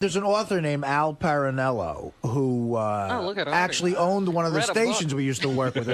There's an author named Al Parinello who actually owned one of the stations we used to work with.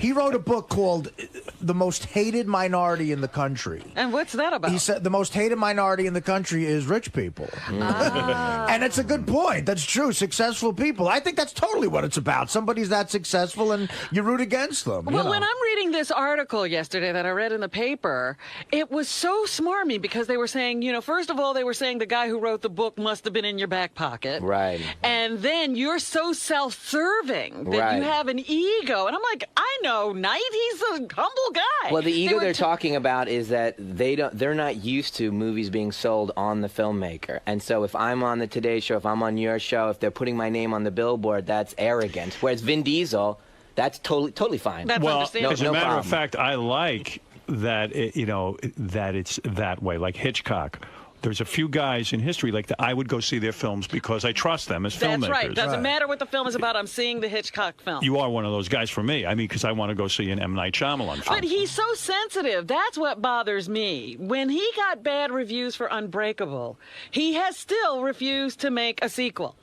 He wrote a book called The Most Hated Minority in the Country. And what's that about? He said the most hated minority in the country is rich people. And it's a good point. That's true. Successful people. I think that's totally what it's about. Somebody's that successful and you root against them. Well, when I'm reading this article yesterday that I read in the paper, it was so smarmy because they were saying, you know, first of all, they were saying the guy who wrote the book must have been in your back pocket. Right. And then you're so self-serving that you have an ego. And I'm like, I know Knight, he's a humble guy. Well, the ego they're talking about is that they're not used to movies being sold on the filmmaker. And so if I'm on the Today Show, if I'm on your show, if they're putting my name on the billboard, that's arrogant. Whereas Vin Diesel, that's totally fine. That's understandable. As a matter of fact, I like that that it's that way. Like Hitchcock. There's a few guys in history like that I would go see their films because I trust them as filmmakers. That's right. Doesn't matter what the film is about. I'm seeing the Hitchcock film. You are one of those guys for me. I mean, because I want to go see an M. Night Shyamalan film. But he's so sensitive. That's what bothers me. When he got bad reviews for Unbreakable, he has still refused to make a sequel.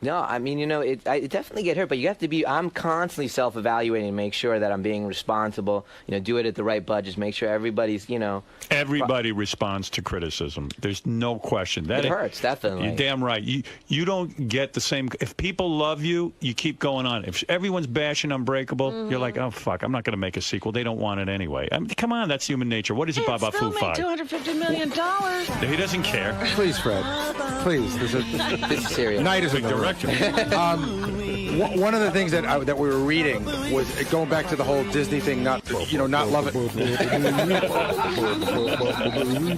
No, I mean, you know, it definitely get hurt, but you have to be, I'm constantly self-evaluating to make sure that I'm being responsible, you know, do it at the right budgets, make sure everybody's, you know. Everybody responds to criticism. There's no question. That it hurts, definitely. You're damn right. You don't get the same, if people love you, you keep going on. If everyone's bashing Unbreakable, you're like, oh, fuck, I'm not going to make a sequel. They don't want it anyway. I mean, come on, that's human nature. What is it about Foo Fighters? $250 million. He doesn't care. Please, Fred. Please. This is serious. Night is a director. One of the things that we were reading was going back to the whole Disney thing, not love it.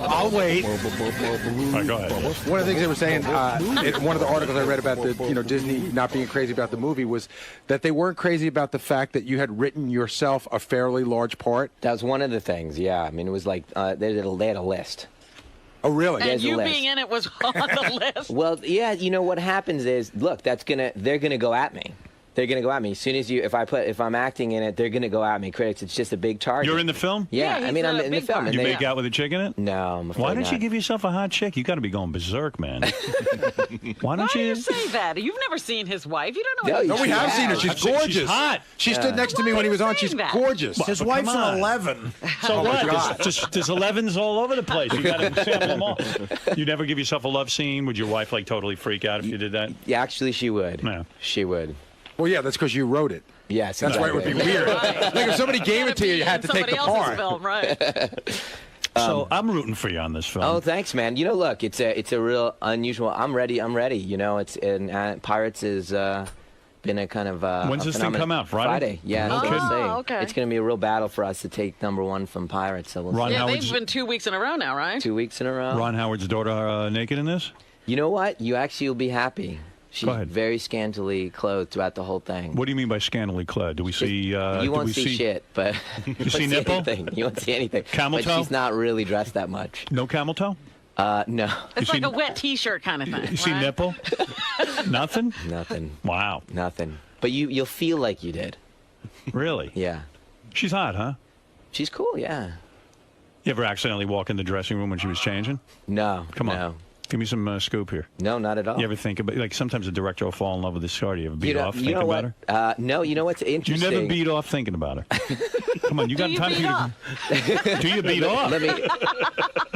I'll wait. All right, go ahead. One of the things they were saying in one of the articles I read about the Disney not being crazy about the movie was that they weren't crazy about the fact that you had written yourself a fairly large part. That was one of the things. Yeah, I mean, it was like they had a list. Oh, really? And you being in it was on the list. Well, yeah, you know what happens is, look, they're gonna go at me. They're gonna go at me as soon as if I'm acting in it, they're gonna go at me. Critics, it's just a big target. You're in the film? Yeah, I mean, I'm in the film. You make out with a chick in it? No, I'm afraid Why don't not. you give yourself a hot chick? You got to be going berserk, man. Why don't you? Why do you say that? You've never seen his wife. You don't know. No, we have seen her. She's gorgeous. She's hot. She stood next to me when he was on. She's gorgeous. His wife's an 11. So what? There's 11s all over the place. You got to sample them all. You never give yourself a love scene? Would your wife like totally freak out if you did that? Yeah, actually, she would. Yeah. She would. Well, yeah, that's because you wrote it. Yes, that's why it would be weird. Like if somebody gave it to you had to take the part. Film, right. So I'm rooting for you on this film. Oh, thanks, man. You know, look, it's a real unusual. I'm ready. You know, Pirates is been a kind of when's this thing come out? Friday? Yeah. Okay. It's going to be a real battle for us to take #1 from Pirates. So we'll yeah, they've been 2 weeks in a row now, right? 2 weeks in a row. Ron Howard's daughter naked in this? You know what? You actually will be happy. She's very scantily clothed throughout the whole thing. What do you mean by scantily clad? Do we see? You won't see shit, but you see nipple? You won't see anything. Camel toe? But she's not really dressed that much. No camel toe? No. It's like a wet T-shirt kind of thing. You see nipple? Nothing? Nothing. Wow. Nothing. But you'll feel like you did. Really? Yeah. She's hot, huh? She's cool, yeah. You ever accidentally walk in the dressing room when she was changing? No. Come on. No. Give me some scoop here. No, not at all. You ever think about, like, sometimes a director will fall in love with his star. Do you ever beat off thinking about her? No, you know what's interesting? You never beat off thinking about her. Come on, you got time to Do you beat off?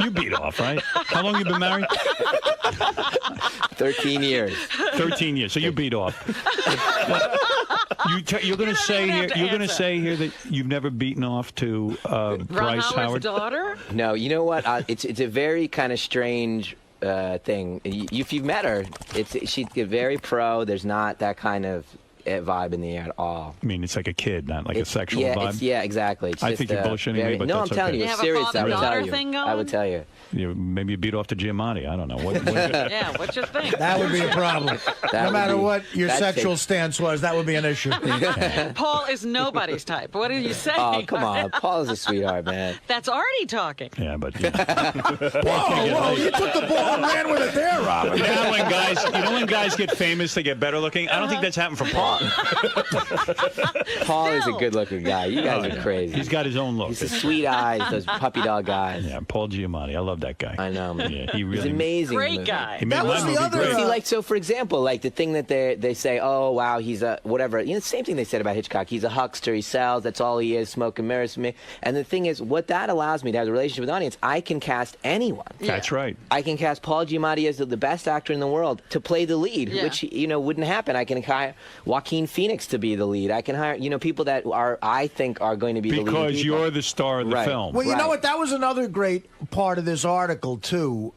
You beat off, right? How long you been married? 13 years. 13 years. So you beat off. You're going to say here. You're going to say here that you've never beaten off to Bryce Howard. Daughter? No. You know what? It's a very kind of strange thing. If you've met her, she's very pro. There's not that kind of vibe in the air at all. I mean, it's like a kid, not like a sexual vibe. Yeah, exactly. It's I think you're bullshitting me, but no, that's I'm telling you, it's serious. I would tell you. Thing going? I would tell you. Maybe you beat off to Giamatti. I don't know. Yeah, what you think? That would be a problem. No matter what your sexual stance was, that would be an issue. Paul is nobody's type. What are you saying? Oh, come on. Paul is a sweetheart, man. That's Artie talking. Yeah, but... Whoa, you took the ball and ran with it there, Robin. You know when guys get famous, they get better looking? I don't think that's happened for Paul. Paul is a good-looking guy. You guys are crazy. He's got his own look. He's the sweet eyes, those puppy dog eyes. Yeah, Paul Giamatti. I love that guy. I know, man. Yeah, he really. He's amazing. Great guy. He made That my was the movie other, great. See, like, so for example, like the thing that they say, oh wow, he's a whatever. You know, the same thing they said about Hitchcock. He's a huckster. He sells. That's all he is. Smoking mirrors for me. And the thing is, what that allows me to have a relationship with the audience. I can cast anyone. That's right. I can cast Paul Giamatti as the best actor in the world to play the lead, Yeah. which wouldn't happen. I can hire Joaquin Phoenix to be the lead. I can hire people that I think are going to be the lead. Because you're the star of the Right. film. Well, you know Right. what? That was another great part of this article too.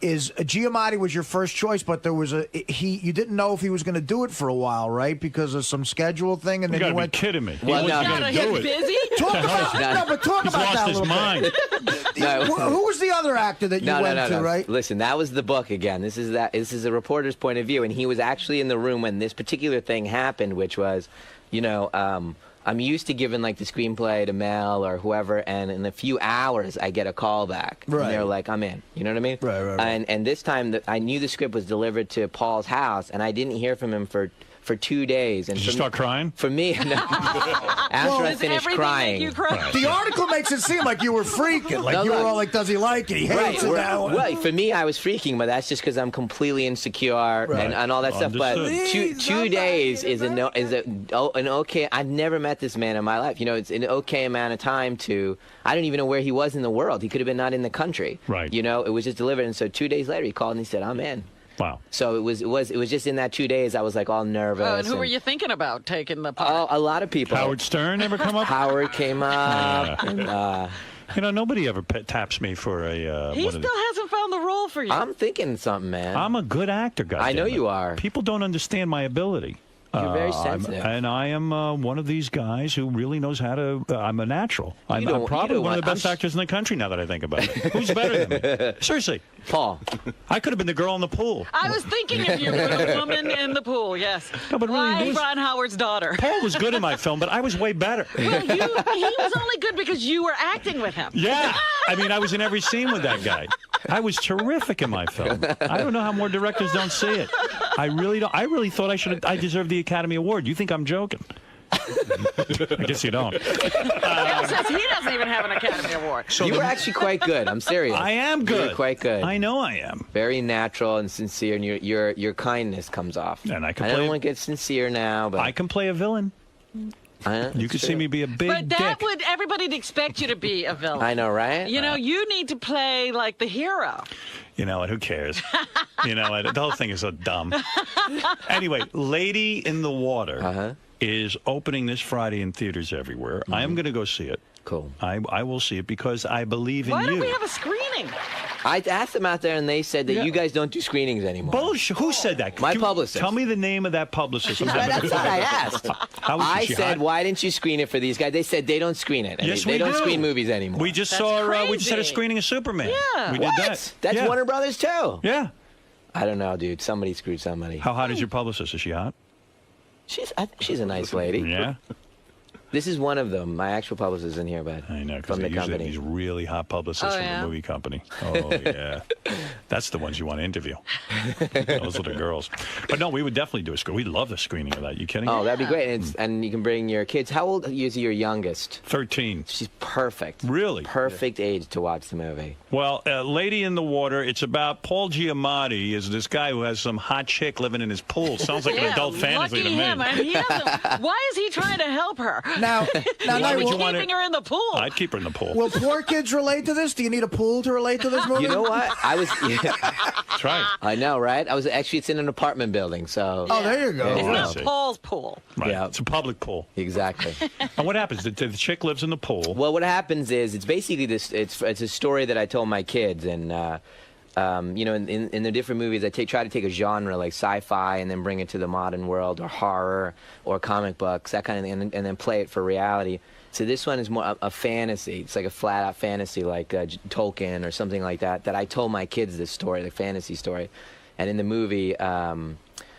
Is Giamatti was your first choice, but there was you didn't know if he was going to do it for a while, right? Because of some schedule thing, and You then gotta you be went. kidding me. Well, he no. wasn't Gotta going to do get it. busy. Talk about No. talk He's about lost that a his little mind. bit. No. Who was the other actor that you went to, right? Listen, that was the book again. This is a reporter's point of view, and he was actually in the room when this particular thing happened, which was, I'm used to giving like the screenplay to Mel or whoever, and in a few hours I get a call back. Right. And they're like, I'm in. You know what I mean? Right. And this time I knew the script was delivered to Paul's house, and I didn't hear from him for 2 days. And Did you start crying? For me, no. After I Does finished everything crying. make you cry? The article makes it seem like you were freaking, like No, you were look. all like, "Does he like it? He hates it now." Well, for me, I was freaking, but that's just because I'm completely insecure and all that stuff. But Understood. two days is an okay. I've never met this man in my life. It's an okay amount of time to. I don't even know where he was in the world. He could have been not in the country. Right. It was just delivered, and so 2 days later he called and he said, "I'm in." Wow. So it was just in that 2 days I was like all nervous. Oh, and who were you thinking about taking the part? Oh, a lot of people. Howard Stern ever come up? Howard came up. Yeah. And, Nobody ever taps me for a. He still hasn't found the role for you. I'm thinking something, man. I'm a good actor, goddammit. I know you are. People don't understand my ability. You're very sensitive. And I am one of these guys who really knows how to. I'm a natural. I'm probably one of the best actors in the country now that I think about it. Who's better than me? Seriously. Paul. I could have been the girl in the pool. I was thinking of you, the woman in the pool. Yes. No, but really, Why Ron Howard's daughter? Paul was good in my film, but I was way better. Well, he was only good because you were acting with him. Yeah. I mean, I was in every scene with that guy. I was terrific in my film. I don't know how more directors don't see it. I really don't. I really thought I deserved the Academy Award. You think I'm joking? I guess you don't. Bill says he doesn't even have an Academy Award. You were actually quite good. I'm serious. I am good. You were quite good. I know I am. Very natural and sincere, and your kindness comes off. And I can don't play- want to get sincere now, but I can play a villain. You could see me be a big But that dick. would everybody'd expect you to be a villain. I know, right? You need to play like the hero. You know what? Who cares? You know what? The whole thing is so dumb. Anyway, Lady in the Water is opening this Friday in theaters everywhere. I am going to go see it. Cool. I will see it because I believe in Why you. don't we have a screening? I asked them out there, and they said that you guys don't do screenings anymore. Bullshit. Who said that? My publicist. Tell me the name of that publicist. That's what I asked. How was I she said, hot? why didn't you screen it for these guys? They said they don't screen it. And Yes, they we don't do. screen movies anymore. We just That's saw. We just had a crazy. screening of Superman. Yeah. We what? did that. That's Yeah. Warner Brothers too. Yeah. I don't know, dude. Somebody screwed somebody. How hot is your publicist? Is she hot? I think she's a nice lady. Yeah. This is one of them. My actual publicist is in here, but I know, because from they the usually have company. these really hot publicists Oh, from yeah? the movie company. Oh, yeah. That's the ones you want to interview. Those are the girls. But no, we would definitely do a screen. We'd love the screening of that. You kidding? Oh, that'd be great. And you can bring your kids. How old is your youngest? 13. She's perfect. Really? Perfect age to watch the movie. Well, Lady in the Water, it's about Paul Giamatti is this guy who has some hot chick living in his pool. Sounds like an adult fantasy lucky to me. him. And he doesn't. Why is he trying to help her? Now, Why would He's you want keeping it? her in the pool. I'd keep her in the pool. will poor kids relate to this? Do you need a pool to relate to this movie? You know what? I was. That's right. I know, right? I was actually. It's in an apartment building, so. Oh, there you go. It's I not see. Paul's pool. Right. Yeah. It's a public pool. Exactly. And what happens? The chick lives in the pool. Well, what happens is it's basically this. It's a story that I told my kids, and in the different movies, I try to take a genre like sci-fi and then bring it to the modern world, or horror, or comic books, that kind of thing, and then play it for reality. So this one is more a fantasy. It's like a flat-out fantasy, like Tolkien or something like that. That I told my kids this story, the fantasy story, and in the movie.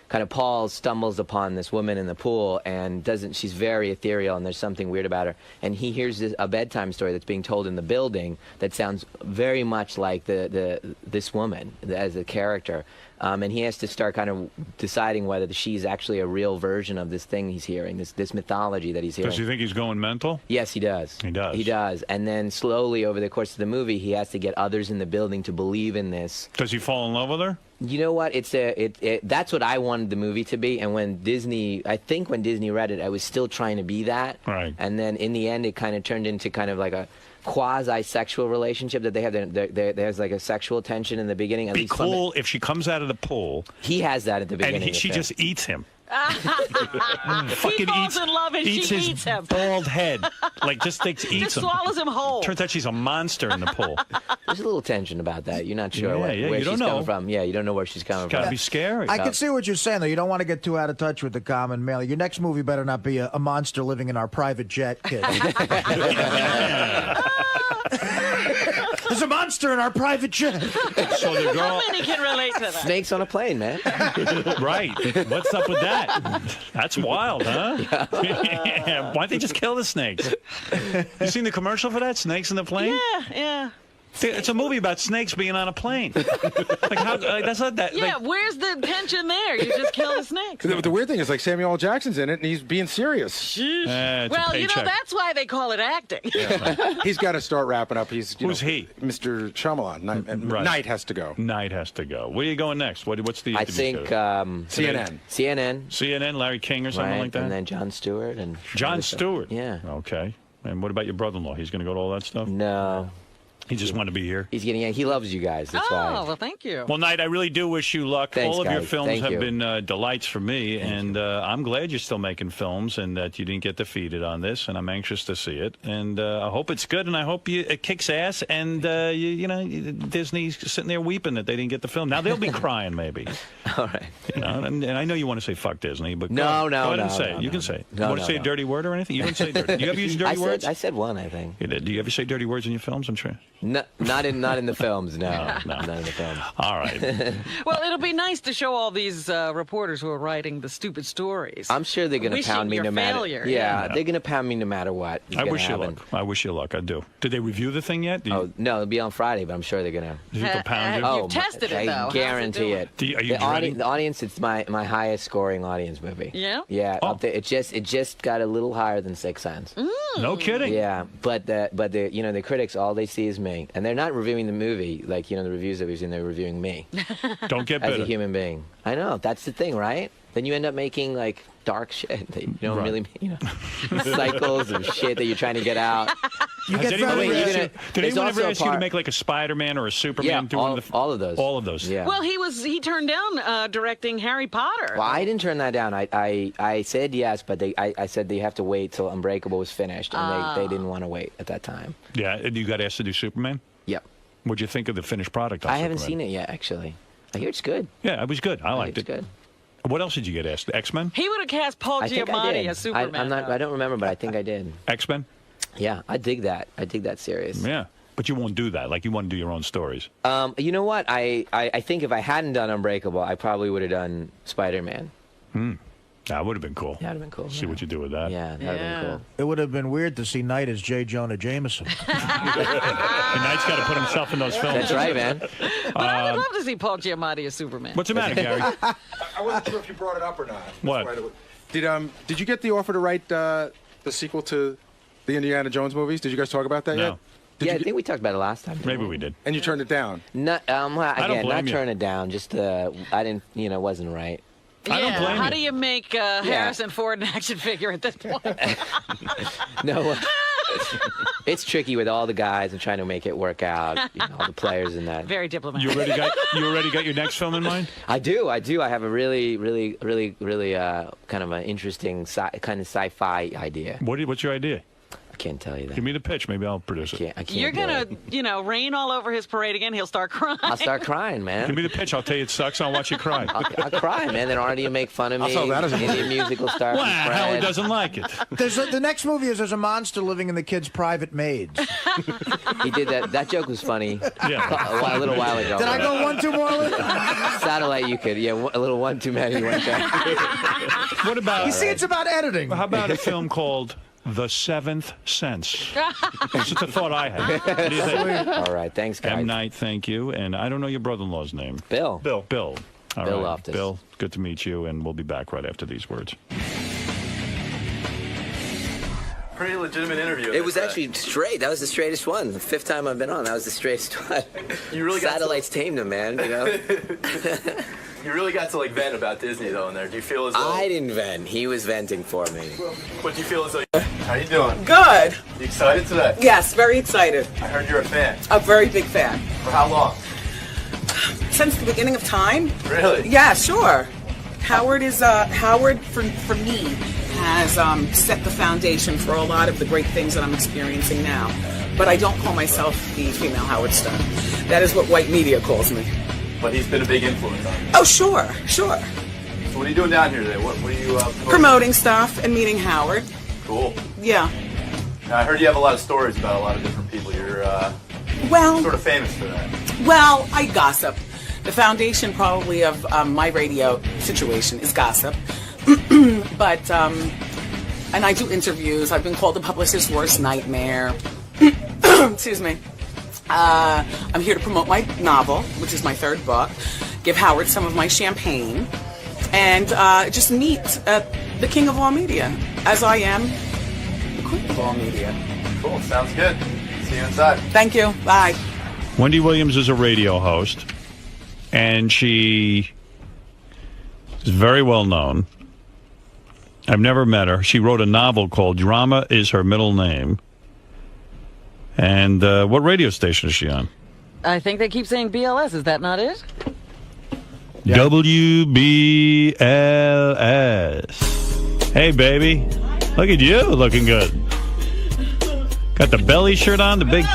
Kind of Paul stumbles upon this woman in the pool and she's very ethereal, and there's something weird about her. And he hears a bedtime story that's being told in the building that sounds very much like this woman as a character. And he has to start kind of deciding whether she's actually a real version of this thing he's hearing, this mythology that he's hearing. Does he think he's going mental? Yes, he does. He does. He does. And then slowly over the course of the movie, he has to get others in the building to believe in this. Does he fall in love with her? You know what? That's what I wanted the movie to be. And when Disney read it, I was still trying to be that. Right. And then in the end, it kind of turned into kind of like a quasi-sexual relationship that they have. There's like a sexual tension in the beginning. Be cool if she comes out of the pool. He has that at the beginning. And she just eats him. He falls in love and she eats him. Bald head, like just eats him. Just swallows him whole. Turns out she's a monster in the pool. There's a little tension about that. You're not sure where you don't she's know. coming from. Yeah, you don't know where she's coming Gotta from. be scary. I can see what you're saying, though. You don't want to get too out of touch with the common male. Your next movie better not be a monster living in our private jet, kid. There's a monster in our private jet. So the girl, How many can relate to that? Snakes on a plane, man. right? What's up with that? That's wild, huh? Yeah. Why'd they just kill the snakes? You seen the commercial for that? Snakes in the plane? Yeah. It's a movie about snakes being on a plane. Like how? That's not that. Yeah, Like, where's the tension there? You just kill the snakes. The weird thing is, like, Samuel L. Jackson's in it, and he's being serious. it's a Well, paycheck. that's why they call it acting. He's got to start wrapping up. Who's he? Mr. Shyamalan. Right. Knight has to go. Night has to go. Where are you going next? What's the? I interview think schedule? CNN. CNN, Larry King or something right? like that. And then Jon Stewart and Jon Stewart. Yeah. Okay. And what about your brother-in-law? He's going to go to all that stuff. No, He just wanted to be here. he's getting. He loves you guys. That's Oh, why. well, thank you. Well, Knight, I really do wish you luck. Thanks, All of your guys. films Thank have you. been delights for me, and I'm glad you're still making films and that you didn't get defeated on this, and I'm anxious to see it. And I hope it's good, and I hope it kicks ass, and Disney's sitting there weeping that they didn't get the film. Now they'll be crying, maybe. All right. And I know you want to say fuck Disney, but No, go ahead and say no, it. You no, can say it. no, You want to no, say a no. dirty word or anything? You don't say dirty. Do you ever use dirty words? I said one, I think. You did. Do you ever say dirty words in your films? I'm sure. No, not in the films. No, No. not in the films. All right. Well, it'll be nice to show all these reporters who are writing the stupid stories. I'm sure they're going to Wishing pound me your no matter. failure, Yeah, yeah. they're going to pound me no matter what. I wish you luck. I wish you luck. I do. Did they review the thing yet? Oh no, it'll be on Friday, but I'm sure they're going to. Do you think they'll pound you? Oh, Oh, You've tested it, though. How's I it guarantee doing? it. Are you dreading? The audience, it's my highest scoring audience movie. Yeah? Yeah. Oh. Up there, it just got a little higher than Sixth Sense. No kidding. Yeah, but the critics, all they see is me, and they're not reviewing the movie like the reviews that we've seen. They're reviewing me Don't get as bitter. a human being. I know that's the thing, right? Then you end up making like dark shit that you don't Right. really, cycles of shit that you're trying to get out. You Has get anybody very asked gonna- you, did there's anyone ever also a ask you to part- make like a Spider-Man or a Superman? Yeah, doing all of those. All of those. Yeah. Well, he turned down directing Harry Potter. Well, I didn't turn that down. I said yes, but I said they have to wait till Unbreakable was finished, and they didn't want to wait at that time. Yeah, and you got asked to do Superman? Yep. What'd you think of the finished product? I haven't seen it yet, actually. I hear it's good. Yeah, it was good. I liked it's it. good. What else did you get asked? X-Men? He would have cast Paul I think I Giamatti did. as Superman. I don't remember, but I think I did. X-Men? Yeah, I dig that. I dig that series. Yeah. But you won't do that. Like, you want to do your own stories. You know what? I think if I hadn't done Unbreakable, I probably would have done Spider-Man. That would have been cool. That would have been cool. See what you do with that. Yeah, that would have been cool. It would have been weird to see Knight as J. Jonah Jameson. And Knight's got to put himself in those films. That's right, man. But I would love to see Paul Giamatti as Superman. What's the matter, Gary? I wasn't sure if you brought it up or not. What? That's why Did you get the offer to write the sequel to the Indiana Jones movies? Did you guys talk about that No. yet? Did Yeah, you I think we talked about it last time. Maybe we did. And you turned it down. Not, don't again, blame not you. turn it down. Just I didn't, it wasn't right. I don't blame How you. do you make Harrison Ford an action figure at this point? No, it's tricky with all the guys and trying to make it work out. All the players in that. Very diplomatic. You already got your next film in mind? I do. I have a really kind of an interesting kind of sci-fi idea. What's your idea? I can't tell you that. Give me the pitch. Maybe I'll produce it. I can't You're do gonna, it. rain all over his parade again. He'll start crying. I'll start crying, man. Give me the pitch. I'll tell you it sucks. I'll watch you cry. I'll cry, man. Then Artie will make fun of me. I'll tell that as a Indian musical star. Wow, from Howard Fred. doesn't like it. The next movie is there's a monster living in the kids' private maids. He did that. That joke was funny. Yeah. A little while ago. Did I go one too more? Satellite, you could. Yeah, a little one too many. One time. What about? You see, it's about editing. How about a film called The Seventh Sense? That's just a thought I had. What do you think? All right, thanks, guys. M. Night, thank you. And I don't know your brother-in-law's name. Bill. Bill. All Bill right. Loftus. Bill, good to meet you, and we'll be back right after these words. Pretty legitimate interview. It was actually straight. That was the straightest one. The 5th time I've been on, that was the straightest one. You really got Satellites tamed him, man. You know. You really got to like vent about Disney though in there. Do you feel as though I didn't vent. He was venting for me. What do you feel as though? How you doing? Good. You excited today? Yes, very excited. I heard you're a fan. A very big fan. For how long? Since the beginning of time? Really? Yeah, sure. Howard is Howard for me has set the foundation for a lot of the great things that I'm experiencing now. But I don't call myself the female Howard Stern. That is what white media calls me. But he's been a big influence on you. Oh, sure. So what are you doing down here today? What are you Promoting stuff and meeting Howard. Cool. Yeah. Now, I heard you have a lot of stories about a lot of different people. You're Well, sort of famous for that. Well, I gossip. The foundation probably of my radio situation is gossip. But, and I do interviews. I've been called the publicist's worst nightmare. Excuse me. I'm here to promote my novel, which is my 3rd book, give Howard some of my champagne, and just meet the king of all media, as I am the queen of all media. Cool. Sounds good. See you inside. Thank you. Bye. Wendy Williams is a radio host, and she is very well known. I've never met her. She wrote a novel called Drama Is Her Middle Name. And what radio station is she on? I think they keep saying BLS. Is that not it? Yeah. WBLS. Hey, baby. Look at you looking good. Got the belly shirt on, the big...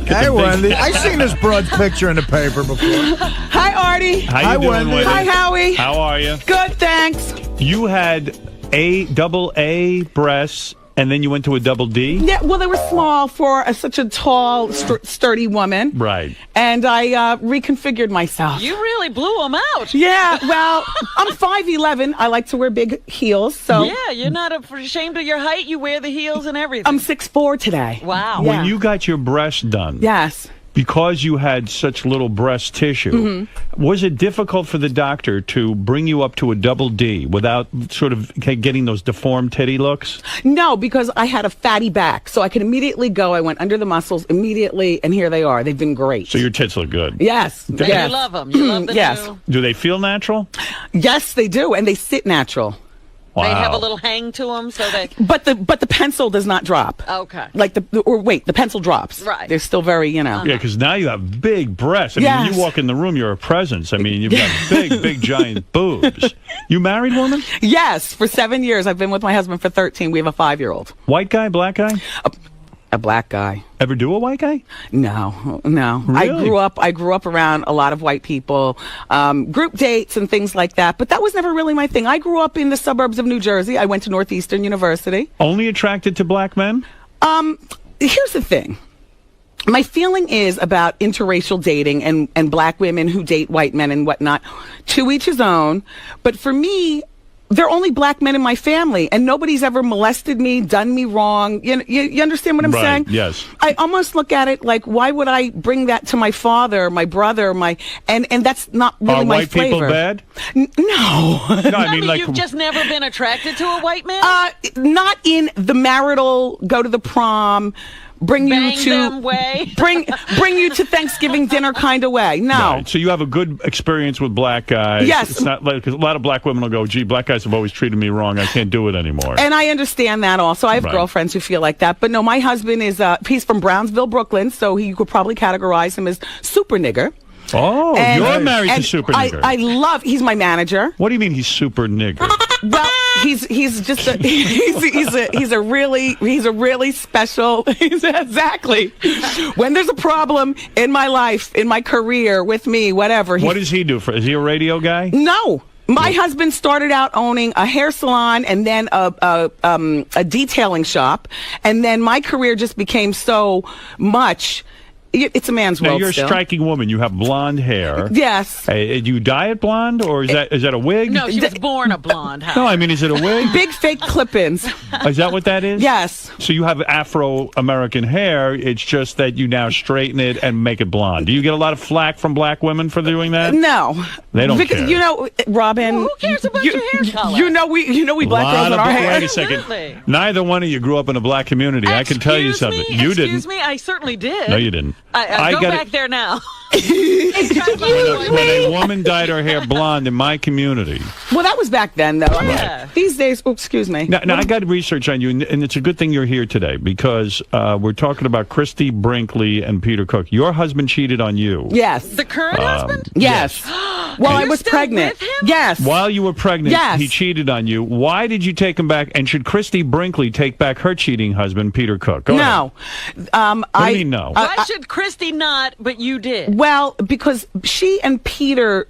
Hey, Wendy. I've seen this broad's picture in the paper before. Hi, Artie. How you doing, Wendy. Hi, Howie. How are you? Good, thanks. You had double A breasts, and then you went to a double D? Yeah, well, they were small for such a tall, sturdy woman. Right. And I reconfigured myself. You really blew them out. Yeah, well, I'm 5'11". I like to wear big heels, so Yeah, you're not ashamed of your height. You wear the heels and everything. I'm 6'4" today. Wow. Yeah. When you got your breasts done, Yes. because you had such little breast tissue, was it difficult for the doctor to bring you up to a double D without sort of getting those deformed titty looks? No, because I had a fatty back, so I could immediately go. I went under the muscles immediately, and here they are. They've been great. So your tits look good. Yes. And Yes. you love them. You love the Yes. new... Do they feel natural? Yes, they do, and they sit natural. Wow. They have a little hang to them, so they... But the pencil does not drop. Okay. Like the pencil drops. Right. They're still very, Yeah, because now you have big breasts. I mean, when Yes. you walk in the room, you're a presence. I mean, you've got big, giant boobs. You married woman? Yes, for 7 years. I've been with my husband for 13. We have a 5-year-old. White guy, black guy? A black guy. Ever do a white guy? No. Really? I grew up around a lot of white people, group dates and things like that. But that was never really my thing. I grew up in the suburbs of New Jersey. I went to Northeastern University. Only attracted to black men? Here's the thing. My feeling is about interracial dating and black women who date white men and whatnot. To each his own. But for me, there are only black men in my family, and nobody's ever molested me, done me wrong. You understand what I'm Right, saying? yes. I almost look at it like, why would I bring that to my father, my brother, and that's not really Are my white flavor. people bad? No. No, I mean, you've just never been attracted to a white man? Not in the marital, go to the prom, bring Bang you to them way? bring you to Thanksgiving dinner kind of way. No. Right. So you have a good experience with black guys. Yes. It's not like, 'cause a lot of black women will go, gee, black guys have always treated me wrong. I can't do it anymore. And I understand that also. I have Right. girlfriends who feel like that. But no, my husband is, he's from Brownsville, Brooklyn, so you could probably categorize him as super nigger. Oh, And- you're married to and Super Nigger. he's my manager. What do you mean he's super nigger? Well, he's just a, he's a really special. Exactly. When there's a problem in my life, in my career, with me, whatever. What does he do? Is he a radio guy? No. My husband started out owning a hair salon and then a detailing shop, and then my career just became so much it's a man's Now world you're a still. striking woman. You have blonde hair. Yes. Do you dye it blonde, or is that a wig? No, she was born a blonde. No, I mean, is it a wig? Big fake clip-ins. Is that what that is? Yes. So you have Afro-American hair. It's just that you now straighten it and make it blonde. Do you get a lot of flack from black women for doing that? No. They don't because, care. You know, Robin. Well, who cares about your hair color? You know we black girls in our hair. Wait a second. Absolutely. Neither one of you grew up in a black community. I can tell you something. You didn't. Excuse me, I certainly did. No, you didn't. I go got back there now. When a woman dyed her hair blonde in my community. Well, that was back then, though. I mean, Yeah. these days, excuse me. Now, I got research on you, and it's a good thing you're here today because we're talking about Christy Brinkley and Peter Cook. Your husband cheated on you. Yes. The current husband? Yes. While I You're was still pregnant. with him? Yes. While you were pregnant, Yes. he cheated on you. Why did you take him back? And should Christy Brinkley take back her cheating husband, Peter Cook? Go ahead. No. What do you mean no? Why should Christy not, but you did? Well, because she and Peter.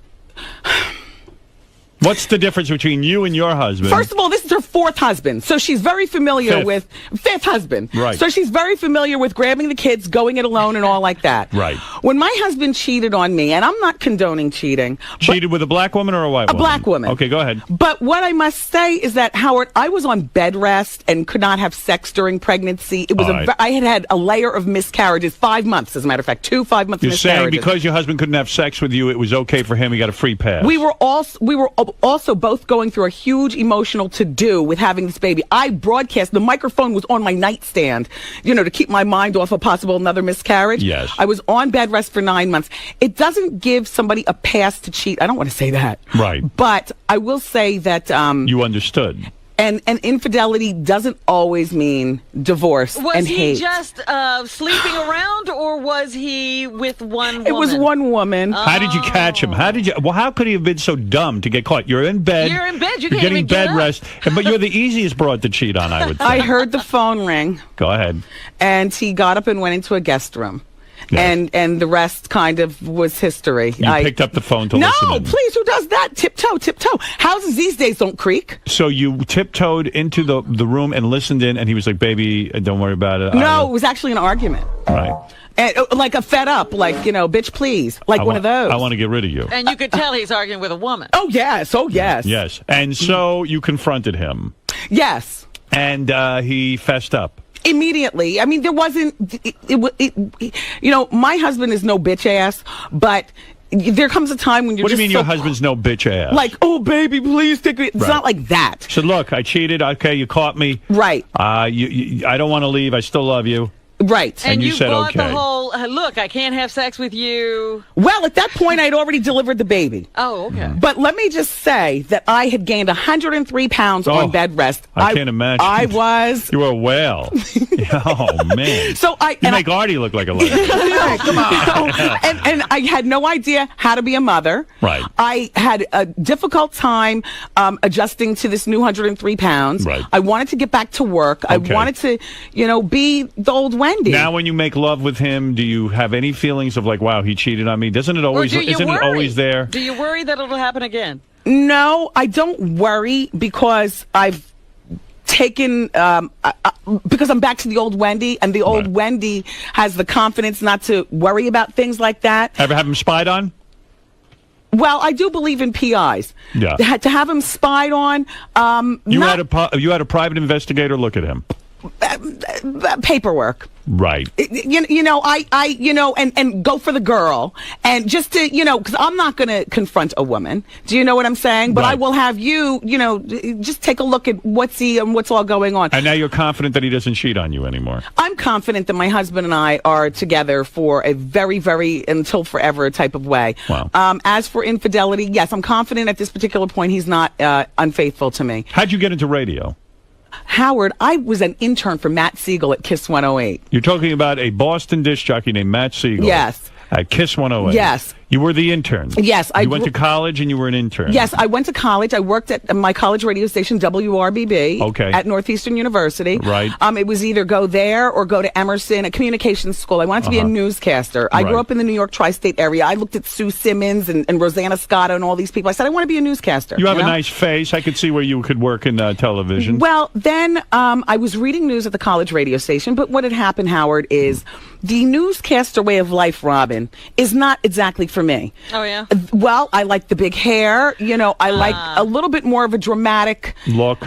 What's the difference between you and your husband? First of all, this is her fourth husband, so she's very familiar Fifth. with fifth husband. Right. So she's very familiar with grabbing the kids, going it alone, and all like that. Right. When my husband cheated on me, and I'm not condoning cheating, Cheated with a black woman or a white a woman? black woman. Okay, go ahead. But what I must say is that, Howard, I was on bed rest and could not have sex during pregnancy. It was All right. I had a layer of miscarriages, 5 months, as a matter of fact, 2 5-month You're saying miscarriages. because your husband couldn't have sex with you, it was okay for him. He got a free pass. We were also both going through a huge emotional to-do with having this baby. I broadcast, the microphone was on my nightstand, to keep my mind off a possible another miscarriage. Yes. I was on bed rest for 9 months. It doesn't give somebody a pass to cheat. I don't want to say that. Right. But I will say that... You understood. And infidelity doesn't always mean divorce Was and he hate. just sleeping around, or was he with one woman? It was one woman. How did you catch him? How could he have been so dumb to get caught? You're in bed. You're in bed. You You're can't getting even get bed up. rest. But you're the easiest broad to cheat on, I would think. I heard the phone ring, Go ahead. and he got up and went into a guest room. Yes. And the rest kind of was history. You picked up the phone to No, listen in. please, who does that? Tiptoe. Houses these days don't creak. So you tiptoed into the room and listened in, and he was like, baby, don't worry about it. No, it was actually an argument. Right. And, like a fed up, like, bitch, please. Like one of those. I want to get rid of you. And you could tell he's arguing with a woman. Oh, yes. Yes. And so you confronted him, Yes. and he fessed up. Immediately. I mean, there wasn't, my husband is no bitch ass, but there comes a time when you're What do you just mean so, your husband's no bitch ass? like, oh, baby, please take me. It's Right. not like that. So look, I cheated. Okay, you caught me. Right. I don't want to leave. I still love you. Right. And you said bought the okay. whole, look, I can't have sex with you. Well, at that point, I'd already delivered the baby. Oh, okay. But let me just say that I had gained 103 pounds Oh, on bed rest. I can't imagine. I was. You were a whale. Oh, man. So You make Artie look like a lady. Come on. and I had no idea how to be a mother. Right. I had a difficult time adjusting to this new 103 pounds. Right. I wanted to get back to work. Okay. I wanted to, be the old Wendy. Now, when you make love with him, do you have any feelings of like, wow, he cheated on me? Doesn't it always? Or do you Isn't worry? it always there? Do you worry that it'll happen again? No, I don't worry because I've taken because I'm back to the old Wendy, and the old Right. Wendy has the confidence not to worry about things like that. Ever have him spied on? Well, I do believe in PIs. Yeah. To have him spied on, You had a private investigator look at him. paperwork. Right. And go for the girl, and just to, because I'm not going to confront a woman. Do you know what I'm saying? But I Right. will have you, just take a look at what's all going on. And now you're confident that he doesn't cheat on you anymore. I'm confident that my husband and I are together for a very, very until forever type of way. Wow. As for infidelity, yes, I'm confident at this particular point he's not unfaithful to me. How'd you get into radio? Howard, I was an intern for Matt Siegel at Kiss 108. You're talking about a Boston disc jockey named Matt Siegel. Yes. At Kiss 108. Yes. You were the intern. Yes, You went to college and you were an intern. Yes, I went to college. I worked at my college radio station, WRBB, at Northeastern University. Right. It was either go there or go to Emerson, a communications school. I wanted to be a newscaster. I grew up in the New York tri-state area. I looked at Sue Simmons and Rosanna Scotto and all these people. I said, I want to be a newscaster. You have a nice face. I could see where you could work in television. Well, then I was reading news at the college radio station, but what had happened, Howard, is the newscaster way of life, Robin, is not exactly for me. Oh, yeah? Well, I like the big hair. You know, I like a little bit more of a dramatic look.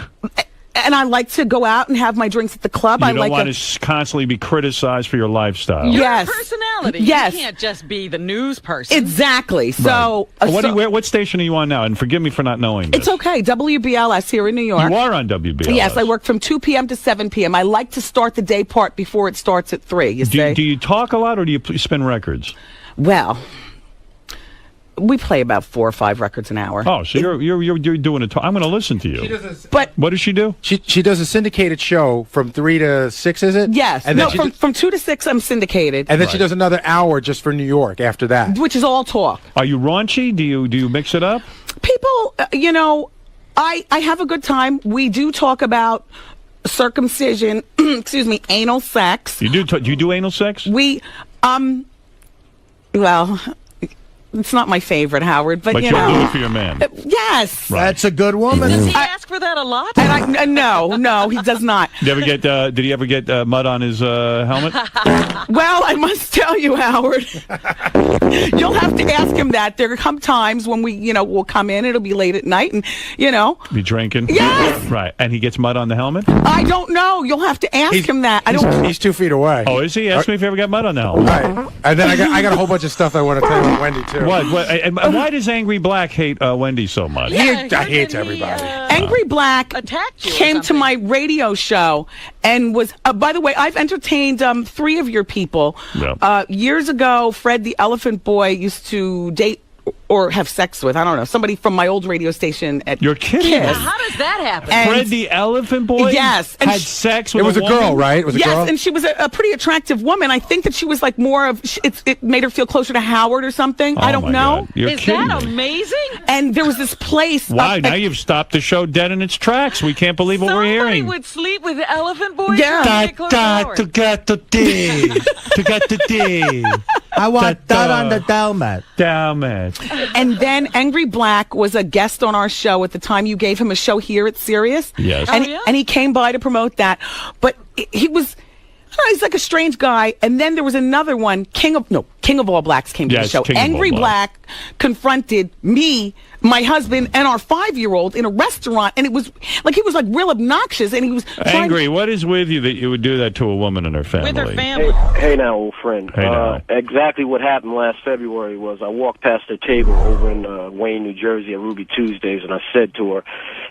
And I like to go out and have my drinks at the club. You I don't like want to constantly be criticized for your lifestyle. Yes. Your personality. Yes. You can't just be the news person. Exactly. So, what station are you on now? And forgive me for not knowing this. It's okay. WBLS here in New York. You are on WBLS. Yes, I work from 2 p.m. to 7 p.m. I like to start the day part before it starts at 3, you see. Do you talk a lot or do you spin records? Well, we play about 4 or 5 records an hour. Oh, so you're doing it. I'm going to listen to you. But what does she do? She does a syndicated show from 3 to 6, is it? Yes. And no, then from 2 to 6, I'm syndicated. And then she does another hour just for New York after that. Which is all talk. Are you raunchy? Do you mix it up? People, I have a good time. We do talk about circumcision, excuse me, anal sex. You do? Do you do anal sex? We, well, it's not my favorite, Howard, but you you'll know. do it for your man. Yes. Right. That's a good woman. Does he ask for that a lot? And no, he does not. Did he ever get mud on his helmet? Well, I must tell you, Howard, you'll have to ask him that. There come times when we'll come in. It'll be late at night, and Be drinking. Yes. Right. And he gets mud on the helmet. I don't know. You'll have to ask him that. He's 2 feet away. Oh, is he? Ask me if he ever got mud on the helmet. Right. And then I got a whole bunch of stuff I want to tell you about Wendy too. What? And why does Angry Black hate Wendy so much? He hates everybody. Angry Black attacked you or came to something. my radio show and was, by the way, I've entertained 3 of your people. Yeah. Years ago, Fred the Elephant Boy used to date or have sex with, I don't know, somebody from my old radio station at You're kidding me. Kiss. How does that happen? And- Fred the Elephant Boy? Yes. And had sex with It was a woman? girl, right? It was a Yes, girl. and she was a pretty attractive woman. I think that she was like more of, it made her feel closer to Howard or something. I don't my know. God. You're Is kidding that me. amazing? And there was this place. Wow, now you've stopped the show dead in its tracks. We can't believe what Somebody we're hearing. would sleep with the Elephant Boy? Yeah. trying to get close to Howard? I want that on the Dalmat. Dalmat. And then Angry Black was a guest on our show at the time you gave him a show here at Sirius. Yes. And, Oh, yeah? and he came by to promote that. But he was, I don't know, he's like a strange guy. And then there was another one, King of All Blacks came to the Yes, show. King of All Angry Blacks. Black confronted me, my husband, and our 5-year-old in a restaurant. And it was like, he was like real obnoxious. And he was trying Angry, what is with you that you would do that to a woman and her family? With her family. Hey now, old friend. Hey now. Exactly what happened last February was I walked past her table over in Wayne, New Jersey at Ruby Tuesdays, and I said to her,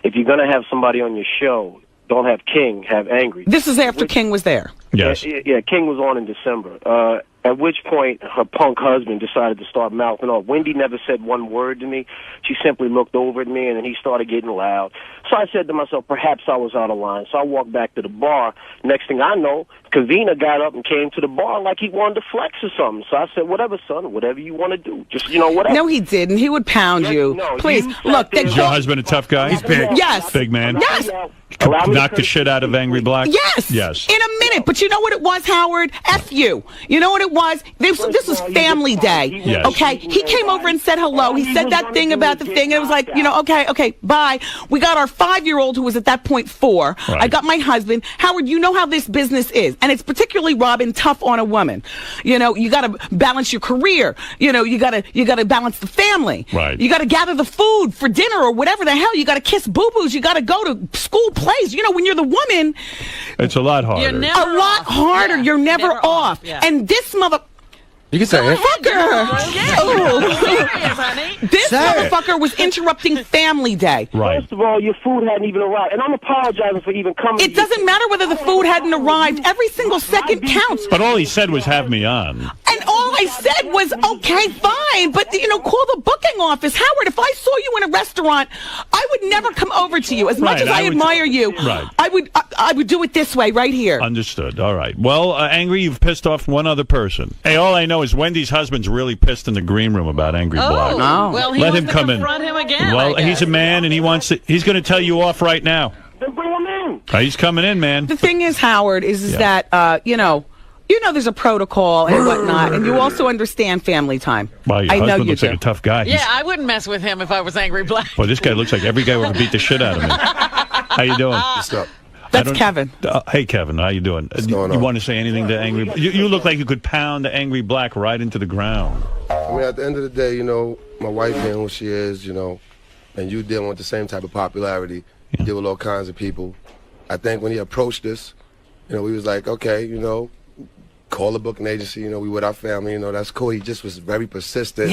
if you're going to have somebody on your show, don't have King, have Angry. This is after King was there. Yes. Yeah, King was on in December. At which point, her punk husband decided to start mouthing off. Wendy never said one word to me. She simply looked over at me, and then he started getting loud. So I said to myself, perhaps I was out of line. So I walked back to the bar. Next thing I know, Kavina got up and came to the bar like he wanted to flex or something. So I said, whatever, son, whatever you want to do. Just, whatever. No, he didn't. He would pound you. no, Please, you look. sat there- Is your husband a tough guy? He's big. Yes. Big man? Yes. Knock the shit out of Angry Black? Yes. Yes. In a minute. But you know what it was, Howard? F you. You know what it was? This was family day. Yes. Okay? He came over and said hello. He said that thing about the thing. And it was like, okay, bye. We got our 5-year-old who was at that point 4. Right. I got my husband. Howard, you know how this business is. And it's particularly, Robin, tough on a woman. You got to balance your career. You got to balance the family. Right. You got to gather the food for dinner or whatever the hell. You got to kiss boo-boos. You got to go to school plays. When you're the woman, It's a lot harder. You're never a lot off. harder. Yeah, You're never off. Yeah. And this You can say it. this Say it. motherfucker was interrupting family day. Right. First of all, your food hadn't even arrived. And I'm apologizing for even coming. It doesn't matter whether the food hadn't arrived. Every single second counts. But all he said was, have me on. And all all I said was, okay, fine, but, call the booking office. Howard, if I saw you in a restaurant, I would never come over to you. As much as I admire you, right. I would do it this way, right here. Understood. All right. Well, Angry, you've pissed off one other person. Hey, all I know is Wendy's husband's really pissed in the green room about Angry Black. Oh, well, he Let wants him to come in. confront him again. Well, he's a man, and he's going to tell you off right now. Then bring him in. He's coming in, man. The thing is, Howard, is that, there's a protocol and whatnot, and you also understand family time. Well, your I know husband you looks do. like a tough guy. Yeah, I wouldn't mess with him if I was Angry Black. Well, this guy looks like every guy would beat the shit out of me. How you doing? What's up? That's Kevin. Hey, Kevin, how you doing? What's going you on? want to say anything to Angry? You look like you could pound the Angry Black right into the ground. I mean, at the end of the day, my wife being who she is, and you dealing with the same type of popularity, you deal with all kinds of people. I think when he approached us, we was like, okay, call a booking agency, we with our family, that's cool. He just was very persistent,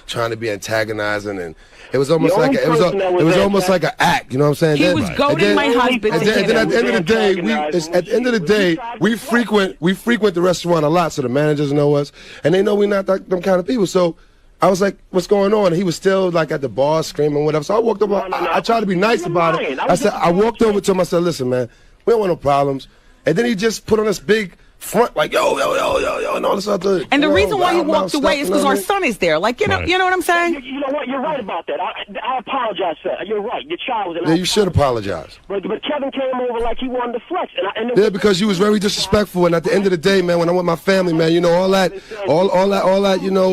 trying to be antagonizing, and it was almost like like an act, you know what I'm saying? He was goading my husband. And then at the end of the day, we frequent the restaurant a lot, so the managers know us, and they know we're not them kind of people. So I was like, what's going on? And he was still like at the bar screaming, whatever. So I walked over. I tried to be nice about it. I walked over to him. I said, listen, man, we don't want no problems. And then he just put on this big front, like, yo, and all this other. And the reason why he walked away is because our son is there. Like, you know what I'm saying? You know what? You're right about that. I apologize for that. You're right. Your child was. Yeah, you should apologize. But Kevin came over like he wanted to flex. Yeah, because you was very disrespectful. And at the end of the day, man, when I'm with my family, man, all that,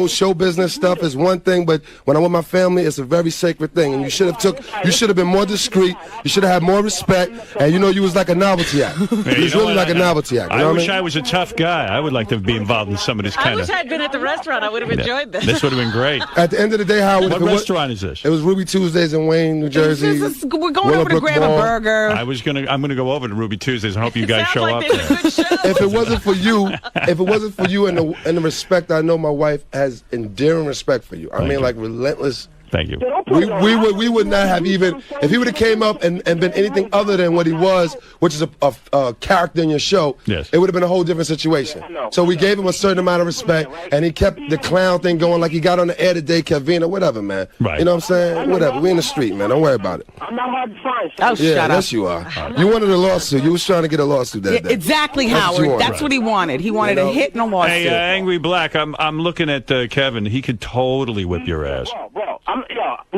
show business stuff is one thing. But when I'm with my family, it's a very sacred thing. And you should have been more discreet. You should have had more respect. And you was like a novelty act. You was really like a novelty act. You know I what wish I mean? I was a tough guy. I would like to be involved in some of this I kind wish of. I'd been at the restaurant. I would have enjoyed this. This would have been great. At the end of the day, Howard, What restaurant is this? It was Ruby Tuesdays in Wayne, New Jersey. We're going over to grab a burger. I'm gonna go over to Ruby Tuesdays and hope you guys show up there's there. a good show. If it wasn't for you, and the respect I know, my wife has endearing respect for you. I mean, like relentless. Thank you. We would not have even, if he would have came up and been anything other than what he was, which is a character in your show, yes, it would have been a whole different situation. So we gave him a certain amount of respect, and he kept the clown thing going, like he got on the air today, Kevin, or whatever, man. Right. You know what I'm saying? Whatever. We in the street, man. Don't worry about it. I'm not hard to find. Oh, shut up. Yes, you are. You wanted a lawsuit. You was trying to get a lawsuit that day. Exactly, That's what you Howard. want. That's what he wanted. He wanted a hit and a lawsuit. Hey, Angry Black, I'm looking at Kevin. He could totally whip your ass. Bro,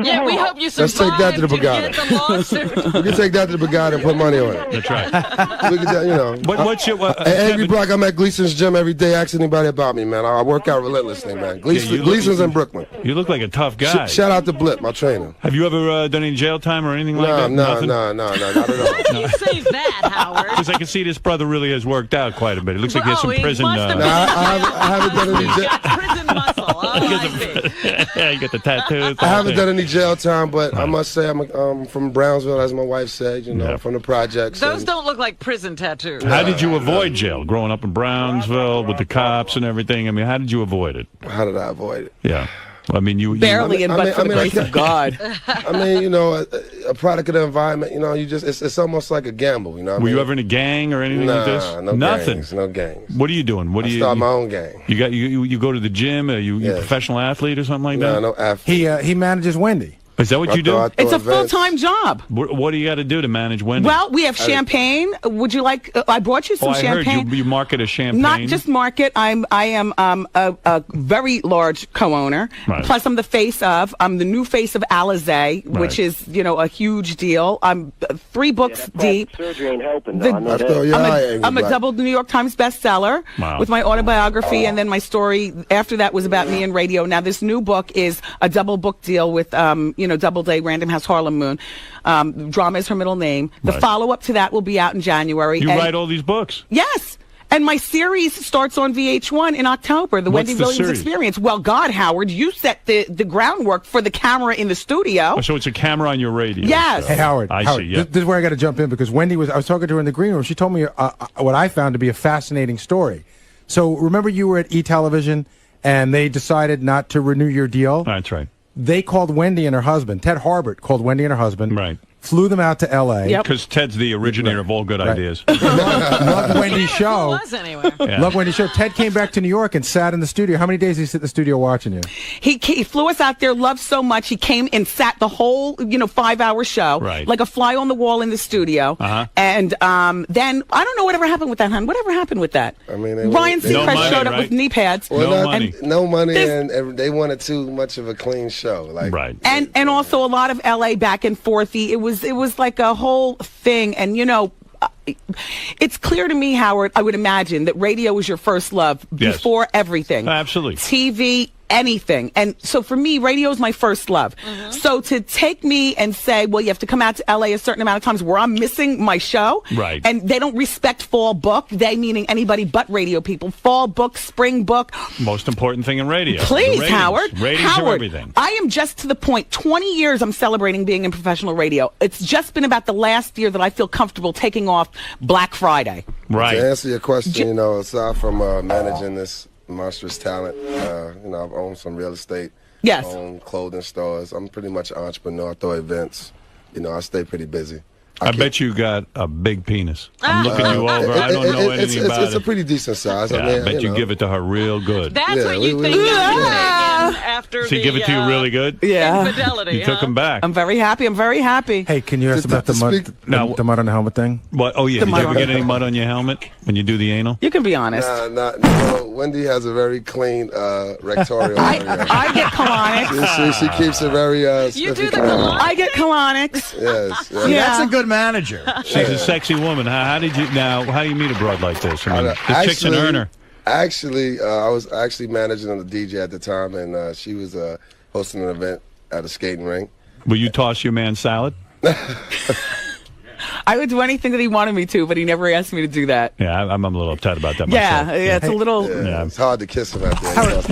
Yeah, we hope you Let's survive take that to the get the lawsuit. We can take that to the Brigada and put money on it. That's right. We can, What's your Hey, Angry Black, I'm at Gleason's gym every day. Ask anybody about me, man. I work out relentlessly, man. Gleason's in Brooklyn. You look like a tough guy. Shout out to Blip, my trainer. Have you ever done any jail time or anything like that? No, not at all. You say that, Howard. Because I can see this brother really has worked out quite a bit. It looks like he has some prison. I haven't done any jail. Prison muscle. Oh, I see. Yeah, you got the tattoos. I haven't done any jail time, but I must say I'm from Brownsville, as my wife said, from the projects. Those don't look like prison tattoos. How did you avoid jail? Growing up in Brownsville with the cops and everything. I mean, how did you avoid it? How did I avoid it? Yeah. I mean, you barely, but for the grace of God. I mean, a product of the environment. It's almost like a gamble. Were you ever in a gang or anything like this? No, nothing. Gangs, no gangs. What are you doing? What do you start my own gang? You go to the gym? Are you a professional athlete or something like that? No athlete. He manages Wendy. Is that what you do? It's a full-time job. What do you got to do to manage Wendy? Well, we have champagne. Would you like? I brought you some champagne. I heard you market a champagne. Not just market. I am a very large co-owner. Right. Plus, I'm the new face of Alizé, which is a huge deal. I'm 3 books deep. Surgery ain't helping. Though. I'm a double New York Times bestseller with my autobiography, and then my story after that was about me in radio. Now, this new book is a double book deal with Doubleday, Random House, Harlem Moon. Drama is her middle name. The follow-up to that will be out in January. You write all these books? Yes. And my series starts on VH1 in October, the Wendy Williams Experience. Well, God, Howard, you set the groundwork for the camera in the studio. Oh, so it's a camera on your radio. Yes. Hey, Howard. I see, yeah. This is where I got to jump in because Wendy I was talking to her in the green room. She told me what I found to be a fascinating story. So remember you were at E-Television and they decided not to renew your deal? That's right. They called Wendy and her husband. Ted Harbert called Wendy and her husband. Right. flew them out to L.A. Because Ted's the originator of all good ideas. Loved Wendy's show. Was anywhere. Loved Wendy's show. Ted came back to New York and sat in the studio. How many days did he sit in the studio watching you? He flew us out there, loved so much, he came and sat the whole, 5-hour show, like a fly on the wall in the studio. And then, I don't know whatever happened with that, hon. Whatever happened with that? I mean, Ryan Seacrest showed up with knee pads. No money, and they wanted too much of a clean show. And also a lot of LA back and forthy. It was like a whole thing. And, it's clear to me, Howard, I would imagine, that radio was your first love before everything. Absolutely. TV, anything. And so for me, radio is my first love. So to take me and say, well, you have to come out to LA a certain amount of times where I'm missing my show. Right. And they don't respect fall book. They meaning anybody but radio people. Fall book, spring book. Most important thing in radio. Please, ratings. Howard. Ratings are everything. I am just to the point. 20 years I'm celebrating being in professional radio. It's just been about the last year that I feel comfortable taking off Black Friday. Right. To answer your question, aside from managing this monstrous talent, I've owned some real estate. Yes. Own clothing stores. I'm pretty much an entrepreneur. I throw events. I stay pretty busy. I bet you got a big penis. I'm looking you over. I don't know anything about it. It's a pretty decent size. Yeah, I bet you give it to her real good. That's what you think after Does he give it to you really good? Yeah. Infidelity. You took him back. I'm very happy. I'm very happy. Hey, can you ask about the mud, the mud on the helmet thing? What? Oh, yeah. Did you ever get any mud on your helmet when you do the anal? You can be honest. No, Wendy has a very clean rectorial area. I get colonics. She keeps it very You do the colonics? I get colonics. Yes. That's a good manager. She's a sexy woman. How do you meet a broad like this? I mean, this chick's an earner. Actually, I was managing on the DJ at the time, and she was hosting an event at a skating rink. Will you toss your man salad? I would do anything that he wanted me to, but he never asked me to do that. Yeah, I'm a little upset about that myself. Yeah, it's a little... Yeah, it's hard to kiss him out there. It's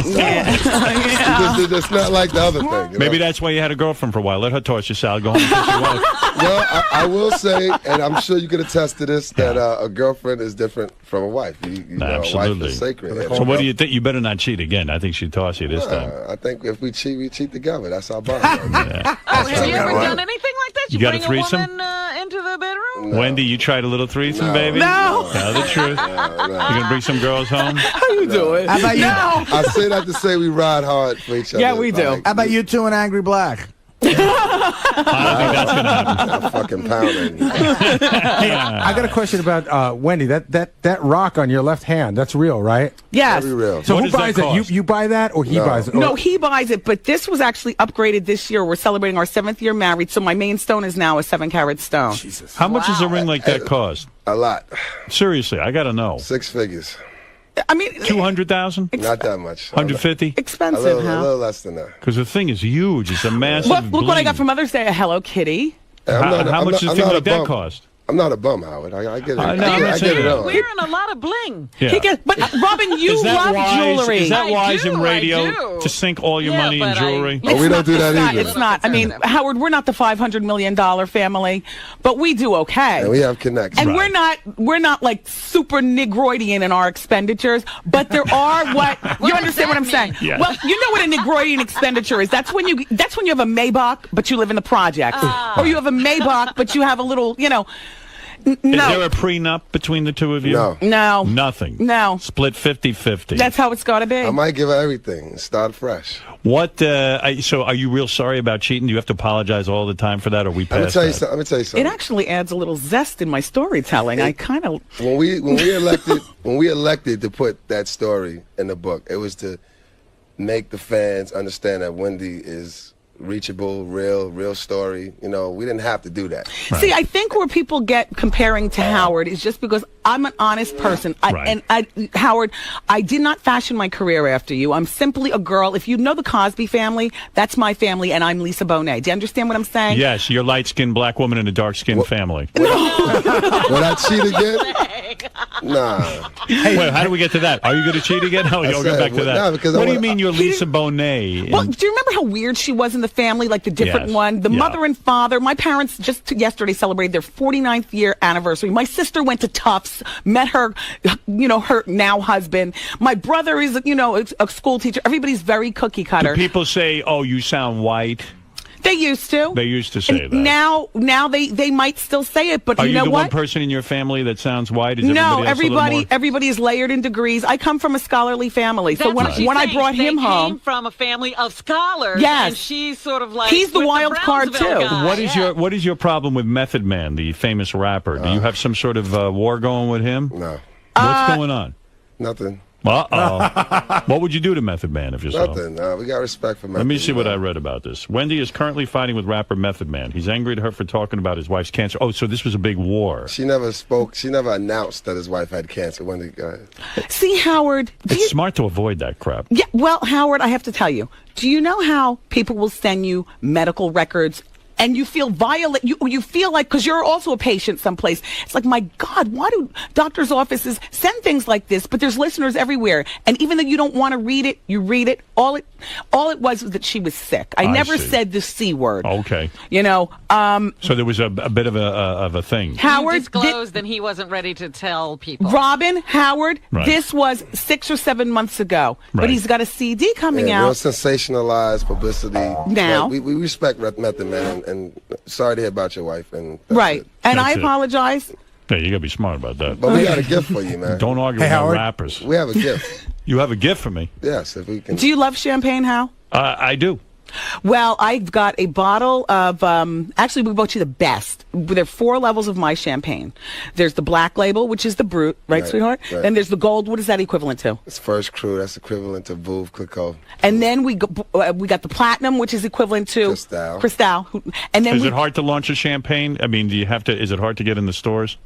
not like the other thing. Maybe that's why you had a girlfriend for a while. Let her toss your salad. Go home and kiss your wife. Well, I will say, and I'm sure you could attest to this, that a girlfriend is different from a wife. Absolutely. A wife is sacred. So what do you think? You better not cheat again. I think she'd toss you this time. I think if we cheat together. That's our bond. Have you ever done anything like that? You got a bring threesome? A woman into the bedroom? No. Wendy, you tried a little threesome, baby? No. Tell the truth. You gonna bring some girls home? How you doing? How about you? I say that to say we ride hard for each other. Yeah, we do. How about you two and Angry Black? I don't think that's gonna happen. Fucking pounding. Hey, I got a question about Wendy. That rock on your left hand, that's real, right? Yes. Very real. So What who does that buys it? cost? You buy that, or he buys it? No, he buys it, but this was actually upgraded this year. We're celebrating our 7th year married, so my main stone is now a 7-carat stone. Jesus. How much does a ring like that cost? A lot. Seriously, I gotta know. 6 figures. I mean, 200,000? Not that much. 150? A expensive, little less than that. Because the thing is huge. It's a massive. Look what I got bling. for Mother's Day, a Hello Kitty. How much does a thing like that cost? I'm not a bum, Howard. I get it. I know, I get it on. Wearing a lot of bling. Yeah. But Robin, you Is that love wise? jewelry. Is that I wise do, in I radio do. to sink all your money in but jewelry? Oh, we don't do that either. It's not. I mean, Howard, we're not the $500 million family, but we do okay. And we have connections. And we're not like super Negroidian in our expenditures, but there are what you understand what I'm saying. Yeah. Well, you know what a Negroidian expenditure is. That's when you have a Maybach, but you live in the projects, or you have a Maybach, but you have a little, Is there a prenup between the two of you? No. Nothing? No. Split 50-50? That's how it's got to be. I might give her everything and start fresh. What? So are you real sorry about cheating? Do you have to apologize all the time for that, or we pass Let me that? tell you something. It actually adds a little zest in my storytelling. I kind of... When we elected to put that story in the book, it was to make the fans understand that Wendy is reachable, real story. We didn't have to do that. Right. See, I think where people get comparing to Howard is just because I'm an honest person. Howard, I did not fashion my career after you. I'm simply a girl. If you know the Cosby family, that's my family, and I'm Lisa Bonet. Do you understand what I'm saying? Yes, you're a light-skinned black woman in a dark-skinned family. Would I cheat again? Nah. Hey, wait, how do we get to that? Are you going to cheat again? No, you'll get back to that. No, because what do you mean you're Lisa Bonet? Well, do you remember how weird she was in the family, like the different Yes. one? The mother and father. My parents just yesterday celebrated their 49th year anniversary. My sister went to Tufts, met her, her now husband. My brother is, a school teacher. Everybody's very cookie cutter. Do people say, oh, you sound white? They used to. They used to say that. Now they might still say it, but Are you you know the what? one person in your family that sounds white? Is No, everybody else a little more? everybody is layered in degrees. I come from a scholarly family, so That's when what she's I saying. brought him They home, came from a family of scholars. Yes. And she's sort of like He's the with wild card, Brownsville too. guy. What is your problem with Method Man, the famous rapper? Do you have some sort of war going with him? No. What's going on? Nothing. Uh-oh. What would you do to Method Man if you saw him? Nothing. We got respect for Method. Let me see what I read about this. Wendy is currently fighting with rapper Method Man. He's angry at her for talking about his wife's cancer. Oh, so this was a big war. She never spoke. She never announced that his wife had cancer. Wendy, go ahead. see Howard. It's smart to avoid that crap. Yeah, well, Howard, I have to tell you. Do you know how people will send you medical records? And you feel violent. You feel like, because you're also a patient someplace. It's like, my God, why do doctors' offices send things like this? But there's listeners everywhere. And even though you don't want to read it, you read it. All it was that she was sick. I never see. said the C word. Okay. You know. So there was a bit of a thing. Howard He disclosed and he wasn't ready to tell people. Robin, Howard, Right. this was 6 or 7 months ago. Right. But he's got a CD coming Yeah, real out. sensationalized publicity. Now. But we respect Method Man, and sorry to hear about your wife. And that's Right. it. And That's I it. apologize. Yeah, you got to be smart about that. But we got a gift for you, man. Don't argue with Howard. rappers. We have a gift. You have a gift for me. Yes, if we can. Do you love champagne, Hal? I do. Well, I've got a bottle of, actually, we bought you the best. There are 4 levels of my champagne. There's the black label, which is the Brut, right, sweetheart? right. Then there's the gold. What is that equivalent to? It's First Crew. That's equivalent to Veuve Clicquot. And then we got the platinum, which is equivalent to Cristal. And then Is it hard to launch a champagne? I mean, do you have to? Is it hard to get in the stores?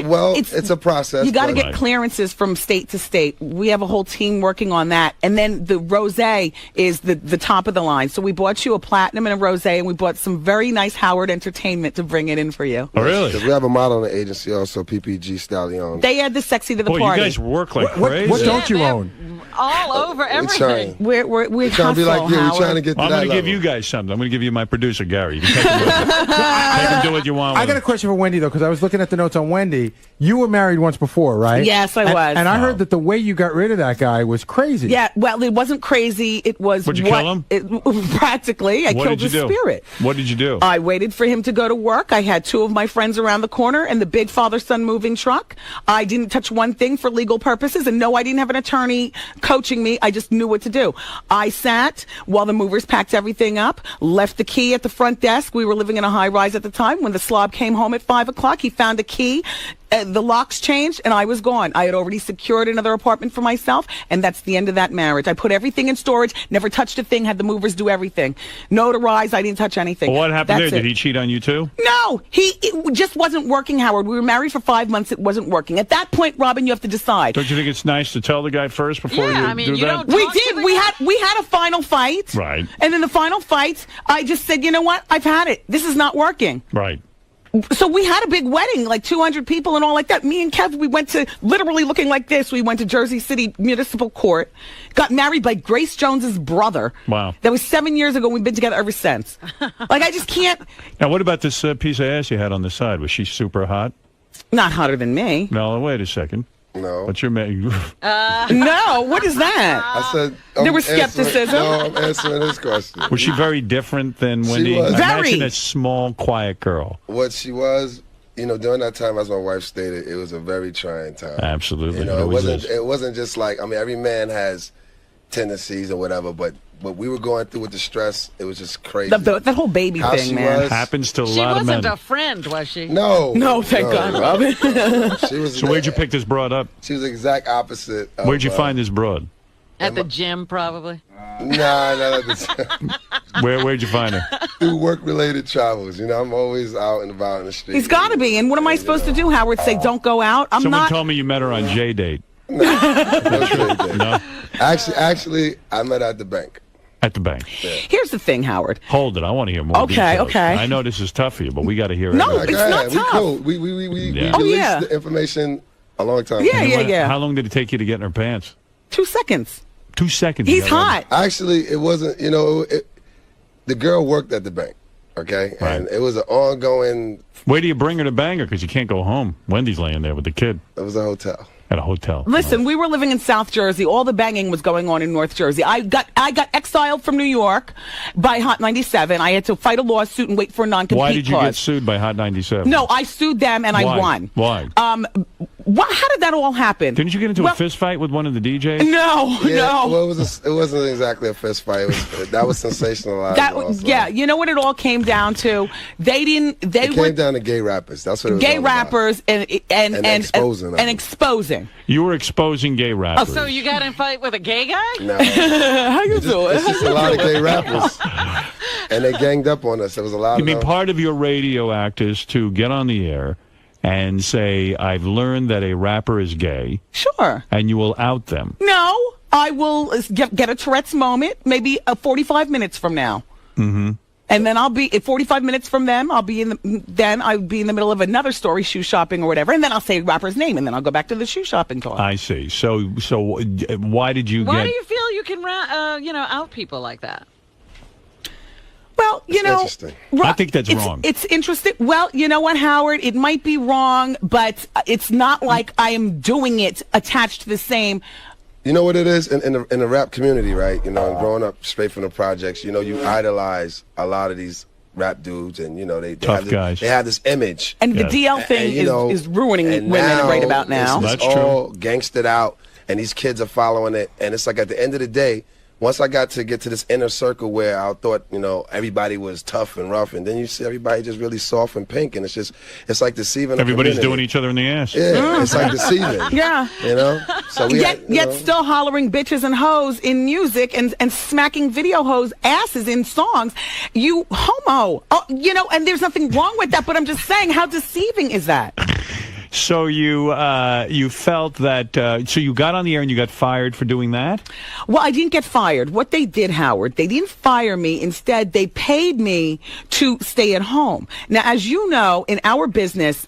Well, it's a process. You got to but- get clearances from state to state. We have a whole team working on that. And then the rosé is the top of the line. So we bought you a platinum and a rosé, and we bought some very nice Howard Entertainment to bring it in for you. Oh, really? Because we have a model in the agency also, PPG Stallion. They add the sexy to the Boy, party. you guys work like What crazy. don't you they're own? All over everything. We're We're trying hustle, to be like you. We're Howard. trying to get to I'm that going to give level. you guys something. I'm going to give you my producer, Gary. You can take him with you. Take him, do what you want I with got a him. question for Wendy, though, because I was looking at the notes on Wendy. You were married once before, right? Yes, I was. And I heard that the way you got rid of that guy was crazy. Yeah, well, it wasn't crazy. It was Would you kill him? Practically, I What killed did you the do? spirit. What did you do? I waited for him to go to work. I had 2 of my friends around the corner and the big father-son moving truck. I didn't touch one thing for legal purposes, and no, I didn't have an attorney coaching me. I just knew what to do. I sat while the movers packed everything up, left the key at the front desk. We were living in a high-rise at the time. When the slob came home at 5 o'clock, he found a key. The locks changed, and I was gone. I had already secured another apartment for myself, and that's the end of that marriage. I put everything in storage, never touched a thing, had the movers do everything. Notarized, I didn't touch anything. Well, what happened That's there? Did it. he cheat on you too? No, it just wasn't working, Howard. We were married for 5 months. It wasn't working. At that point, Robin, you have to decide. Don't you think it's nice to tell the guy first before Yeah, you I mean, do you that? don't- We Talk to did. the We guy. had a final fight. Right. And in the final fight, I just said, you know what? I've had it. This is not working. Right. So we had a big wedding, like 200 people and all like that. Me and Kev, we went to, literally looking like this, we went to Jersey City Municipal Court, got married by Grace Jones's brother. Wow. That was 7 years ago. We've been together ever since. Like, I just can't, Now, what about this piece of ass you had on the side? Was she super hot? not hotter than me. No, wait a second. No. What's your man? No, what is that? I said There was skepticism. I'm answering this question. Was she very different than Wendy? was. Imagine Very. a small, quiet girl. What she was, during that time, as my wife stated, it was a very trying time. Absolutely. You know, It it always wasn't. is. It wasn't just like, I mean, every man has tendencies or whatever, but what we were going through with the stress, it was just crazy. That whole baby How thing, she man. was- Happens to a She lot of men. wasn't a friend, was she? No. No, thank God, Robin. She was. So where'd you pick this broad up? She was the exact opposite. Of, Where'd you find this broad? At the gym, probably. Nah, not at the Where'd you find her? through work-related travels. I'm always out and about in the street. He's got to be. And what am I supposed to do, Howard? Say, don't go out? I'm Someone not. told me you met her on J-Date. No, straight No? Actually, I met her at the bank. At the bank. Here's the thing, Howard. Hold it. I want to hear more Okay, details. okay. I know this is tough for you, but we got to hear it. No, Like, it's go not ahead. We tough. cool. We Yeah. Oh, released yeah. the information a long time Yeah, ago. yeah. How long did it take you to get in her pants? 2 seconds. 2 seconds. He's you got hot. Actually, it wasn't. The girl worked at the bank. Okay, Right. and it was an ongoing. Where do you bring her to bang her? Because you can't go home. Wendy's laying there with the kid. It was a hotel. At a hotel. Listen, we were living in South Jersey. All the banging was going on in North Jersey. I got exiled from New York by Hot 97. I had to fight a lawsuit and wait for a non-compete Why did you clause. get sued by Hot 97? No, I sued them and I won. Why? How did that all happen? Didn't you get into a fist fight with one of the DJs? No, no. Well, it wasn't exactly a fist fight. That was sensationalized. Yeah, you know what it all came down to? It came down to gay rappers. That's what it was. Gay rappers and exposing them. and exposing. You were exposing gay rappers. Oh, so you got in a fight with a gay guy? No. How you doing? It's just a lot of gay rappers, and they ganged up on us. There was a lot. You mean part of your radio act is to get on the air and say, "I've learned that a rapper is gay." Sure. And you will out them. No, I will get a Tourette's moment, maybe 45 minutes from now. Mm-hmm. And then I'll be 45 minutes from them. I'll be in the middle of another story, shoe shopping or whatever, and then I'll say rapper's name, and then I'll go back to the shoe shopping talk. I see. So why did you Why do you feel you can out people like that? Well, I think that's wrong. It's interesting. Well, you know what, Howard? It might be wrong, but it's not like I am doing it attached to the same. You know what it is in the rap community, right? And growing up straight from the projects, you idolize a lot of these rap dudes, and they have this image. And the DL thing is ruining women right about now. It's all gangstered out, and these kids are following it. And it's like at the end of the day, once I got to get to this inner circle where I thought, everybody was tough and rough, and then you see everybody just really soft and pink, and it's like deceiving. Everybody's doing each other in the ass. Yeah, it's like deceiving. Yeah. So yet still hollering bitches and hoes in music and smacking video hoes asses in songs. You homo. And there's nothing wrong with that, but I'm just saying, how deceiving is that? So you felt that, so you got on the air and you got fired for doing that? Well, I didn't get fired. What they did, Howard, they didn't fire me. Instead, they paid me to stay at home. Now, as you know, in our business,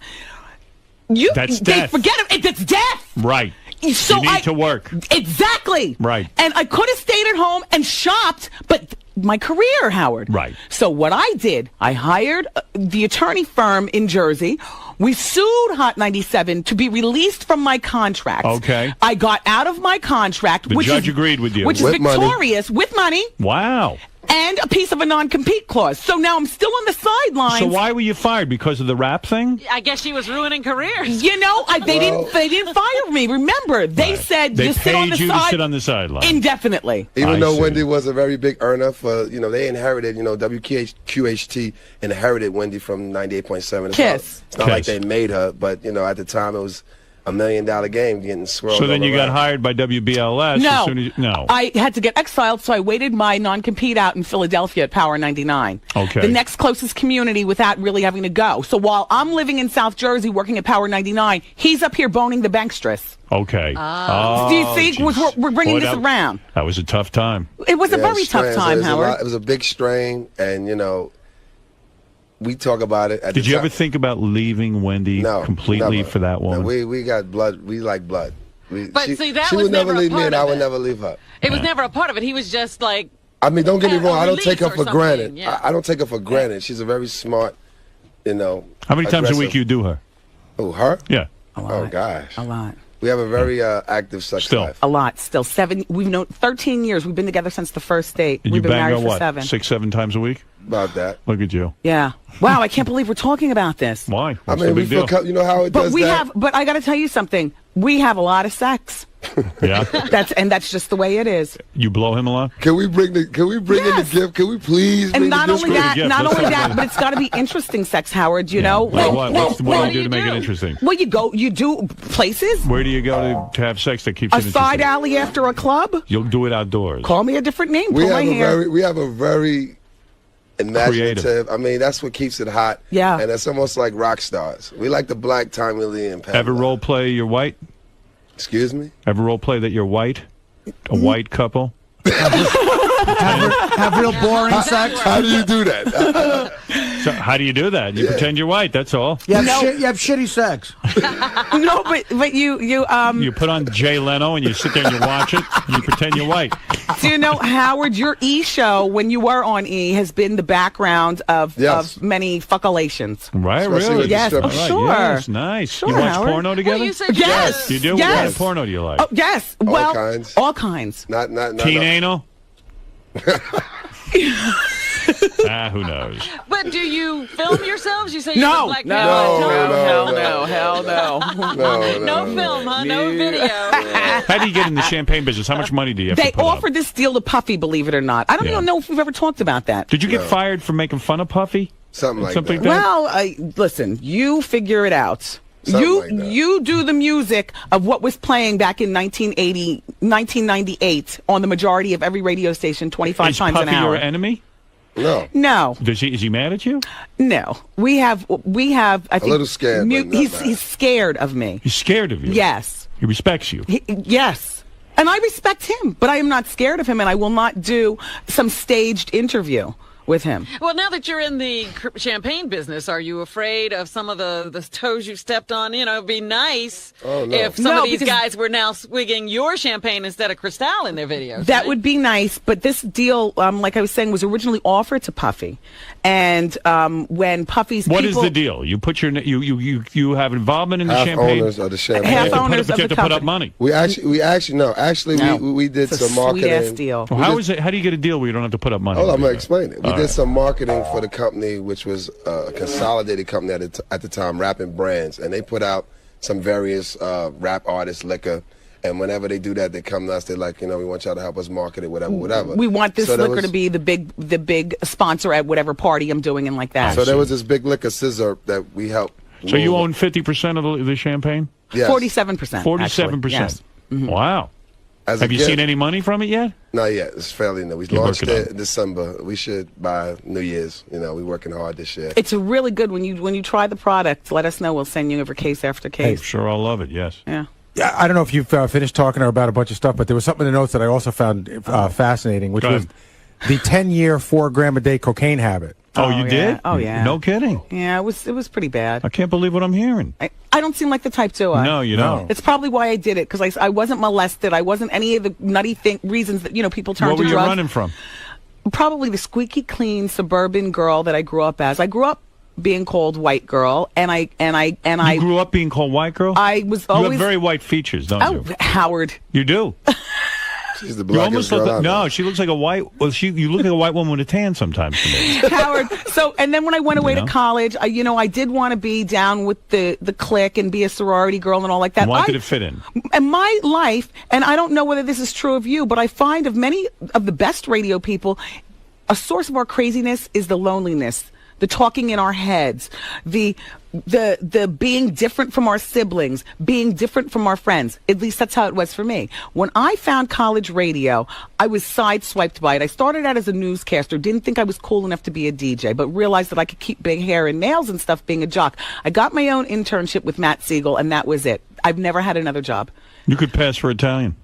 that's death. Forget it. It's death. Right. So you need to work. Exactly. Right. And I could have stayed at home and shopped, but my career, Howard. Right. So what I did, I hired the attorney firm in Jersey. We sued Hot 97 to be released from my contract. Okay. I got out of my contract. The judge agreed with you. Which is victorious, with money. Wow. And a piece of a non-compete clause. So now I'm still on the sidelines. So why were you fired? Because of the rap thing? I guess she was ruining careers. They didn't fire me. Remember, they said they just sit on the paid you to sit on the sideline indefinitely. Even though Wendy was a very big earner for, they inherited, WQHT inherited Wendy from 98.7. Kiss. It's not like they made her, but, at the time it was $1 million game getting swirled. So then you around. got hired by WBLS No. as soon as no. I had to get exiled, so I waited my non-compete out in Philadelphia at Power 99. Okay. The next closest community without really having to go. So while I'm living in South Jersey working at Power 99, he's up here boning the bankstress. Okay. Do you see? We're bringing this around. That was a tough time. It was a very tough time, Howard. It was a big strain, and, we talk about it. Did you ever think about leaving Wendy completely never. for that woman? No, we got blood. We like blood. That she was would never leave me, and I would it. never leave her. It was never a part of it. He was just like. I mean, don't get me wrong. I don't take her for something, granted. yeah. I don't take her for granted. She's a very smart, How many times a week you do her? Oh, her? Yeah. Oh, gosh. A lot. We have a very active sex life. A lot. Still. 7. We've known 13 years. We've been together since the first date. And We've been bang married her, for what, 7. 6, 7 times a week? About that. Look at you. Yeah. Wow, I can't believe we're talking about this. Why? What's I mean, the we big deal? feel, you know how it does that? But I got to tell you something. We have a lot of sex. Yeah. That's just the way it is. You blow him a lot? Can we bring in the gift? Can we please bring And not the only gift? that, but it's got to be interesting sex, Howard, you know? What do you do to make it interesting? Well, you do places. Where do you go to have sex that keeps A it interesting? side alley after a club. You'll do it outdoors. Call me a different name. We Pull my hair. have a very imaginative. Creative. I mean, that's what keeps it hot. Yeah. And it's almost like rock stars. We like the black Tommy Lee and Pamela. Ever role play you're white? Excuse me? Ever role play that you're white? A white couple? Have real boring sex? How do you do that? So how do you do that? You pretend you're white. That's all. You have shitty sex. No, but you put on Jay Leno and you sit there and you watch it and you pretend you're white. Do you know, Howard, your E! show, when you were on E! has been the background of many fuckulations. Right, Especially really? Yes, All right, sure. Yes, nice. Sure, you watch Howard. porno together? Well, you said Yes. You do? Yes. What kind of porno do you like? Oh, yes. All kinds. All kinds. Not Teen no. anal? Who knows? But do you film yourselves? You say you're No. the Black No. Hell No. No film, huh? No video. How do you get in the champagne business? How much money do you have They to put offered up? this deal to Puffy, believe it or not. I don't even know if we've ever talked about that. Did you get fired for making fun of Puffy? Something like Something that. like Well, listen, you figure it out. Something like that. You do the music of what was playing back in 1998 on the majority of every radio station 25 Is times Puffy an hour. your enemy? No. No. Is he mad at you? No. We have I think little scared, but not mad. he's scared of me. He's scared of you? Yes. He respects you? Yes. And I respect him, but I am not scared of him, and I will not do some staged interview with him. Well, now that you're in the champagne business, are you afraid of some of the toes you've stepped on? You know, it'd be nice if some of these guys were now swigging your champagne instead of Cristal in their videos. That would be nice, but this deal, like I was saying, was originally offered to Puffy. And when Puffy's What people... is the deal? You put your you have involvement in the Half champagne? owners of the champagne. Half owners but you of have the to put up company. money. We did It's a some marketing. sweet-ass deal. Well, how do you get a deal where you don't have to put up money? Hold on, I'm gonna explain it. We All did right. some marketing for the company, which was a consolidated company at the time, Rapping Brands, and they put out some various rap artists, liquor. And whenever they do that, they come to us. They're like, we want y'all to help us market it, whatever. We want this So there liquor to be the big sponsor at whatever party I'm doing and like that. So there was this big liquor scissor that we helped. So you move. own 50% of the champagne? Yes. 47%. 47%. Yes. Wow. As a Have you gift. seen any money from it yet? Not yet. It's fairly new. We You're launched working on it in December. We should by New Year's. We're working hard this year. It's really good when you try the product. Let us know. We'll send you over case after case. Sure, I'll love it, yes. Yeah. Yeah, I don't know if you've finished talking about a bunch of stuff, but there was something in the notes that I also found fascinating, which Go was ahead. the 10-year, 4 gram a day cocaine habit. Oh, you yeah. did? Oh, yeah. No kidding. Yeah, it was pretty bad. I can't believe what I'm hearing. I don't seem like the type, do I? No, you don't. It's probably why I did it, because I wasn't molested. I wasn't any of the nutty reasons that people turn What to were you drugs. running from? Probably the squeaky clean suburban girl that I grew up as. I grew up being called white girl, and I You grew up being called white girl? I was You always have very white features, don't oh you? Howard. You do. She's the You blackest almost girl look I like, know. no, she looks like a white, you look like a white woman with a tan sometimes to me. Howard. So, and then when I went away to college, I did want to be down with the clique and be a sorority girl and all like that. Why did it fit in? And my life, and I don't know whether this is true of you, but I find of many of the best radio people, a source of our craziness is the loneliness, the talking in our heads, the being different from our siblings, being different from our friends. At least that's how it was for me. When I found college radio, I was sideswiped by it. I started out as a newscaster, didn't think I was cool enough to be a DJ, but realized that I could keep big hair and nails and stuff being a jock. I got my own internship with Matt Siegel, and that was it. I've never had another job. You could pass for Italian.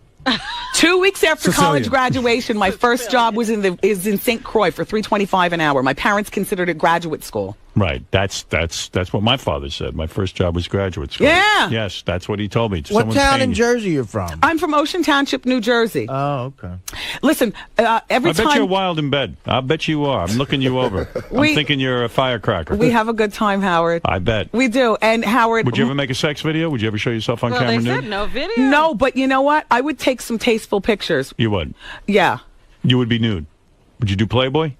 2 weeks after Sicilian. college graduation, my first job was in St. Croix for $3.25 an hour. My parents considered it graduate school. Right. That's what my father said. My first job was graduate school. Yeah. Yes, that's what he told me. What Someone's town paying in you. Jersey you from? I'm from Ocean Township, New Jersey. Oh, okay. Listen, every I bet time you're wild in bed. I bet you are. I'm looking you over. I'm thinking you're a firecracker. we have a good time, Howard. I bet. We do. And Howard, Would you ever make a sex video? Would you ever show yourself on Well, camera they nude? said no video. no, but you know what? I would take some tasteful pictures. You would. Yeah. You would be nude. Would you do Playboy?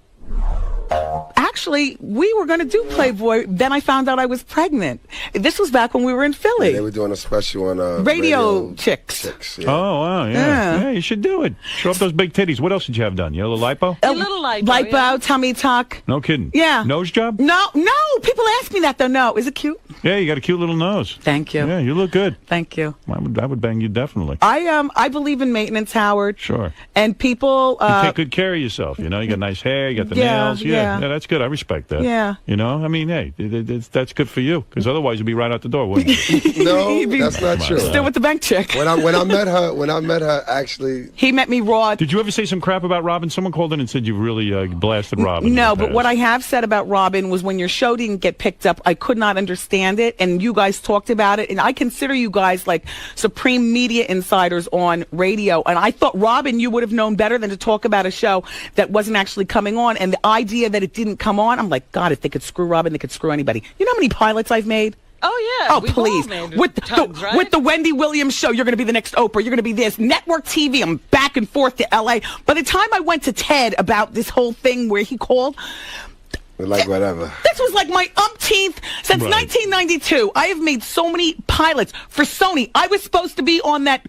Actually, we were going to do Playboy. Then I found out I was pregnant. This was back when we were in Philly. They were doing a special on Radio Chicks. Yeah. Oh, wow, yeah. Yeah, you should do it. Show up those big titties. What else did you have done? You have a lipo? A little lipo, Lipo, yeah. tummy tuck. No kidding. Yeah. Nose job? No. People ask me that, though. No. Is it cute? Yeah, you got a cute little nose. Thank you. Yeah, you look good. Thank you. I would bang you definitely. I believe in maintenance, Howard. Sure. And people... You take good care of yourself. You got nice hair. You got the Yeah, nails. yeah. Yeah, that's good. I respect that. Yeah. You know, I mean, hey, that's good for you, because otherwise you'd be right out the door, wouldn't you? No, that's not true. Still with the bank chick. When I met her, actually, he met me raw. Did you ever say some crap about Robin? Someone called in and said you really blasted Robin. No, but what I have said about Robin was when your show didn't get picked up, I could not understand it, and you guys talked about it, and I consider you guys like supreme media insiders on radio, and I thought, Robin, you would have known better than to talk about a show that wasn't actually coming on, and the idea that it didn't come on, I'm like, God, if they could screw Robin, they could screw anybody. You know how many pilots I've made? Oh, yeah. Oh, please. With the Wendy Williams show, you're going to be the next Oprah. You're going to be this. Network TV, I'm back and forth to L.A. By the time I went to Ted about this whole thing where he called... Like whatever. This was like my umpteenth since 1992. I have made so many pilots for Sony. I was supposed to be on that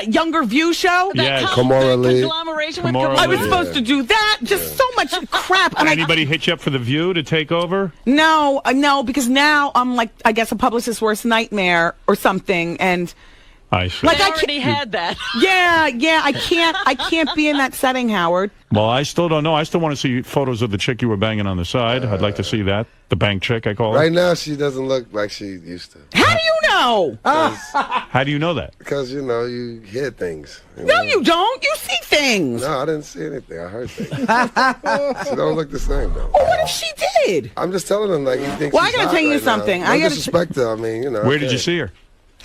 Younger View show. Conglomeration with I was supposed to do that. Just so much crap. And anybody hit you up for The View to take over? No, because now I'm like, I guess, a publicist's worst nightmare or something, and. I see. Like I already had that. Yeah. I can't be in that setting, Howard. Well, I still don't know. I still want to see photos of the chick you were banging on the side. I'd like to see that. The bank chick, I call her. Right now, she doesn't look like she used to. How do you know? How do you know that? Because, you know, you hear things. No, you don't. You see things. No, I didn't see anything. I heard things. She don't look the same, though. Well, what if she did? I'm just telling them, like, you think Well, she's I got to tell you right something. Now. No disrespect to her. I mean, you know. Where did you see her?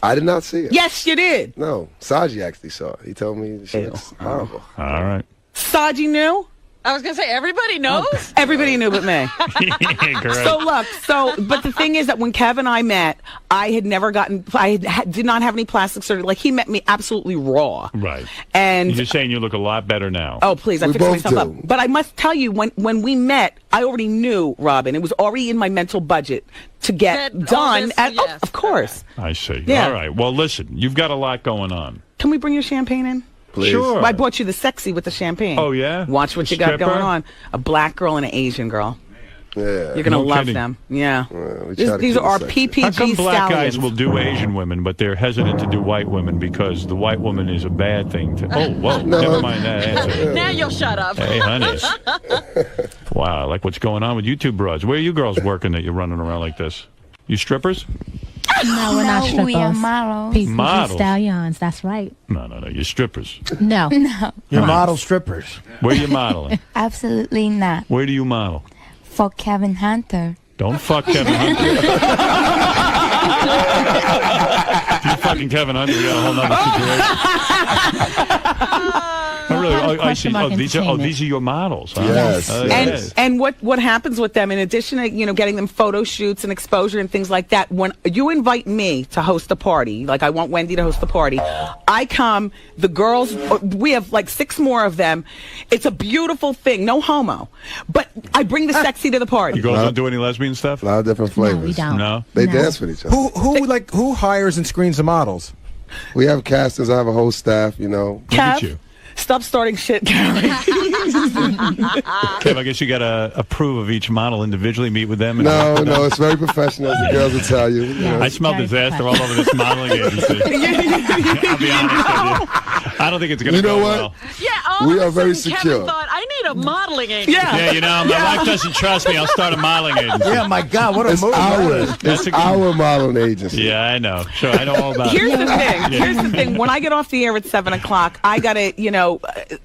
I did not see her. Yes, you did. No, Saji actually saw her. He told me she was horrible. All right. Saji knew? I was going to say, everybody knows? Everybody knew but me. So look, but the thing is that when Kev and I met, I had never did not have any plastic surgery. Like, he met me absolutely raw. Right. And you're saying you look a lot better now. Oh, please, I fixed myself up. But I must tell you, when we met, I already knew Robin. It was already in my mental budget to get done. Of course. I see. Yeah. All right. Well, listen, you've got a lot going on. Can we bring your champagne in? Please. Sure. Well, I bought you the sexy with the champagne. Oh, yeah? Watch what you got going on. A black girl and an Asian girl. Yeah. You're going to love them. Yeah. These are our PPG How come black stallions. guys will do Asian women, but they're hesitant to do white women because the white woman is a bad thing to... Oh, whoa. Never mind that answer. Now you'll shut up. Hey, honey. Wow, I like what's going on with you two broads. Where are you girls working that you're running around like this? You strippers? No, we're not strippers. We are models. PPG stallions, that's right. No, you're strippers. No. You're model strippers. Where are you modeling? Absolutely not. Where do you model? For Kevin Hunter. Don't fuck Kevin Hunter. If you fucking Kevin Hunter, you got a whole nother situation. Oh, really? I see. These are your models. Huh? Yes. And what happens with them, in addition to getting them photo shoots and exposure and things like that, when you invite me to host a party, like I want Wendy to host the party, I come, the girls, we have like 6 more of them. It's a beautiful thing, no homo. But I bring the sexy to the party. You girls don't do any lesbian stuff? A lot of different flavors. No, we don't. No? They dance with each other. Who hires and screens the models? We have casters. I have a whole staff, you know. Look at you. Stop starting shit, Gary. Kev, I guess you got to approve of each model individually, meet with them. No, it's very professional, as the girls will tell you. I smell disaster all over this modeling agency. I'll be honest with you. I don't think it's going to go well. Yeah, all we of are a very sudden secure. Kevin thought, I need a modeling agency. Yeah, my wife doesn't trust me. I'll start a modeling agency. Yeah, my God, what a move. It's our modeling agency. Yeah, I know. Sure, I know all about Here's it. the thing. Here's the thing. When I get off the air at 7 o'clock, I got to,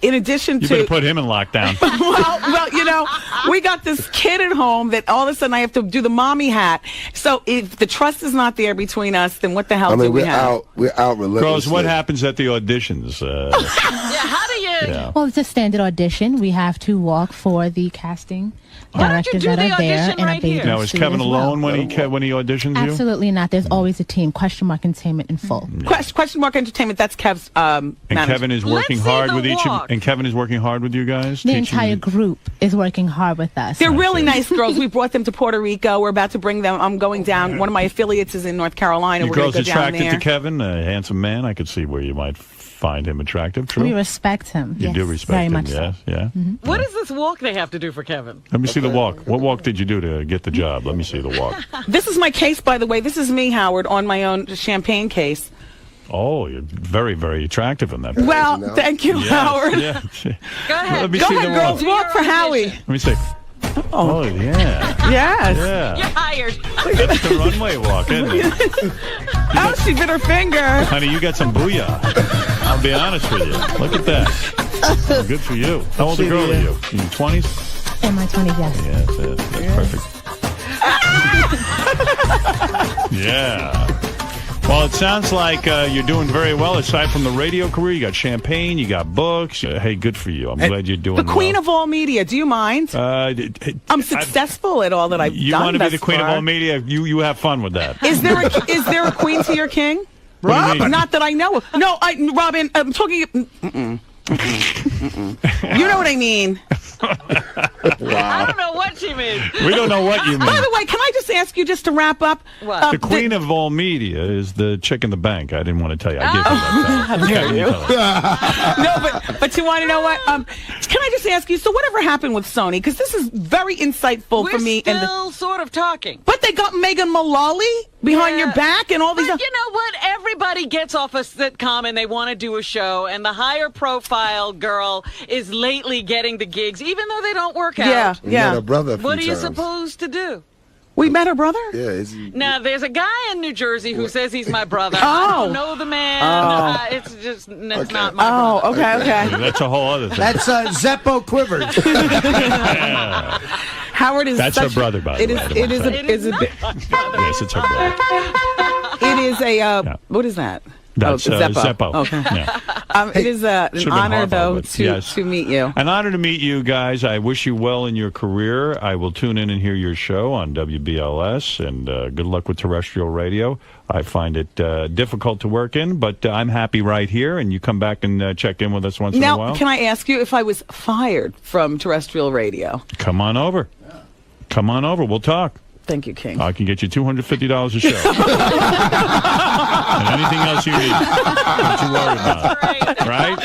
in addition to... You better put him in lockdown. well, we got this kid at home that all of a sudden I have to do the mommy hat. So if the trust is not there between us, then what the hell do we have? We're out relentlessly. Girls, what happens at the auditions? How do you... Yeah. Well, it's a standard audition. We have to walk for the casting directors that are there in a bathing Now, is suit Kevin as well. alone when he auditions you? Absolutely not. There's always a team. Question Mark Entertainment in full. Question Mark Entertainment. That's Kev's And manager. Kevin is working hard with each of, and Kevin is working hard with you guys. The entire group is working hard with us. They're really nice girls. We brought them to Puerto Rico. We're about to bring them. I'm going down. One of my affiliates is in North Carolina. You We're going girls to go down attracted there. to Kevin, a handsome man. I could see where you might find him attractive. True. We respect him. You do respect very him. much Yes. so. Yeah. What is this walk they have to do for Kevin? Let me see the walk. What walk did you do to get the job? Let me see the walk. This is my case, by the way. This is me, Howard, on my own champagne case. Oh, you're very, very attractive in that. Well, thank you, Yes, Howard. Yeah. Go ahead. Let me Go see ahead, the girls. walk. Walk for Howie. Let me see. Oh, yeah. Yes. Yeah. You're hired. That's the runway walk, isn't it? Oh, she bit her finger. Honey, you got some booyah. I'll be honest with you. Look at that. Good for you. How old a girl are you? In your 20s? In my 20s, yes. That's perfect. Yeah. Well, it sounds like you're doing very well. Aside from the radio career, you got champagne, you got books. Hey, good for you. I'm glad you're doing well. The queen of all media. Do you mind? I'm successful at all that I've done. You want to be the queen of all media? You have fun with that. Is there a queen to your king? Robin. Not that I know of. No, Robin, I'm talking... You know what I mean. I don't know what she means. We don't know what you mean. By the way, can I just ask you just to wrap up? What? The queen of all media is the chick in the bank. I didn't want to tell you. I gave you that. No, but you want to know what? Can I just ask you, so whatever happened with Sony? Because this is very insightful for me. We're still sort of talking. But they got Megan Mullally behind your back and all these... But you know what? Everybody gets off a sitcom and they want to do a show, and the higher profile girl is lately getting the gigs, even though they don't work out. We met her brother a few What are you times. supposed to do? We met her brother? Yeah. Is he... Now, there's a guy in New Jersey who says he's my brother. Oh. I don't know the man. It's just, it's not my brother. Oh, okay. That's a whole other thing. That's Zeppo Quivers. Howard is That's her brother, by the way. It is a bit. Yes, it's her brother. It is a, what is that? That's Zeppo. Okay. Yeah. It is an Should've been honor, Harpo, though, but to yes. meet you. An honor to meet you guys. I wish you well in your career. I will tune in and hear your show on WBLS, and good luck with terrestrial radio. I find it difficult to work in, but I'm happy right here, and you come back and check in with us once in a while. Now, can I ask you if I was fired from terrestrial radio? Come on over. Come on over. We'll talk. Thank you, King. I can get you $250 a show. And anything else you need. Don't you worry about it. Right?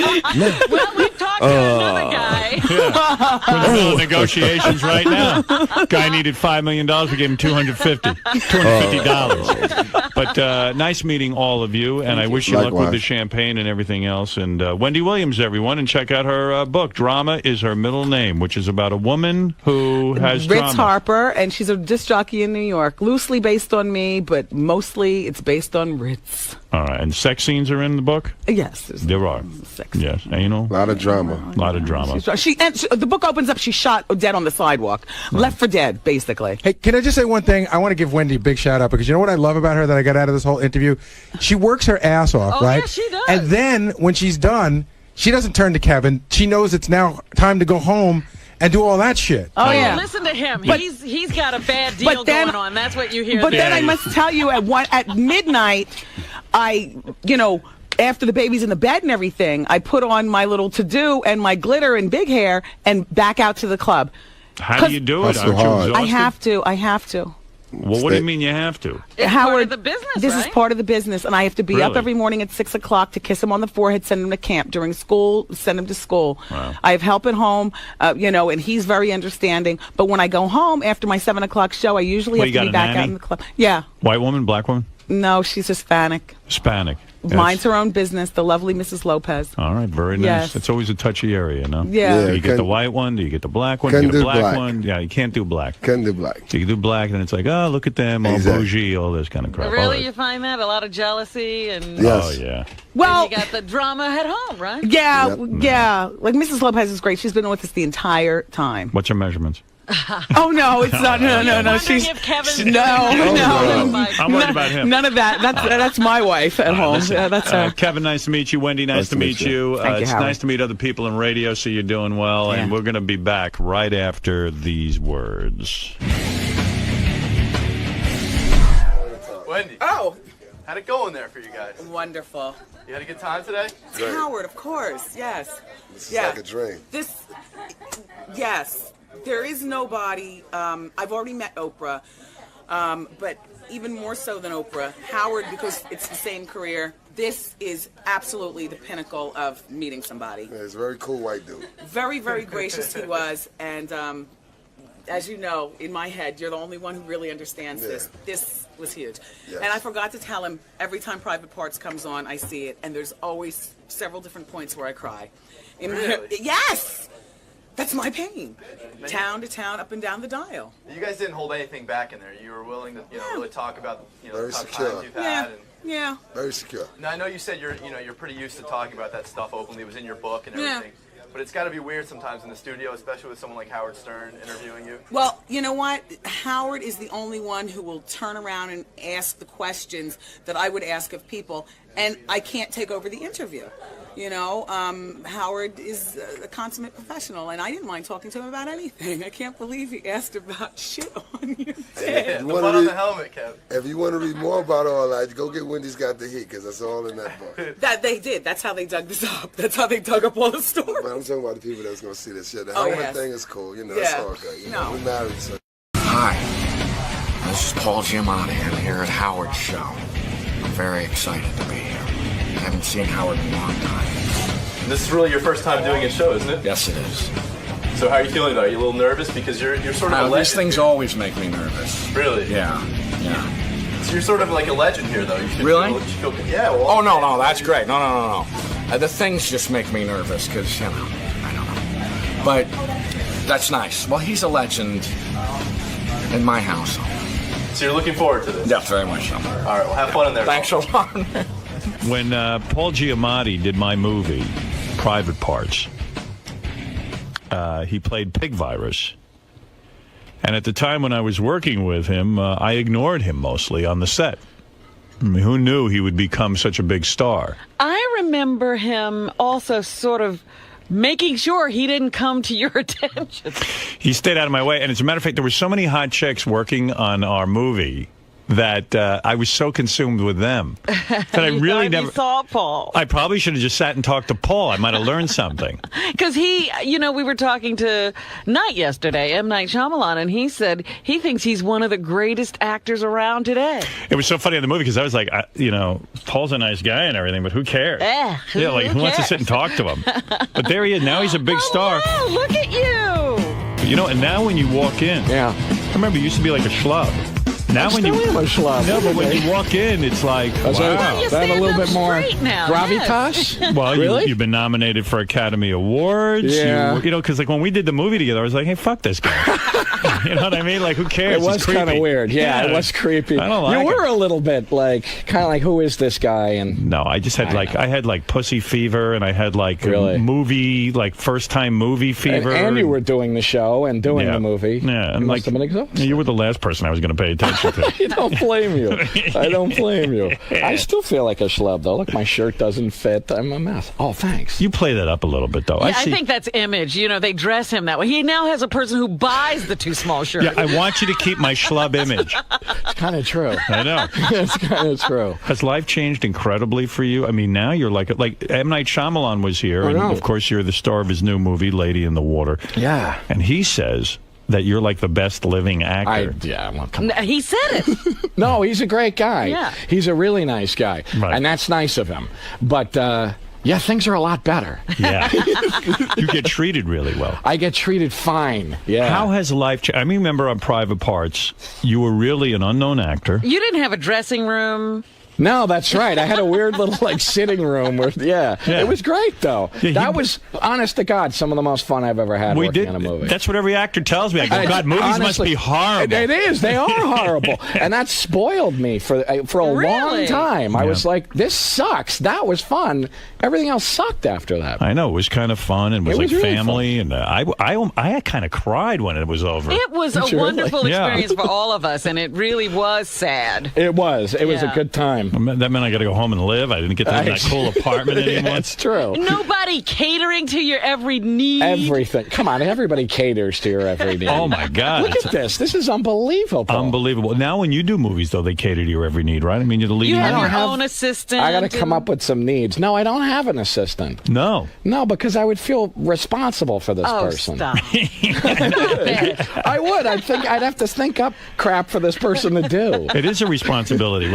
Well, we've talked to another guy. Yeah. We're in the middle of negotiations right now. Guy needed $5 million. We gave him $250. But nice meeting all of you, and I wish you luck with the champagne and everything else. And Wendy Williams, everyone, and check out her book, Drama is Her Middle Name, which is about a woman who has Ritz trauma. Harper, and she's a disc jockey in New York. Loosely based on me, but mostly it's based on Ritz. All right, and sex scenes are in the book? Yes. There are. Sex. Yes, anal? A lot of drama. A lot of drama. The book opens up, she's shot dead on the sidewalk. Left for dead, basically. Hey, can I just say one thing? I want to give Wendy a big shout out because you know what I love about her that I got out of this whole interview? She works her ass off, right? Yeah, she does. And then when she's done, she doesn't turn to Kevin. She knows it's now time to go home and do all that shit. Oh, yeah. Listen to him. But- He's got a bad deal going on. That's what you hear. But there. then I must tell you, at midnight, after the baby's in the bed and everything, I put on my little to-do and my glitter and big hair and back out to the club. How do you do it? That's Aren't so you hard. exhausted? I have to. Well, what do you mean you have to? It's Howard, part of the business, this is right? part of the business, and I have to be up Really? every morning at 6 o'clock to kiss him on the forehead, send him to camp. During school, send him to school. Wow. I have help at home, and he's very understanding. But when I go home after my 7 o'clock show, I usually Well, have you to got be a back out nanny? in the club. Yeah. White woman, black woman? No, she's Hispanic. Hispanic. Yes. Minds her own business, the lovely Mrs. Lopez. All right, very nice. Yes. It's always a touchy area, no? Yeah. Do you get the white one? Do you get the black one? Do you Can get a do black black. one? Yeah, you can't do black. Couldn't do black. So you do black, and it's like, oh, look at them, all Exactly. bougie, all this kind of crap. All Really, right. you find that a lot of jealousy and Yes. Oh, yeah. Well, and you got the drama at home, right? yeah. Like Mrs. Lopez is great. She's been with us the entire time. What's your measurements? Oh no, it's not. No. Wondering She's if Kevin's no. I'm worried about him. None of that. That's my wife at home. Listen, Yeah, that's her. Kevin, nice to meet you. Wendy, nice to meet you. Thank you, It's Howard. nice to meet other people in radio, so you're doing well. And Yeah. we're going to be back right after these words. Wendy, Oh, how'd it go in there for you guys? wonderful. You had a good time today? Howard, of course. Yes. This is Yeah. like a dream. Yes. There is nobody. I've already met Oprah, but even more so than Oprah, Howard, because it's the same career. This is absolutely the pinnacle of meeting somebody. Yeah, he's a very cool white dude. Very, very gracious he was, and as you know, in my head, you're the only one who really understands this. This was huge. Yes. And I forgot to tell him, every time Private Parts comes on, I see it, and there's always several different points where I cry. Really? Yes! That's my pain. Town to town, up and down the dial. You guys didn't hold anything back in there. You were willing to, really talk about, Very the tough secure. times you've had. Yeah. Very secure. Now I know you said you're pretty used to talking about that stuff openly. It was in your book and everything. But it's got to be weird sometimes in the studio, especially with someone like Howard Stern interviewing you. Well, you know what? Howard is the only one who will turn around and ask the questions that I would ask of people, and I can't take over the interview. Howard is a consummate professional, and I didn't mind talking to him about anything. I can't believe he asked about shit on your Yeah, the one on the helmet, Kev. If you want to read more about all that, go get Wendy's Got the Heat, because that's all in that book. That they did. That's how they dug this up. That's how they dug up all the stories. But I'm talking about the people that's going to see this shit. The helmet thing is cool. That's all good. We're married, so. Hi, this is Paul Giamatti. I'm here at Howard's show. I'm very excited to be here. I haven't seen Howard in a long time. And this is really your first time doing a show, isn't it? Yes, it is. So how are you feeling, though? Are you a little nervous? Because you're sort of a legend. These things always make me nervous. Really? Yeah. So you're sort of like a legend here, though. Really? Yeah. Well, oh, no, that's great. No. The things just make me nervous because, I don't know. But that's nice. Well, he's a legend in my household. So you're looking forward to this? Yeah, very much so. All right, well, have fun in there. Thanks a lot. When Paul Giamatti did my movie, Private Parts, he played Pig Virus. And at the time when I was working with him, I ignored him mostly on the set. I mean, who knew he would become such a big star? I remember him also sort of making sure he didn't come to your attention. He stayed out of my way. And as a matter of fact, there were so many hot chicks working on our movie that I was so consumed with them that I really never saw Paul. I probably should have just sat and talked to Paul. I might have learned something. Because he, we were talking to Night yesterday, M. Night Shyamalan, and he said he thinks he's one of the greatest actors around today. It was so funny in the movie because I was like, Paul's a nice guy and everything, but who cares? Who wants to sit and talk to him? But there he is. Now he's a big star. Wow, look at you. And now when you walk in, I remember you used to be like a schlub. Now when you am a schlub. No, but when you walk in, it's like, wow. I have a little bit more gravitas. Yes. Well, really? You've been nominated for Academy Awards. Yeah. Because like when we did the movie together, I was like, hey, fuck this guy. You know what I mean? Like, who cares? It was kind of weird. Yeah, it was creepy. I don't like You were it. a little bit kind of like, who is this guy? And no, I just had I had like pussy fever, and I had like first time movie fever. And you were doing the show and doing the movie. Yeah, and you must have been exhausted. You were the last person I was going to pay attention to. I don't blame you. I don't blame you. I still feel like a schlub, though. Look, my shirt doesn't fit. I'm a mess. Oh, thanks. You play that up a little bit, though. Yeah, I think that's image. They dress him that way. He now has a person who buys the too small shirt. Yeah, I want you to keep my schlub image. It's kind of true. I know. It's kind of true. Has life changed incredibly for you? I mean, now you're like M. Night Shyamalan was here, and of course you're the star of his new movie, Lady in the Water. Yeah. And he says that you're like the best living actor. He said it. No, he's a great guy. Yeah. He's a really nice guy. Right. And that's nice of him. But, things are a lot better. Yeah. You get treated really well. I get treated fine. Yeah. How has life changed? I remember on Private Parts, you were really an unknown actor. You didn't have a dressing room. No, that's right. I had a weird little sitting room where, it was great though. That was, honest to God, some of the most fun I've ever had working on a movie. That's what every actor tells me. I go, God, movies honestly, must be horrible. It is. They are horrible, and that spoiled me for a long time. I was like, this sucks. That was fun. Everything else sucked after that. I know it was kind of fun and was like really family, and I kind of cried when it was over. It was a wonderful experience for all of us, and it really was sad. It was. It was a good time. That meant I got to go home and live. I didn't get to live in that cool apartment anymore. That's true. Nobody catering to your every need. Everything. Come on, everybody caters to your every need. Oh my God! Look at this. This is unbelievable. Unbelievable. Now, when you do movies, though, they cater to your every need, right? I mean, you're the leading. You have your own assistant. I got to come up with some needs. No, I don't have an assistant. No, because I would feel responsible for this person. Stop. I would. I'd have to think up crap for this person to do. It is a responsibility.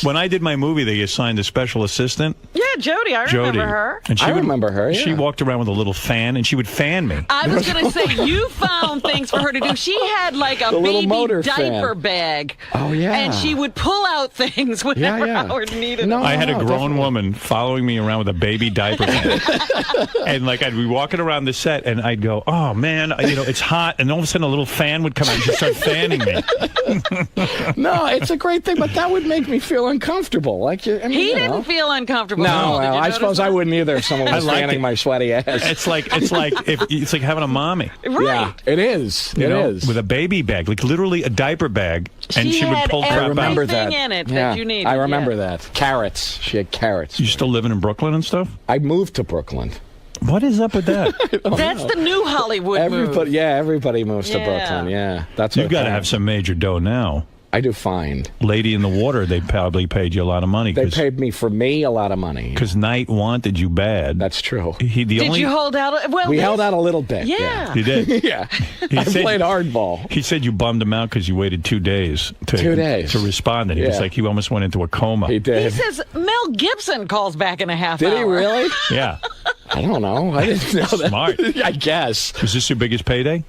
When when I did my movie, they assigned a special assistant. Yeah, Jody. I remember her. And I remember her, yeah. She walked around with a little fan, and she would fan me. I was going to say, you found things for her to do. She had like a baby diaper bag. Oh, yeah. And she would pull out things whenever Howard needed them. I had a grown woman following me around with a baby diaper bag. And like I'd be walking around the set, and I'd go, "Oh man, it's hot," and all of a sudden a little fan would come out and she'd start fanning me. No, it's a great thing, but that would make me feel uncomfortable. Like he didn't feel uncomfortable. No, well, I suppose I wouldn't either if someone was fanning my sweaty ass. It's like having a mommy. Right. Yeah, it is. It is. With a baby bag, like literally a diaper bag, and she would pull crap out. I remember that. In it that you needed. I remember that. Carrots. She had carrots. You still living in Brooklyn and stuff? I moved to Brooklyn. What is up with that? That's the new Hollywood move. Yeah, everybody moves to Brooklyn. Yeah, that's. You got to have some major dough now. I do fine. Lady in the Water, they probably paid you a lot of money. They paid me a lot of money. Because Knight wanted you bad. That's true. Did you hold out? Well, we held out a little bit. Yeah. You did? Yeah. I played hardball. He said you bummed him out because you waited 2 days. To respond. And he was like, he almost went into a coma. He did. He says Mel Gibson calls back in a half hour. Did he really? Yeah. I don't know. I didn't know that. Smart. I guess. Was this your biggest payday?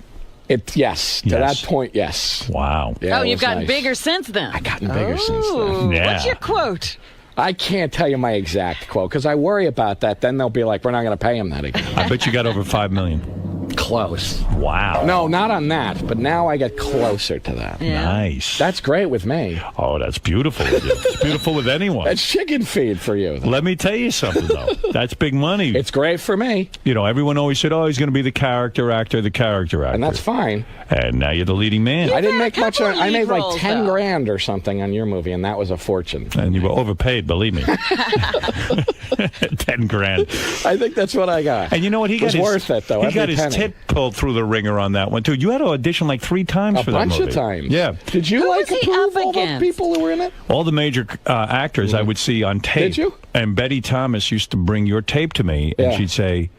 Yes. To that point, yes. Wow. Yeah, you've gotten bigger since then. I've gotten bigger since then. Yeah. What's your quote? I can't tell you my exact quote because I worry about that. Then they'll be like, we're not going to pay him that again. I bet you got over $5 million. Close. Wow. No, not on that, but now I get closer to that. Yeah. Nice. That's great with me. Oh, that's beautiful with you. It's beautiful with anyone. That's chicken feed for you. Let me tell you something, though. That's big money. It's great for me. Everyone always said, he's going to be the character actor. And that's fine. And now you're the leading man. I didn't make much. I made like 10 grand or something on your movie, and that was a fortune. And you were overpaid, believe me. 10 grand. I think that's what I got. And you know what? He got worth it, though. He got his tit pulled through the ringer on that one, too. You had to audition like 3 times for that movie. A bunch of times. Yeah. Did you approve all the people who were in it? All the major actors I would see on tape. Did you? And Betty Thomas used to bring your tape to me, and she'd say,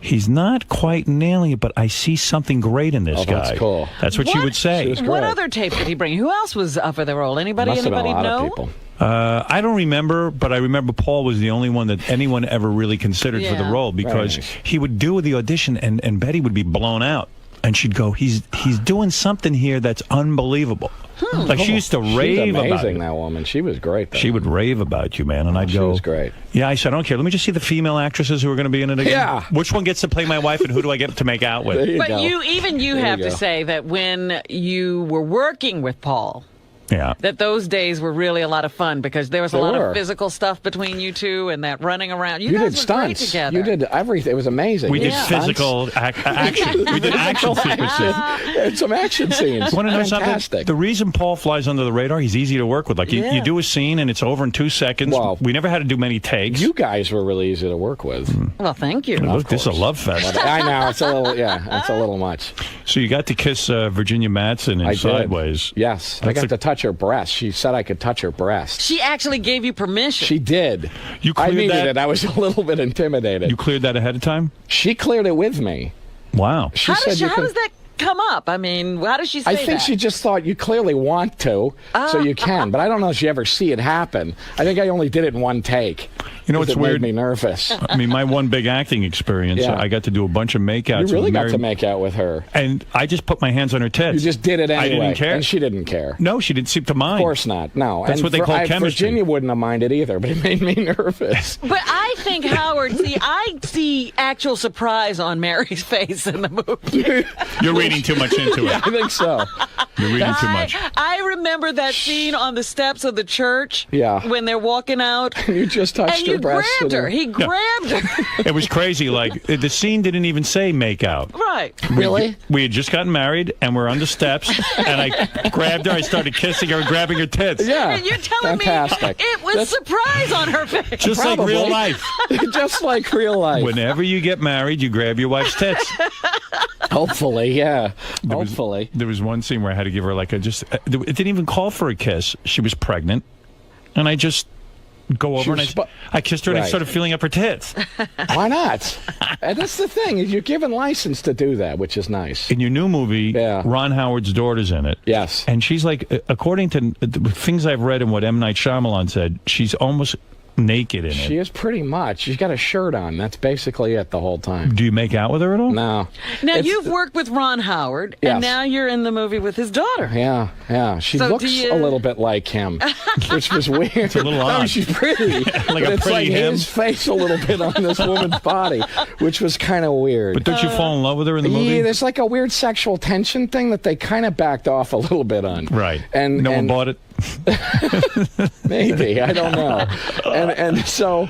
he's not quite nailing it, but I see something great in this guy. That's cool. That's what she would say. What other tape did he bring? Who else was up for the role? Anybody know? I don't remember, but I remember Paul was the only one that anyone ever really considered for the role because he would do the audition, and Betty would be blown out. And she'd go, he's doing something here that's unbelievable. Like she used to rave about it. She's amazing, that woman. She was great. She would rave about you, man. And I'd go, she was great. Yeah, I said, I don't care. Let me just see the female actresses who are going to be in it again. Yeah. Which one gets to play my wife, and who do I get to make out with? But you have to say that when you were working with Paul, that those days were really a lot of fun because there was a lot of physical stuff between you two and that running around. You guys did were stunts. Great together. You did everything. It was amazing. We did physical action. We did action sequences. And some action scenes. Want to know something? The reason Paul flies under the radar, he's easy to work with. Like you do a scene and it's over in 2 seconds. Well, we never had to do many takes. You guys were really easy to work with. Well, thank you. Look, this is a love fest. I know it's a little. It's a little much. So you got to kiss Virginia Madsen in Sideways. Yes, I got to touch her breast. She said I could touch her breast. She actually gave you permission. She did. I needed it. I was a little bit intimidated. You cleared that ahead of time? She cleared it with me. Wow. How does that come up? I mean, how does she say that? I think she just thought you clearly want to, so you can. But I don't know if she ever see it happen. I think I only did it in one take. You know what's weird? Made me nervous. I mean, my one big acting experience, I got to do a bunch of makeouts. You really got to make out with her. And I just put my hands on her tits. You just did it anyway. I didn't care. And she didn't care. No, she didn't seem to mind. Of course not. No. That's what they call chemistry. Virginia wouldn't have minded either, but it made me nervous. But I think, Howard, I see actual surprise on Mary's face in the movie. You're reading too much into it. Yeah, I think so. You're reading too much. I remember that scene on the steps of the church when they're walking out. You just touched her breast. And you grabbed her. He grabbed her. It was crazy. Like, the scene didn't even say make out. Right. Really? We had just gotten married, and we're on the steps, and I grabbed her. I started kissing her and grabbing her tits. Yeah. And you're telling me it was That's surprise on her face. Just like real life. Just like real life. Whenever you get married, you grab your wife's tits. Hopefully, yeah. Hopefully. There was one scene where I had to give her it didn't even call for a kiss. She was pregnant, and I just go over and I kissed her and I Right. started feeling up her tits. Why not? And that's the thing, is you're given license to do that, which is nice. In your new movie, Ron Howard's daughter's in it. Yes. And she's like, according to the things I've read and what M. Night Shyamalan said, she's almost naked in it. She is pretty much. She's got a shirt on. That's basically it the whole time. Do you make out with her at all? No. Now, you've worked with Ron Howard, and now you're in the movie with his daughter. Yeah. She So looks do you- a little bit like him, which was weird. It's a little I mean, odd. she's pretty. Like but a it's pretty like him. his face a little bit on this woman's body, which was kind of weird. But don't you fall in love with her in the movie? Yeah, there's like a weird sexual tension thing that they kind of backed off a little bit on. Right. And no one bought it? Maybe, I don't know. And so,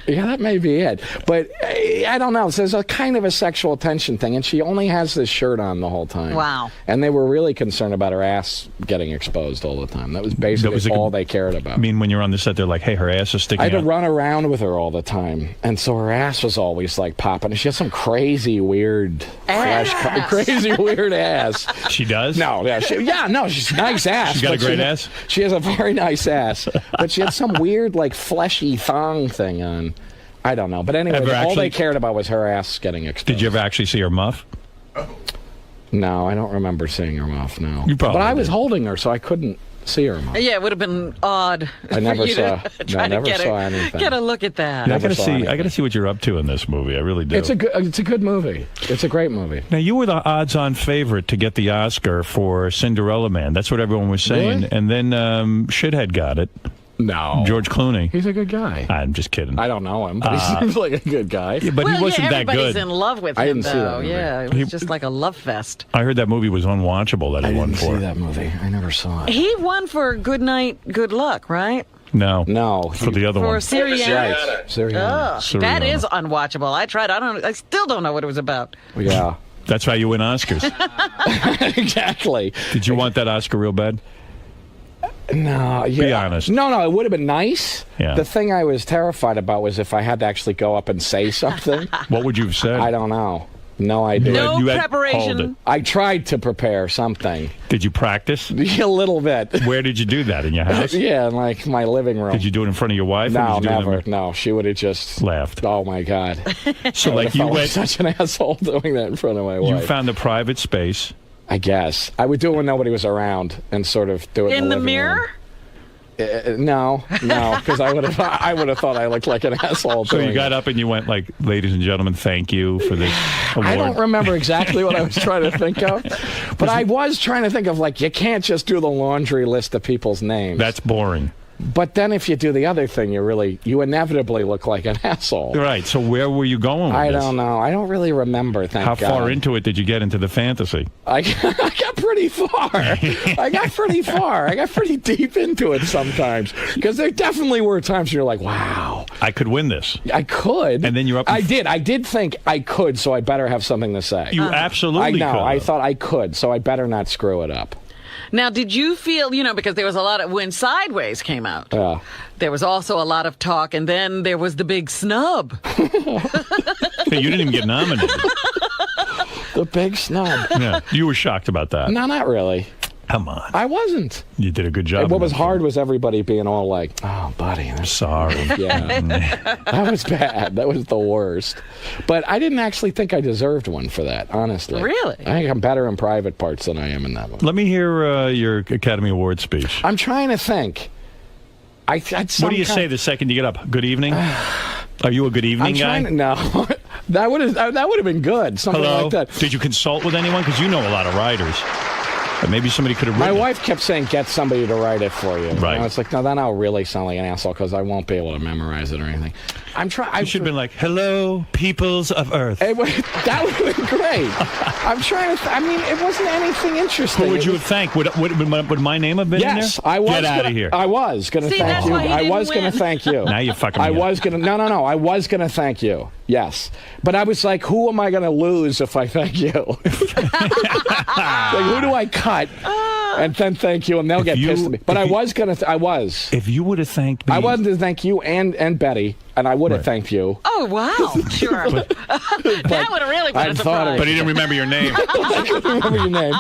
yeah, that may be it. But I don't know. So there's a kind of a sexual tension thing, and she only has this shirt on the whole time. Wow. And they were really concerned about her ass getting exposed all the time. That was basically all they cared about. I mean, when you're on the set, they're like, hey, her ass is sticking I had out. to run around with her all the time, and so her ass was always like popping. She has some crazy, weird, crazy, weird ass. She does? No, she's a nice ass. She's got a but great ass? She has a very nice ass, but she had some weird, like, fleshy thong thing on. I don't know, but anyway, all they cared about was her ass getting exposed. Did you ever actually see her muff? No, I don't remember seeing her muff. No, You probably but I was did. holding her, so I couldn't see her muff. Yeah, it would have been odd. I never for you saw. To No, try never to saw anything. get a look at that. I gotta see what you're up to in this movie. I really do. It's a good movie. It's a great movie. Now, you were the odds-on favorite to get the Oscar for Cinderella Man. That's what everyone was saying. Really? And then Shithead got it. No. George Clooney. He's a good guy. I'm just kidding. I don't know him, but he seems like a good guy. Yeah, but he wasn't that everybody's good. in love with him, I didn't see that though. movie. Yeah, it was just like a love fest. I heard that movie was unwatchable that he won I for. didn't see that movie. I never saw it. He won for Good Night, Good Luck, right? No, for the other For one. Syriana. Right. Syriana. Ugh, that is unwatchable. I tried. I still don't know what it was about. Yeah. That's how you win Oscars. Exactly. Did you want that Oscar real bad? No, yeah. Be honest. No, it would have been nice. Yeah. The thing I was terrified about was if I had to actually go up and say something. What would you have said? I don't know. No idea. No You had preparation. called it. I tried to prepare something. Did you practice? A little bit. Where did you do that? In your house? Yeah, in like my living room. Did you do it in front of your wife? or No, did you do it in never. the- No, she would have just Laughed. Oh my God. So, I like, would've you felt went. such an asshole doing that in front of my You wife. found a private space. I guess I would do it when nobody was around and sort of do it In the living mirror? room. No, because I would have thought I looked like an asshole. So you doing got it. up and you went like, ladies and gentlemen, thank you for this award. I don't remember exactly what I was trying to think of, but I was trying to think of, like, you can't just do the laundry list of people's names. That's boring. But then if you do the other thing, you inevitably look like an asshole. Right. So where were you going with I this? don't know. I don't really remember. Thank How God. far into it did you get into the fantasy? I got pretty far. I got pretty deep into it sometimes. Because there definitely were times you're like, wow. I could win this. I could. And then you're up. I did think I could, so I better have something to say. You absolutely I know. could. I thought I could, so I better not screw it up. Now, did you feel, because there was a lot of, when Sideways came out, Yeah. there was also a lot of talk, and then there was the big snub. Hey, you didn't even get nominated. The big snub. Yeah. You were shocked about that. No, not really. Come on. I wasn't. You did a good job. What was hard was everybody being all like, oh, buddy. I'm sorry. Yeah. That was bad. That was the worst. But I didn't actually think I deserved one for that, honestly. Really? I think I'm better in private parts than I am in that one. Let me hear your Academy Award speech. I'm trying to think. What do you say the second you get up? Good evening? Are you a good evening guy? No. that would have been good. Something Hello? like that. Did you consult with anyone? Because you know a lot of writers. Maybe somebody could have My written it. wife kept saying, get somebody to write it for you. Right. And I was like, no, then I'll really sound like an asshole because I won't be able to memorize it or anything. You should have been like, hello, peoples of Earth. That would have been great. I'm trying to... it wasn't anything interesting. Who would you have thanked? Would my name have been in there? Yes, I was. Get out of here. I was going to thank you. I was going to thank you. Now you fucking. I was going to. No. I was going to thank you. Yes, but I was like, who am I going to lose if I thank you? Like, who do I cut and then thank you, and they'll get pissed at me. But I was going to. I was. If you would have thanked me, I wanted to thank you and Betty, and I would have thanked you. Oh, wow. Sure. That would have really been a surprise. But he didn't remember your name. I couldn't remember your name.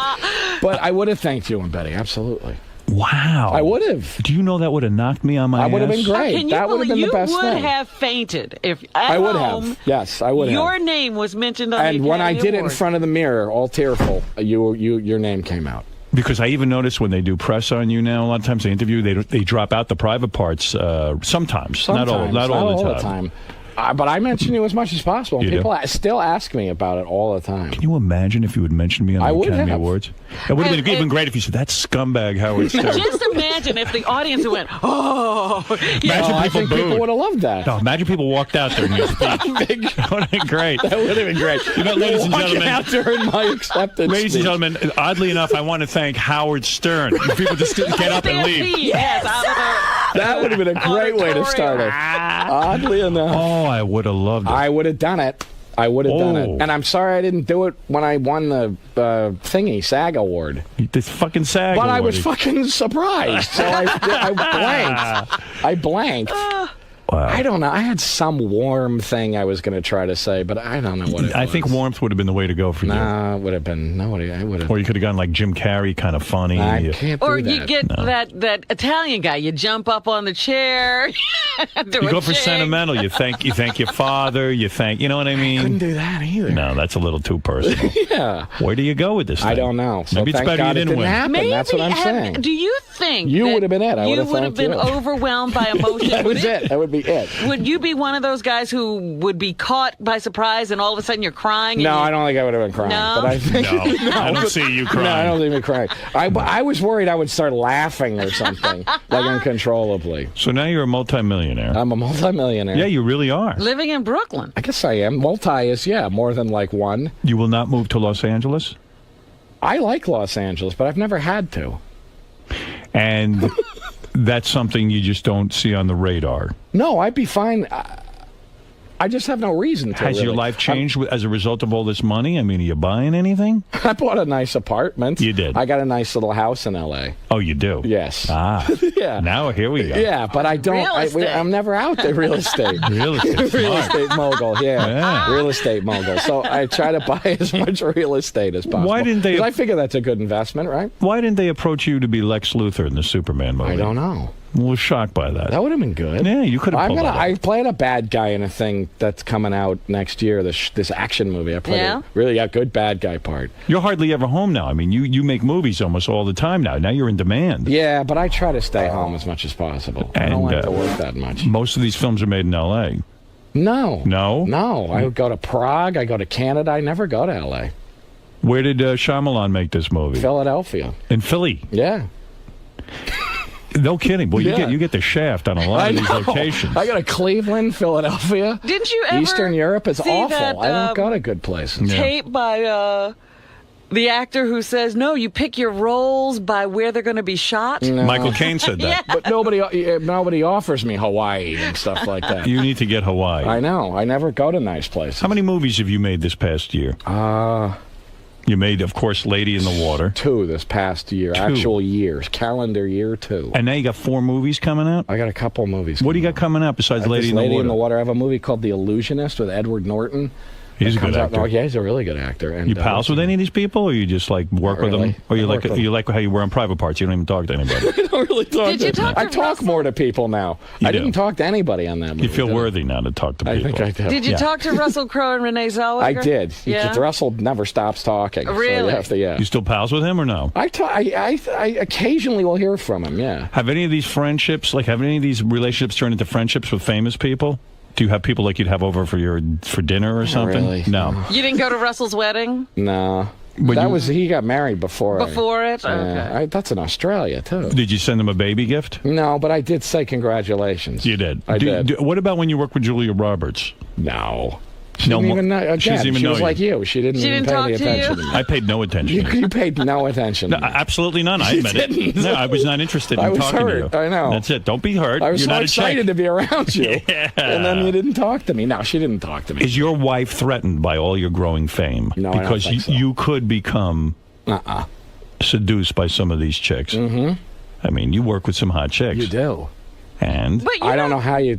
But I would have thanked you and Betty, absolutely. Wow. I would have. Do you know that would have knocked me on my ass? I would have been great. Can you That would have been the best you would thing. have fainted if at I would home, have. Yes, I would have. Your name was mentioned on And the when I Academy did it in Awards. front of the mirror, all tearful, your name came out. Because I even notice when they do press on you now, a lot of times they interview, they drop out the private parts sometimes. Not all the time. But I mention you as much as possible. You People do? still ask me about it all the time. Can you imagine if you would mention me on I the would Academy have. Awards? It would have been even great if you said, that scumbag Howard Stern. Just imagine if the audience went, oh. Imagine I people think people booed. would have loved that. No, imagine people walked out there in your speech. That would have been great. That would have been great. You know, ladies and Walking gentlemen. out during my acceptance Ladies and speech. gentlemen, oddly enough, I want to thank Howard Stern. People just get up and leave. Yes, out of the That would have been a great way to start it. Oddly enough. Oh, I would have loved it. I would have done it. I would have done Oh. it. And I'm sorry I didn't do it when I won the thingy, SAG award. This fucking SAG But I award. was fucking surprised. So I blanked. I blanked. Wow. I don't know. I had some warm thing I was going to try to say, but I don't know what it was. I think warmth would have been the way to go for you. Nah, it would have been. Nobody. I would have. Or you could have gone like Jim Carrey, kind of funny. I can't Or do that. you get that Italian guy. You jump up on the chair. You go for sentimental. You thank your father. You know what I mean? Couldn't do that either. No, that's a little too personal. Yeah. Where do you go with this thing? I don't know. So Maybe it's thank better God you it didn't win. happen. Maybe That's what I'm saying. Do you think You that would have been it. I would you have would have thanked been you. overwhelmed by emotion? That was it. That would be it. Would you be one of those guys who would be caught by surprise and all of a sudden you're crying? No, and I don't think I would have been crying. No? But I think, No, I don't see you crying. No, I don't think I'd crying. I was worried I would start laughing or something, like uncontrollably. So now you're a multimillionaire. I'm a multimillionaire. Yeah, you really are. living in Brooklyn. I guess I am. Multi is, more than like one. You will not move to Los Angeles? I like Los Angeles, but I've never had to. And that's something you just don't see on the radar. No, I'd be fine. I just have no reason to. Has your really. life changed as a result of all this money? I mean, are you buying anything? I bought a nice apartment. You did? I got a nice little house in L.A. Oh, you do? Yes. Ah. Yeah. Now, here we go. Yeah, but I don't. Real estate. I'm never out there. Real estate. Real estate. Real Smart. estate mogul, Yeah. Real estate mogul. So I try to buy as much real estate as possible. Why didn't they- 'Cause I figure that's a good investment, right? Why didn't they approach you to be Lex Luthor in the Superman movie? I don't know. I was shocked by that. That would have been good. Yeah, you could have pulled that off. I played a bad guy in a thing that's coming out next year. This action movie. I played a really good bad guy part. You're hardly ever home now. I mean, you make movies almost all the time now. Now you're in demand. Yeah, but I try to stay home as much as possible. I don't like to work that much. Most of these films are made in L.A. No. No? No. I would go to Prague. I go to Canada. I never go to L.A. Where did Shyamalan make this movie? Philadelphia. In Philly? Yeah. No kidding. Well, Yeah. you get the shaft on a lot of these locations. I go to Cleveland, Philadelphia. Didn't you ever Eastern Europe is see awful. that, I don't go to good places. tape by the actor who says, no, you pick your roles by where they're going to be shot? No. Michael Caine said that. Yeah. But nobody offers me Hawaii and stuff like that. You need to get Hawaii. I know. I never go to nice places. How many movies have you made this past year? You made, of course, Lady in the Water. 2 this past year. 2. Actual years. Calendar year 2. And now you got 4 movies coming out? I got a couple movies. What do you got coming out besides Lady in the Water? Lady in the Water. I have a movie called The Illusionist with Edward Norton. He's a good actor. Oh, yeah, he's a really good actor. And, You pals with any of these people, or you just like work Not with really. them, or you I like work with them. you like how you were on Private Parts? You don't even talk to anybody. I don't really talk Did you talk to I talk more to people now. I didn't talk to anybody on that movie. You feel did I? worthy now to talk to people. I think I do. Did you talk to Russell Crowe and Renee Zellweger? I did. Yeah? Russell never stops talking. So Really? you have to, yeah. You still pals with him or no? I occasionally will hear from him, yeah. Have any of these friendships, have any of these relationships turned into friendships with famous people? Do you have people like you'd have over for dinner or something? really. No. You didn't go to Russell's wedding? No. He got married before. Before it? Okay. That's in Australia, too. Did you send him a baby gift? No, but I did say congratulations. You did. I did. What about when you worked with Julia Roberts? No. She didn't even know. Again, She doesn't even she know was you. like you. She didn't even pay any attention to me. I paid no attention. You paid no attention. No, absolutely none. I You admit it. didn't. No, I was not interested in I was talking hurt. to you. I know. That's it. Don't be hurt. I was You're so not excited to be around you. Yeah. And then you didn't talk to me. No, she didn't talk to me. Is your wife threatened by all your growing fame? No, I don't because think so. you could become seduced by some of these chicks. Mm-hmm. I mean, you work with some hot chicks. You do. And But I don't know how you.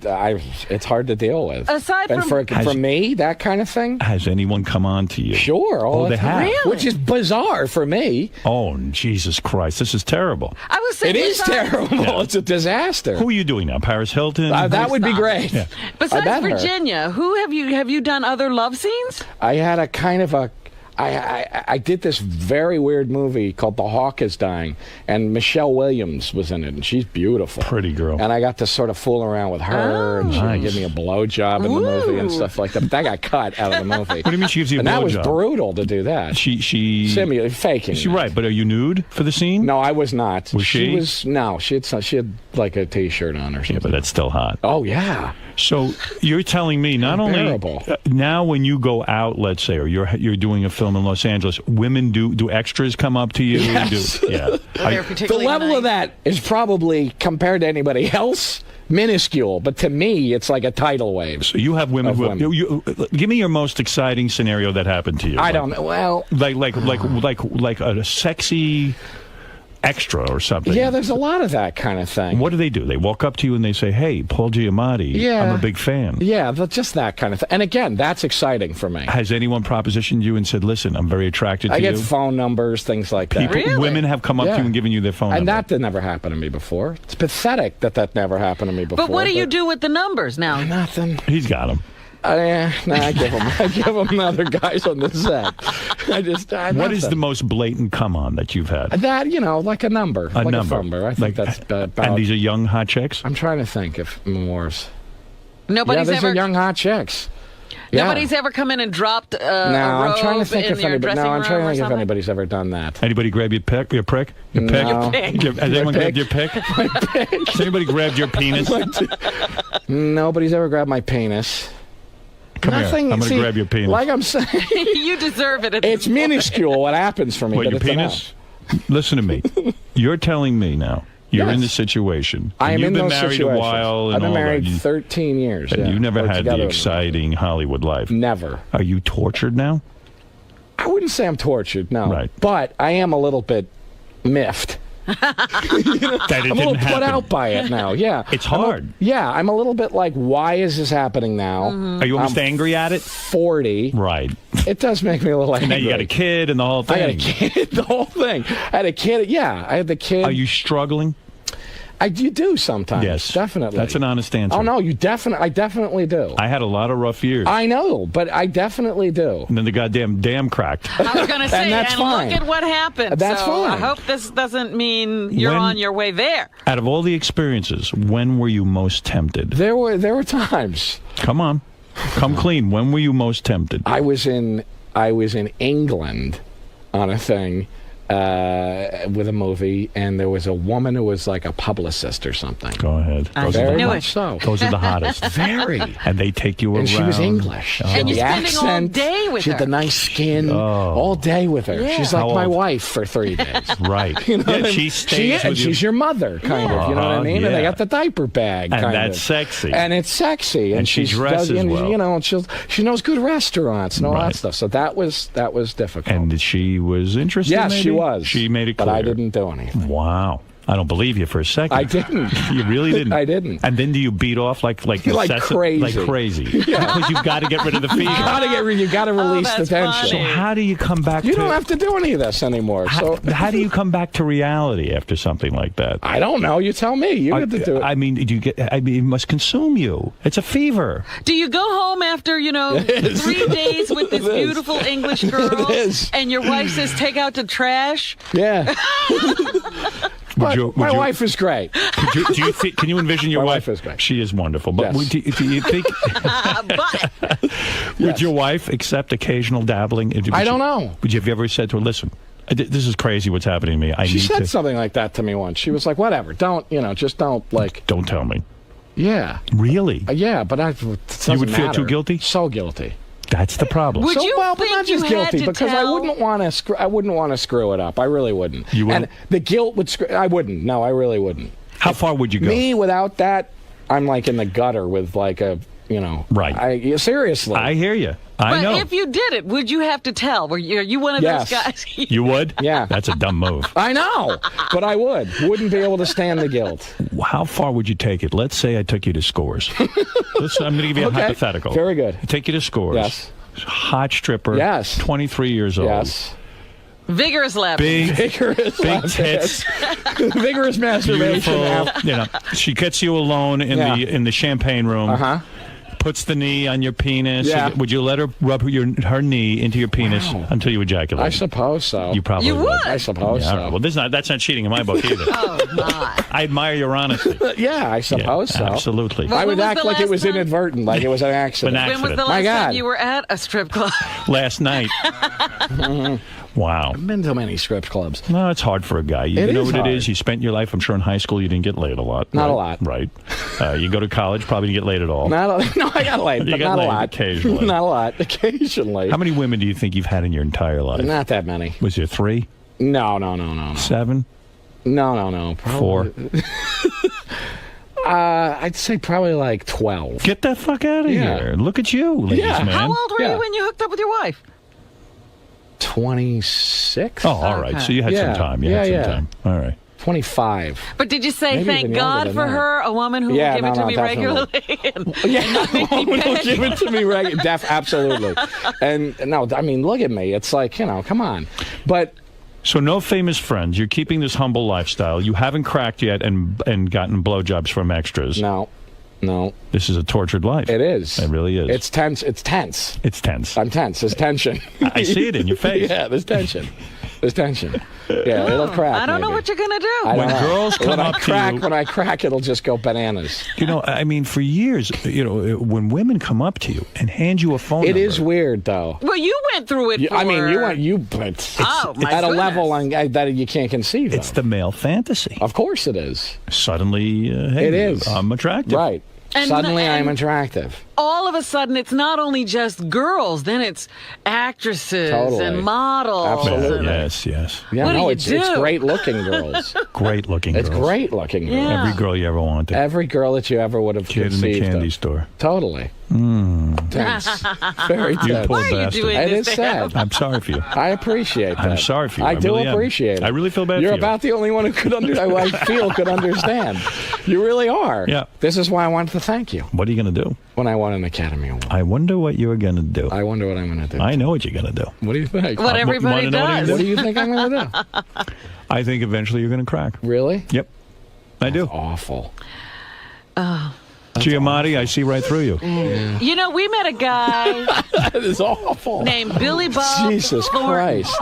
It's hard to deal with. Aside and from for me, that kind of thing. has anyone come on to you? Sure. All they the time. have. Really? Which is bizarre for me. Oh, Jesus Christ. This is terrible. I was saying, It is terrible. Yeah. It's a disaster. Who are you doing now? Paris Hilton? That would be great. Yeah. Besides I bet her. Virginia, who have you done other love scenes? I had a kind of a. I did this very weird movie called The Hawk is Dying, and Michelle Williams was in it, and she's beautiful. Pretty girl. And I got to sort of fool around with her, and she would give me a blowjob in the movie and stuff like that. But that got cut out of the movie. What do you mean she gives you a And that was blowjob? brutal to do that. She faking. She right, but are you nude for the scene? No, I was not. Was she? was no. She had like a t-shirt on or something. Yeah, but that's still hot. Oh yeah. So you're telling me not Unbearable. only now when you go out, let's say, or you're doing a film in Los Angeles, women do extras come up to you? Yes. Yeah. The level of that is probably, compared to anybody else, minuscule. But to me, it's like a tidal wave. So you have women of who give me your most exciting scenario that happened to you. I don't know. Well, like a sexy extra or something. yeah, there's a lot of that kind of thing. What do? They walk up to you and they say, "Hey, Paul Giamatti, Yeah. I'm a big fan." Yeah, but just that kind of thing. And again, that's exciting for me. Has anyone propositioned you and said, "Listen, I'm very attracted to I you"? get phone numbers, things like that. Women have come up to you and given you their phone and number. that did never happen to me before. It's pathetic that never happened to me before. But what do you do with the numbers now? Nothing. He's got them. I give them the other guys on the set. What is the most blatant come on that you've had? That, like a number. A like number. A number. I think that's about. And these are young hot chicks? I'm trying to think if more's. Nobody's these ever. are young hot chicks. Yeah. Nobody's ever come in and dropped No, a robe I'm trying to think in if your anybody. dressing No, I'm room trying to or think if something? anybody's ever done that. Anybody grab your prick? Your prick? Your pick? No. Has anyone grabbed your pick? Has anybody grabbed your penis? Nobody's ever grabbed my penis. Come Nothing, here. I'm going to grab your penis. Like I'm saying, You deserve it. it's minuscule what happens for me. What, but your it's penis? Listen to me. You're telling me now. You're Yes. in this situation. I am You've in been those married situations. a while. And I've been all married that. 13 years. And yeah. you've never We're had the together. exciting Hollywood life. Never. Are you tortured now? I wouldn't say I'm tortured, no. Right. But I am a little bit miffed. That it I'm a little didn't happen. put out by it now. Yeah, It's hard. I'm a little bit like, why is this happening now? Mm-hmm. Are you almost I'm angry at it? 40. Right. It does make me a little angry. And now you got a kid and the whole I thing. got a kid, the whole thing. I had a kid. Yeah, I had the kid. Are you struggling? You do sometimes. Yes. Definitely. That's an honest answer. Oh no, I definitely do. I had a lot of rough years. I know, but I definitely do. And then the goddamn dam cracked. I was going to say, And that's fine. look at what happened. That's so I fine. hope this doesn't mean you're When- on your way there. Out of all the experiences, when were you most tempted? There were times. Come on. Come clean. When were you most tempted? I was in England on a thing with a movie, and there was a woman who was like a publicist or something. Go ahead. Very knew much it. so. Those are the hottest. Very. And they take you around. And she was English. Oh. And The you're spending all accent, day with she had her. the nice skin. All day with her. Yeah. She's like How my old? wife for 3 days. Right. You know Yeah, what I mean? she stays with you. She's your mother, kind of. You know what I mean? And they yeah. got the diaper bag, And kind that's of. sexy. And it's sexy. And she dresses well. You know, and she knows good restaurants and all Right. that stuff. So that was difficult. And she was interested. Yes, maybe? she was. She made it clear. But I didn't do anything. Wow. I don't believe you for a second. I didn't. You really didn't. I didn't. And then do you beat off like Like incessant- crazy. Like crazy. Because you've got to get rid of the fever. You got to release the that's tension. So how do you come back You to... don't have to do any of this anymore. So How do you come back to reality after something like that? I don't know. You tell me. You get to do it. I mean, it must consume you. It's a fever. Do you go home after, 3 days with this beautiful English girl It is. and your wife says, take out the trash? Yeah. Would My wife is great. do you think, can you envision your My wife? wife is great. She is wonderful. But Yes. do you think But would your wife accept occasional dabbling? I don't know. Would you have ever said to her, "Listen, this is crazy. What's happening to me? I She need said to." something like that to me once. She was like, "Whatever, don't just don't like." Don't tell me. Yeah, Really? yeah, but You would feel too guilty? So guilty. That's the problem. Would you but think not you just had guilty to because tell? I wouldn't want to screw it up. I really wouldn't. You wouldn't? And the guilt would screw. I wouldn't. No, I really wouldn't. How far would you go? Me without that, I'm like in the gutter with like a. Right. Seriously. I hear you. But know. if you did it, would you have to tell? Were you one of those guys? You would? Yeah. That's a dumb move. I know, but I wouldn't be able to stand the guilt. How far would you take it? Let's say I took you to Scores. I'm going to give you a hypothetical. Very good. I take you to Scores. Yes. Hot stripper. Yes. 23 years old. Yes. Vigorous lap. Vigorous big tits. Vigorous masturbation. Beautiful. She gets you alone in the champagne room. Puts the knee on your penis. Yeah. Would you let her rub her knee into your penis until you ejaculate? I suppose so. You probably would. I suppose so. Well, that's not cheating in my book either. Oh, my. I admire your honesty. Yeah, I suppose so. Absolutely. Well, I would when was act the like it last was time? inadvertent, like it was an accident. When was the last time you were at a strip club? Last night. Wow. I've been to many strip clubs. No, it's hard for a guy. You know what it is? You spent your life, I'm sure in high school, you didn't get laid a lot. Not a lot. Right. You go to college, probably didn't get laid at all. No, I got laid, You but got not a laid lot. occasionally. Not a lot. Occasionally. How many women do you think you've had in your entire life? Not that many. Was there 3? No. 7? No. Probably. 4? I'd say probably like 12. Get that fuck out of here. Look at you, ladies man. How old were you when you hooked up with your wife? 26. Oh, all right. So you had some time. You had some time. All right. 25. But did you say, Maybe thank even younger God than for that. her, a woman who will give it to me regularly? A woman will give it to me regularly. Absolutely. And no, I mean, look at me. It's like, come on. But so no famous friends. You're keeping this humble lifestyle. You haven't cracked yet and gotten blowjobs from extras. No. This is a tortured life. It is. It really is. It's tense. It's tense. It's tense. I'm tense. There's tension. I see it in your face. Yeah, there's tension. There's tension. Yeah, it'll crack. I don't know what you're going to do. When girls come up to you, when I crack, it'll just go bananas. I mean, for years, when women come up to you and hand you a phone number. It is weird, though. Well, you went through it. I mean, at a level that you can't conceive of. It's the male fantasy. Of course it is. Suddenly, hey, it is. I'm attractive. Right. Suddenly I'm attractive. All of a sudden, it's not only just girls, then it's actresses and models. Absolutely. Yes. Yeah, what do you it's do? great looking girls. Great looking girls. It's great looking girls. Yeah. Every girl you ever wanted. Every girl that you ever would have Kid in the candy store. Totally. Tense. Very tense. You poor Why are you bastard. doing It this is to him? sad. I'm sorry for you. I appreciate that. I'm sorry for you. I do really appreciate it. I really feel bad You're for you. about the only one who could I feel could understand. You really are. Yeah. This is why I wanted to thank you. What are you going to do? When I won an Academy Award. I wonder what you're going to do. I wonder what I'm going to do. I know what you're going to do. What do you think? What everybody does. What do you think I'm going to do? I think eventually you're going to crack. Really? Yep. I do. Awful. Giamatti, I see right through you. Yeah. You know, we met a guy That is awful. named Billy Bob Jesus Thornton. Christ.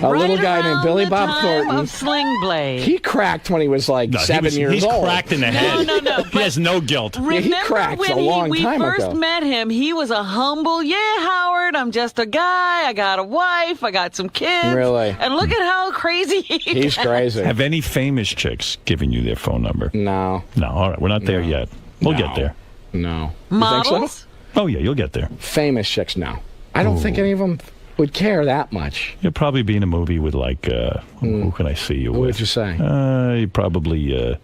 A little guy named Billy Bob Thornton. Of Sling Blade. He cracked when he was like 7 years he's old. He's cracked in the head. No. He has no guilt. Remember he cracked when a long we time first ago. met him, he was a humble, Howard, I'm just a guy. I got a wife. I got some kids. Really? And look at how crazy he He's gets. crazy. Have any famous chicks given you their phone number? No. No, all right. We're not there yet. We'll get there. No. Models? You think so? Oh, yeah, you'll get there. Famous chicks, no. I don't think any of them would care that much. You'll probably be in a movie with, like, who can I see you What with? would you say? You'd probably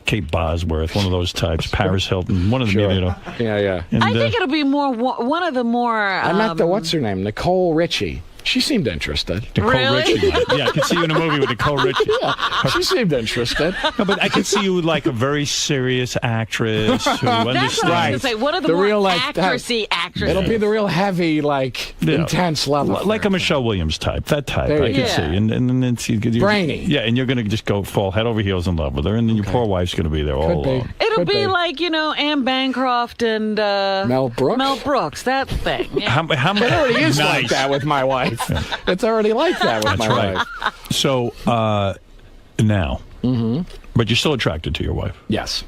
Kate Bosworth, one of those types, Paris Hilton, one of them, Sure. you know. Yeah. And, I think it'll be more one of the more. I met the, what's her name? Nicole Richie. She seemed interested. Nicole Really? Richie. Yeah, I could see you in a movie with Nicole Richie. She seemed interested. No, but I could see you like a very serious actress who That's what I was understands. going to say. One of the, The more real, like, actressy actresses. It'll be the real heavy, like, intense level. Like a Michelle Williams type, that type, There I you can go. see. And then it's Brainy. Yeah, and you're going to just go fall head over heels in love with her, and then your poor wife's going to be there all Could be. alone. It'll Could be be. like, Anne Bancroft and Mel Brooks? Mel Brooks, that thing. Yeah. How It already is nice. like that with my wife. It's already like that with That's my right. wife. So, now. Mm-hmm. But you're still attracted to your wife? Yes.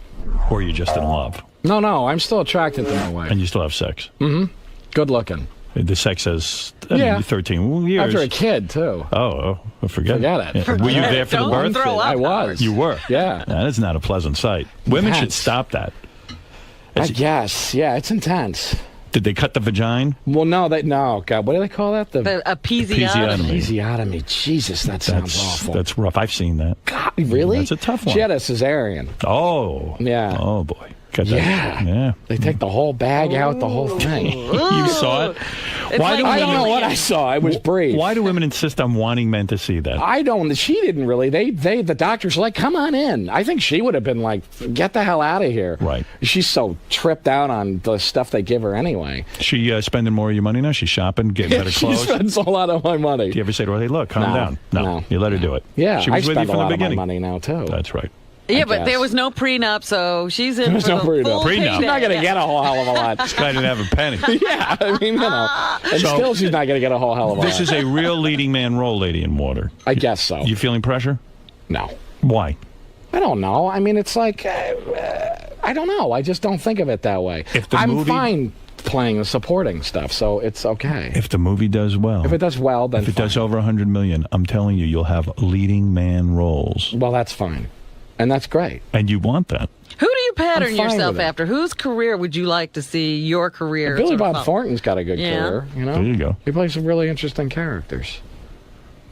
Or you're just in love? No, I'm still attracted to my wife. And you still have sex? Good looking. The sex says, Yeah. 13 years. After a kid, too. Oh, forget it. Forget it. Were you there for the Don't birth? throw up. I was. You were? Yeah. That is not a pleasant sight. Women should Intense. stop that. I guess. Yeah, it's intense. Did they cut the vagina? Well, no, God, what do they call that? The episiotomy. Episiotomy. Jesus, that sounds awful. That's rough. I've seen that. God, really? That's a tough one. She had a cesarean. Oh. Yeah. Oh, boy. Got that. Yeah. Yeah. They take the whole bag out, the whole thing. You saw it? I don't know what I saw. It was brief. Why do women insist on wanting men to see that? I don't. She didn't really. The doctors were like, come on in. I think she would have been like, get the hell out of here. Right. She's so tripped out on the stuff they give her anyway. She spending more of your money now? She's shopping, getting better clothes? She spends a lot of my money. Do you ever say to her, hey, look, calm down? No. You let her do it. Yeah, she was I with you spend from a lot the beginning. of my money now, too. That's right. Yeah, but there was no prenup, so she's in for the full prenup. She's not going to get a whole hell of a lot. This guy didn't have a penny. Yeah, I mean, you know. And still she's not going to get a whole hell of a lot. This is a real leading man role, Lady in Water. I guess so. You feeling pressure? No. Why? I don't know. I mean, it's like, I don't know. I just don't think of it that way. I'm fine playing the supporting stuff, so it's okay. If the movie does well. If it does well, then if it does over $100 million, I'm telling you, you'll have leading man roles. Well, that's fine. And that's great. And you want that. Who do you pattern fine yourself with it. after? Whose career would you like to see your career? Billy sort of Bob Thornton's got a good career, you know? There you go. He plays some really interesting characters.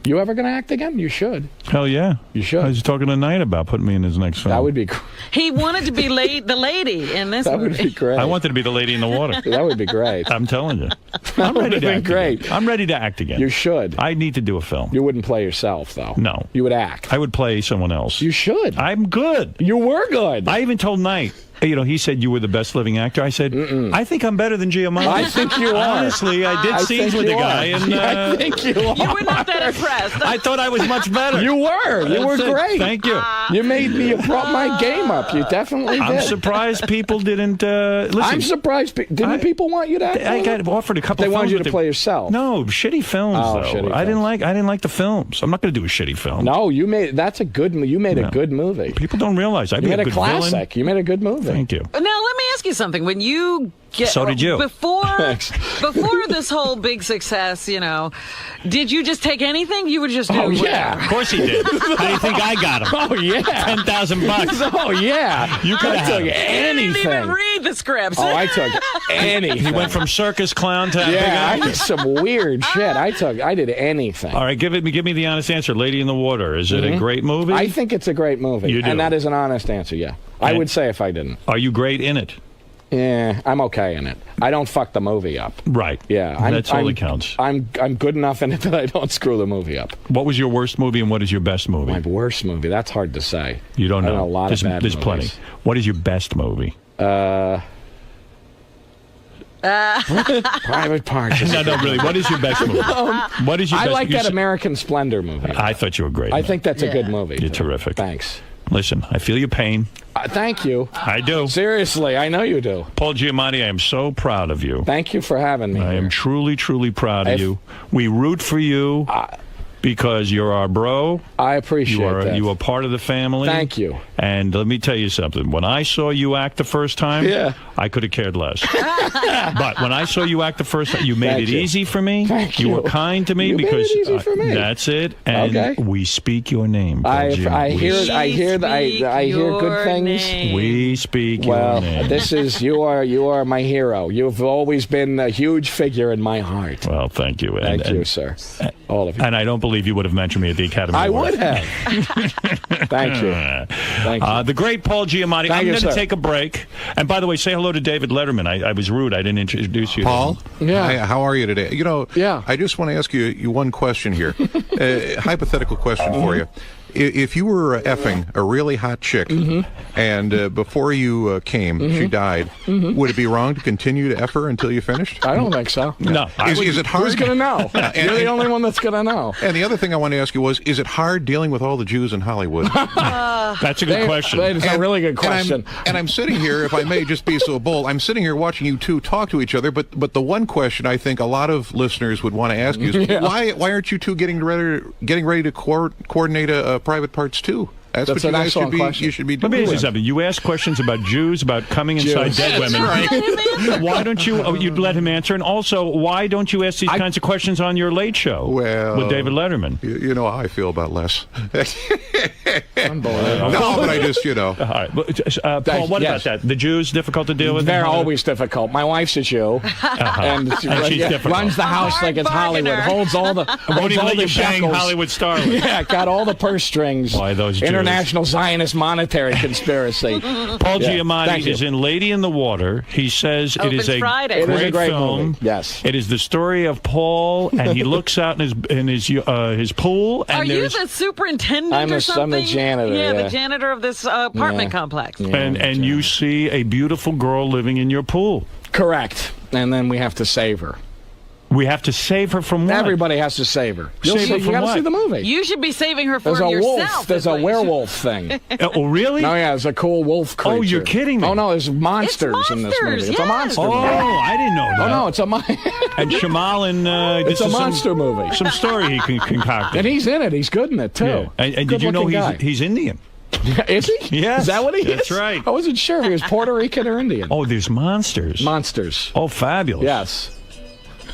You ever going to act again? You should. Hell yeah. You should. I was talking tonight about putting me in his next film. That would be great. He wanted to be the lady in this That movie. would be great. I wanted to be the lady in the water. That would be great. I'm telling you. I'm ready to act great. again. I'm ready to act again. You should. I need to do a film. You wouldn't play yourself, though. No. You would act. I would play someone else. You should. I'm good. You were good. I even told Knight. You know, he said you were the best living actor. I said, I think I'm better than Giamatti. I think you are. Honestly, I did scenes with the guy. And, I think you are. You were not that impressed. I thought I was much better. You were. You were great. Thank you. You made me. You brought my game up. You definitely did. I'm surprised people didn't listen. I'm surprised. Didn't people want you to act? I got offered a couple. They wanted films you to play yourself. No, shitty films. Oh, though. shitty I didn't films. like the films. I'm not going to do a shitty film. No, you made. That's a good. You made a good movie. People don't realize I You made a a good classic. villain. You made a good movie. Thank you. Now, let me ask you something. When you get So did you. before this whole big success, you know, did you just take anything? You would just do Oh whatever. yeah, Of course he did. How do you think I got him? Oh yeah, $10,000. Oh yeah, You could I have took had him. You didn't even anything. read the scripts. Oh, I took anything. He went from circus clown to big Yeah, I actor. did some weird shit. I did anything. All right, give me the honest answer. Lady in the Water. Is it a great movie? I think it's a great movie. You do? And that is an honest answer, yeah. I would say if I didn't. Are you great in it? Yeah, I'm okay in it. I don't fuck the movie up. Right. Yeah. That's all that counts. I'm good enough in it that I don't screw the movie up. What was your worst movie and what is your best movie? My worst movie, that's hard to say. You don't know. I know a lot there's, of bad There's movies. plenty. What is your best movie? Private Parts. No, really. What is your best movie? What is your I best like you that said- American Splendor movie. I thought you were great. I think that's a good movie. You're terrific. Thanks. Listen, I feel your pain. Thank you. I do. Seriously, I know you do. Paul Giamatti, I am so proud of you. Thank you for having me. I am truly, truly proud of you. We root for you because you're our bro. I appreciate that. You are part of the family. Thank you. And let me tell you something. When I saw you act the first time, Yeah. I could have cared less. But when I saw you act the first time, you made Thank it you. easy for me. Thank You you. were kind to me You made because it easy for me. That's it. And Okay. we speak your name. Paul I Giamatti. hear good things. We speak Well, your name. this is you are my hero. You've always been a huge figure in my heart. Well, thank you. Thank you, sir. All of you. And I don't believe you would have mentioned me at the Academy I Awards. would have. Thank you. Thank you. The great Paul Giamatti. Thank I'm you, going to sir. take a break. And by the way, say hello to David Letterman. I was rude. I didn't introduce you. Paul? Yeah. Hi, how are you today? You know, Yeah. I just want to ask you one question here. Hypothetical question for you. If you were effing a really hot chick and before you came, she died, would it be wrong to continue to eff her until you finished? I don't think so. No. Is it hard? Who's going to know? You're the only one that's going to know. And the other thing I want to ask you was, is it hard dealing with all the Jews in Hollywood? That's a good question. It's a really good question. And I'm sitting here, if I may just be so bold, I'm sitting here watching you two talk to each other, but the one question I think a lot of listeners would want to ask you is, why aren't you two getting ready to coordinate a Private Parts 2? That's what you an guys excellent should be. question. You should be Let me doing. ask you something. You ask questions about Jews, about coming inside Jews. dead That's women. right. Why don't you? You'd let him answer. And also, why don't you ask these kinds of questions on your Late Show with David Letterman? You know how I feel about Les. Unbelievable. No, but I just, All right, Paul. What Yes. about that? The Jews difficult to deal with? They're always difficult. My wife's a Jew, and she's difficult. runs the house like it's Hollywood. Holds all the Won't even let you bang shekels. Hollywood starlets. Yeah, got all the purse strings Why, those in international Zionist monetary conspiracy. Paul Giamatti is in Lady in the Water. He says it is a great film. Movie. Yes, it is the story of Paul, and he looks out in his pool. And are you the superintendent or something? I'm the janitor. Yeah, the janitor of this apartment complex. Yeah, and you see a beautiful girl living in your pool. Correct. And then we have to save her. We have to save her from what? Everybody has to save her. Save her from you got to what? see the movie. You should be saving her from yourself. yourself. There's a werewolf thing. Oh, really? Oh, yeah, there's a cool wolf creature. Oh, you're kidding me. Oh, no, there's monsters in this movie. It's a monster movie. Oh, I didn't know that. Oh, no, it's a And Shamalin, it's a monster movie. Some story he concocted. And he's in it. He's good in it, too. Yeah. And did you know he's Indian? Is he? Yes. Is that what he is? That's right. I wasn't sure if he was Puerto Rican or Indian. Oh, there's monsters. Monsters. Oh, fabulous. Yes.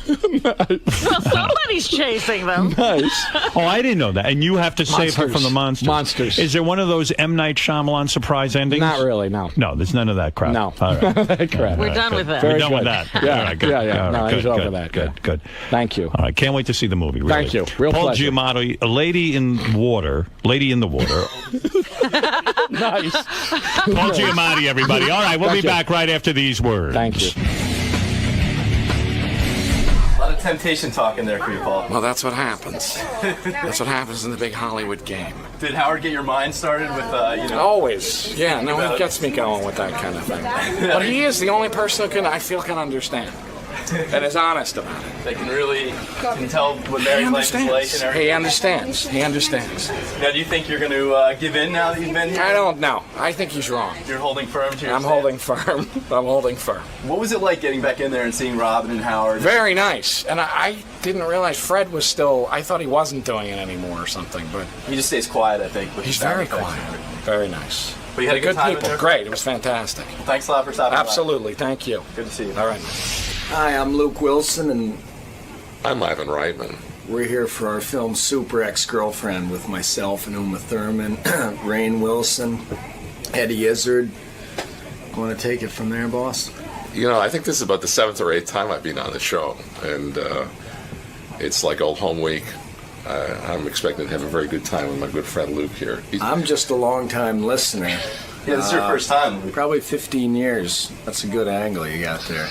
Well, somebody's chasing them. Nice. Oh, I didn't know that. And you have to save her from the monsters. Monsters. Is there one of those M. Night Shyamalan surprise endings? Not really, no. No, there's none of that crap. No. All right. Crap. We're done with that. We're done with that. Yeah. All right, good. Yeah. All No, right, he's over that. Good. Thank you. All right, can't wait to see the movie. Really. Thank you. Real Paul pleasure. Giamatti, a Lady in the Water. Nice. Paul Giamatti, everybody. All right, we'll be back right after these words. Thank you. A lot of temptation talk in there for you, Paul. Well, that's what happens. That's what happens in the big Hollywood game. Did Howard get your mind started with, Always. Yeah, no, he gets me going with that kind of thing. But he is the only person who I feel can understand. And is honest about it. They can tell what married life is like and everything. He understands. Now, do you think you're going to give in now that you've been here? I don't know. I think he's wrong. You're holding firm to your I'm holding firm. What was it like getting back in there and seeing Robin and Howard? Very nice. And I didn't realize Fred was still, I thought he wasn't doing it anymore or something, but... He just stays quiet, I think. He's very quiet. Very nice. But you had a good time people. there? Great. It was fantastic. Well, thanks a lot for stopping by. Absolutely. Thank you. Good to see you. All right. Hi, I'm Luke Wilson, and I'm Ivan Reitman. We're here for our film Super Ex-Girlfriend with myself and Uma Thurman, Rainn Wilson, Eddie Izzard. Want to take it from there, boss? You know, I think this is about the 7th or 8th time I've been on the show, and it's like old home week. I'm expecting to have a very good time with my good friend Luke here. I'm just a long-time listener. Yeah, this is your first time. Probably 15 years. That's a good angle you got there.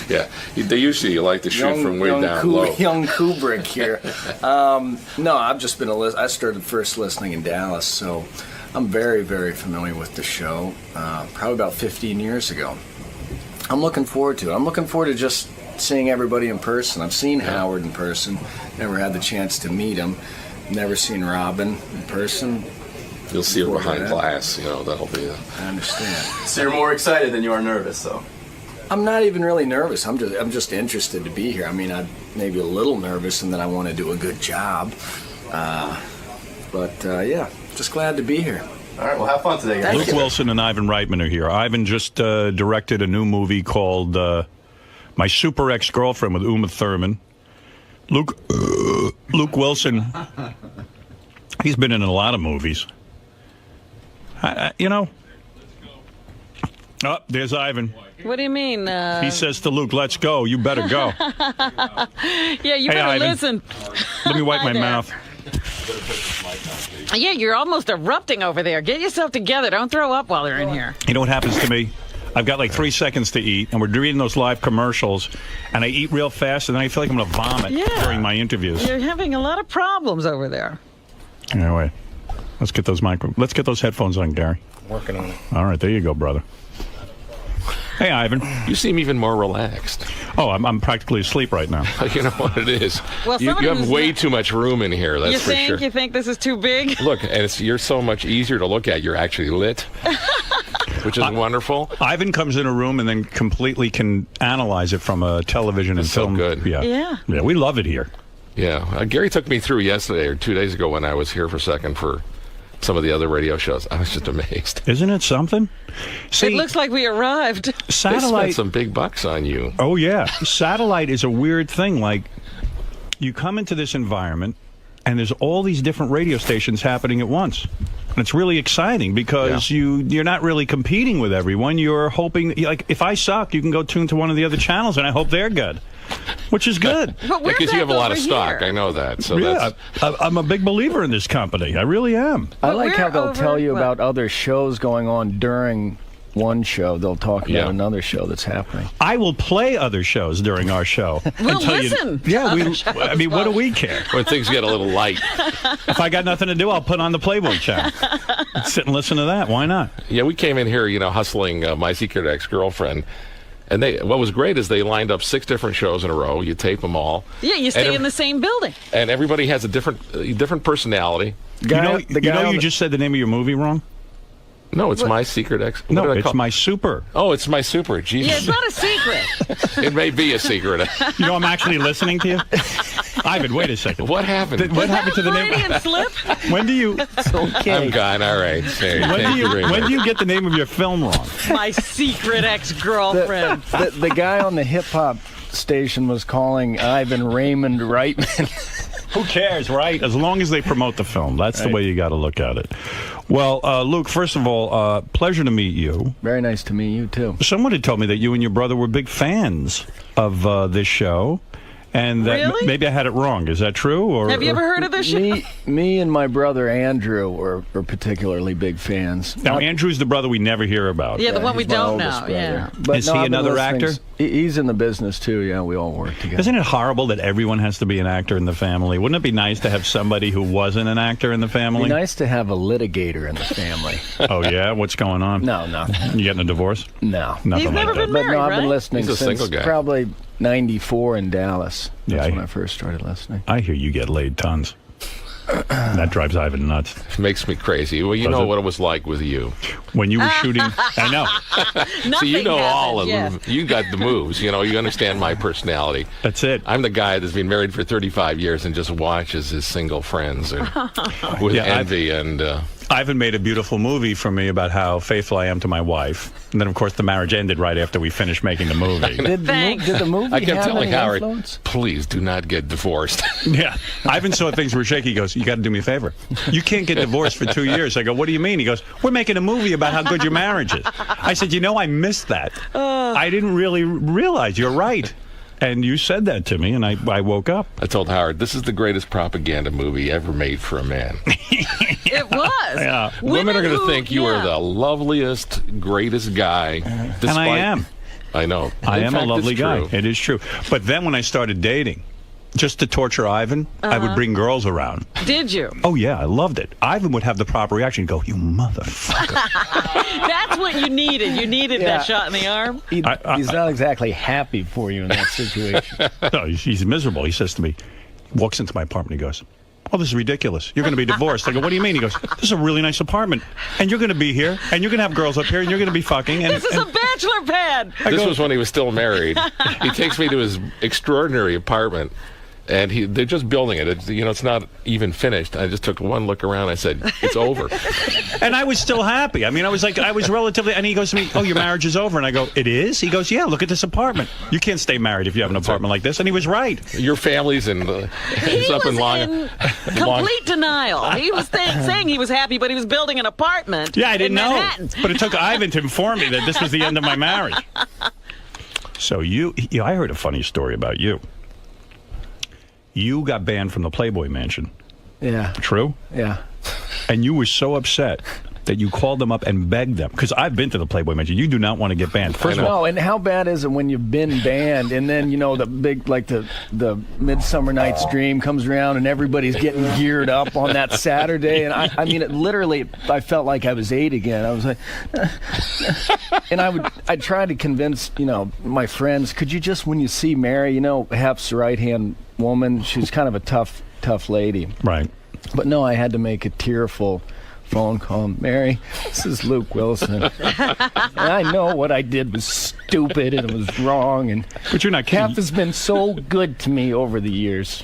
Yeah, they usually like to shoot from way down low. Young Kubrick here. No, I've just been I started first listening in Dallas, so I'm very, very familiar with the show. Probably about 15 years ago. I'm looking forward to it. I'm looking forward to just seeing everybody in person. I've seen Howard in person. Never had the chance to meet him. Never seen Robin in person. You'll see her behind glass, that'll be it. I understand. So you're more excited than you are nervous, though? I'm not even really nervous. I'm just interested to be here. I mean, I'm maybe a little nervous and then I want to do a good job. But yeah, just glad to be here. All right, well, have fun today, guys. Luke Wilson and Ivan Reitman are here. Ivan just directed a new movie called My Super Ex-Girlfriend with Uma Thurman. Luke Wilson, he's been in a lot of movies. Oh, there's Ivan. What do you mean? He says to Luke, let's go. You better go. Yeah, you better Ivan. listen. Let me wipe my mouth. Yeah, you're almost erupting over there. Get yourself together. Don't throw up while they're in here. You know what happens to me? I've got like 3 seconds to eat, and we're reading those live commercials, and I eat real fast, and then I feel like I'm going to vomit during my interviews. You're having a lot of problems over there. Anyway, let's get those headphones on, Gary. Working on it. All right, there you go, brother. Hey, Ivan. You seem even more relaxed. Oh, I'm practically asleep right now. You know what it is? Well, you have way too much room in here, that's for sure. You think this is too big? Look, and you're so much easier to look at. You're actually lit, which is wonderful. Ivan comes in a room and then completely can analyze it from a television and film. So good. Yeah, we love it here. Yeah. Gary took me through yesterday or 2 days ago when I was here for a second for some of the other radio shows. I was just amazed. Isn't it something? See, it looks like we arrived. They Satellite. spent some big bucks on you. Oh, yeah. Satellite is a weird thing. Like, you come into this environment, and there's all these different radio stations happening at once. And it's really exciting because you're not really competing with everyone. You're hoping, like, if I suck, you can go tune to one of the other channels, and I hope they're good, which is good. Because you have a lot of stock. I know that. So I'm a big believer in this company. I really am. I like how they'll tell you about other shows going on during one show. They'll talk about another show that's happening. I will play other shows during our show. We'll listen. I mean, what do we care? When things get a little light. If I got nothing to do, I'll put on the Playboy channel. Sit and listen to that. Why not? Yeah, we came in here, hustling My Secret Ex-Girlfriend. And what was great is they lined up 6 different shows in a row. You tape them all. Yeah, you stay in the same building. And everybody has a different personality. You just said the name of your movie wrong? No, it's My Secret Ex. No, it's My Super. Oh, it's My Super. Jesus. Yeah, it's not a secret. It may be a secret. I'm actually listening to you. Ivan, wait a second. What happened? What happened to the Freudian slip? When do you? It's okay. I'm gone. All right. When do you get the name of your film wrong? My Secret Ex-Girlfriend. The guy on the hip hop station was calling Ivan Raymond Reitman. Who cares, right? As long as they promote the film. That's the way you got to look at it. Well, Luke, first of all, pleasure to meet you. Very nice to meet you, too. Someone had told me that you and your brother were big fans of this show. And that maybe I had it wrong. Is that true? Or have you ever heard of this show? Me and my brother Andrew were particularly big fans. Now, Andrew's the brother we never hear about. Yeah, the one we don't know. Yeah. But is he another actor? He's in the business, too. Yeah, we all work together. Isn't it horrible that everyone has to be an actor in the family? Wouldn't it be nice to have somebody who wasn't an actor in the family? It'd be nice to have a litigator in the family. Oh, yeah? What's going on? No, nothing. You getting a divorce? No. Nothing He's never been married, But no, I've right? been listening He's a since single guy. Probably 94 in Dallas. That's Yeah, when I first started listening. I hear you get laid tons. That drives Ivan nuts. It makes me crazy. Well, you know what it was like with you. When you were shooting, I know. So you know all of yes. them. You got the moves. You understand my personality. That's it. I'm the guy that's been married for 35 years and just watches his single friends with envy. And Ivan made a beautiful movie for me about how faithful I am to my wife. And then, of course, the marriage ended right after we finished making the movie. Did the movie I kept have telling any Howard, influence? please do not get divorced. Yeah. Ivan saw things were shaky. He goes, you got to do me a favor. You can't get divorced for 2 years. I go, what do you mean? He goes, we're making a movie about how good your marriage is. I said, I missed that. I didn't really realize. You're right. And you said that to me, and I woke up. I told Howard, this is the greatest propaganda movie ever made for a man. It was. Yeah. Women are going to think you are the loveliest, greatest guy. And I am. I know. I am a lovely it's guy. true. It is true. But then when I started dating, just to torture Ivan, I would bring girls around. Did you? Oh, yeah, I loved it. Ivan would have the proper reaction, go, you motherfucker. That's what you needed. You needed that shot in the arm. He's not exactly happy for you in that situation. No, he's miserable. He says to me, walks into my apartment, he goes, oh, this is ridiculous. You're going to be divorced. I go, what do you mean? He goes, this is a really nice apartment. And you're going to be here, and you're going to have girls up here, and you're going to be fucking. And, this is a bachelor pad. This was when he was still married. He takes me to his extraordinary apartment. And they're just building it. It's not even finished. I just took one look around. I said, it's over. And I was still happy. I mean, I was relatively, and he goes to me, oh, your marriage is over. And I go, it is? He goes, yeah, look at this apartment. You can't stay married if you have an apartment like this. And he was right. Your family's in complete denial. He was saying he was happy, but he was building an apartment. Yeah, I didn't know. Manhattan. But it took Ivan to inform me that this was the end of my marriage. So I heard a funny story about you. You got banned from the Playboy Mansion. Yeah. True? Yeah. And you were so upset that you called them up and begged them. Because I've been to the Playboy Mansion. You do not want to get banned. First of all. No, and how bad is it when you've been banned and then, the big, like the Midsummer Night's Dream comes around and everybody's getting geared up on that Saturday. And I mean, I felt like I was 8 again. I was like, and I'd try to convince, my friends, could you just, when you see Mary, Hef's right-hand woman, she's kind of a tough lady. Right. But no, I had to make a tearful phone call. Mary, this is Luke Wilson. And I know what I did was stupid and it was wrong. But you're not kidding. Hef has been so good to me over the years.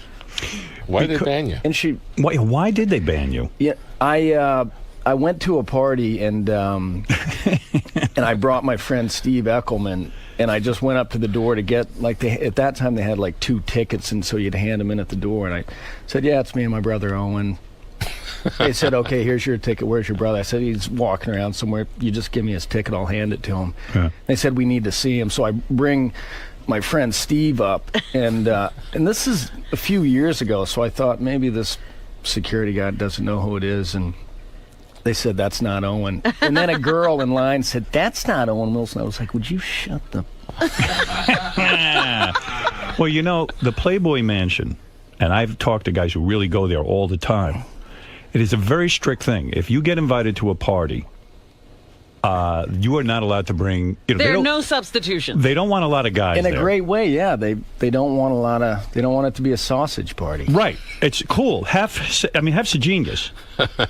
Why did they ban you? And why did they ban you? Yeah, I went to a party and and I brought my friend Steve Eckelman. And I just went up to the door to get, at that time they had 2 tickets, and so you'd hand them in at the door. And I said, yeah, it's me and my brother Owen. they said, okay, here's your ticket. Where's your brother? I said, he's walking around somewhere. You just give me his ticket. I'll hand it to him. Yeah. They said, we need to see him. So I bring my friend Steve up, and this is a few years ago, so I thought maybe this security guy doesn't know who it is, and they said, that's not Owen. And then a girl in line said, that's not Owen Wilson. I was like, would you shut the... Well, you know, the Playboy Mansion, and I've talked to guys who really go there all the time, it is a very strict thing. If you get invited to a party, you are not allowed to bring... there are no substitutions. They don't want a lot of guys in a there. great way, yeah. They don't want a lot of... They don't want it to be a sausage party. Right. It's cool. Half a genius.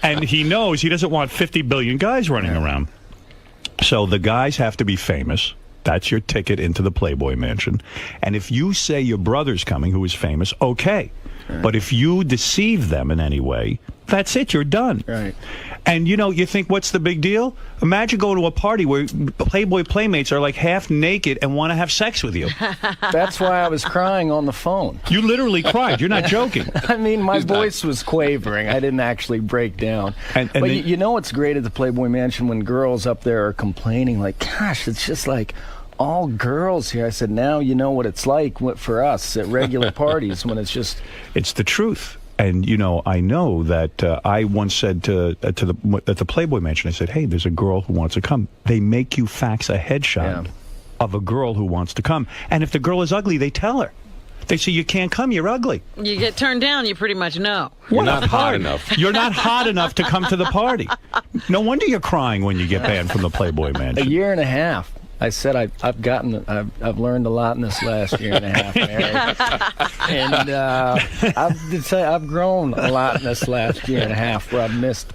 And he knows he doesn't want 50 billion guys running around. So the guys have to be famous. That's your ticket into the Playboy Mansion. And if you say your brother's coming, who is famous, okay. Right. But if you deceive them in any way, that's it. You're done. Right. And, you know, you think, what's the big deal? Imagine going to a party where Playboy Playmates are like half naked and want to have sex with you. That's why I was crying on the phone. You literally cried. You're not joking. I mean, my voice was quavering. I didn't actually break down. But then, you know what's great at the Playboy Mansion when girls up there are complaining, like, gosh, it's just like all girls here. I said, now you know what it's like for us at regular parties when it's just... It's the truth. And, you know, I know that I once said at the Playboy Mansion, I said, hey, there's a girl who wants to come. They make you fax a headshot of a girl who wants to come. And if the girl is ugly, they tell her. They say, you can't come, you're ugly. You get turned down, you pretty much know. You're not hot enough. You're not hot enough to come to the party. No wonder you're crying when you get banned from the Playboy Mansion. A year and a half. I said I've learned a lot in this last year and a half, Mary. And I've grown a lot in this last year and a half where I've missed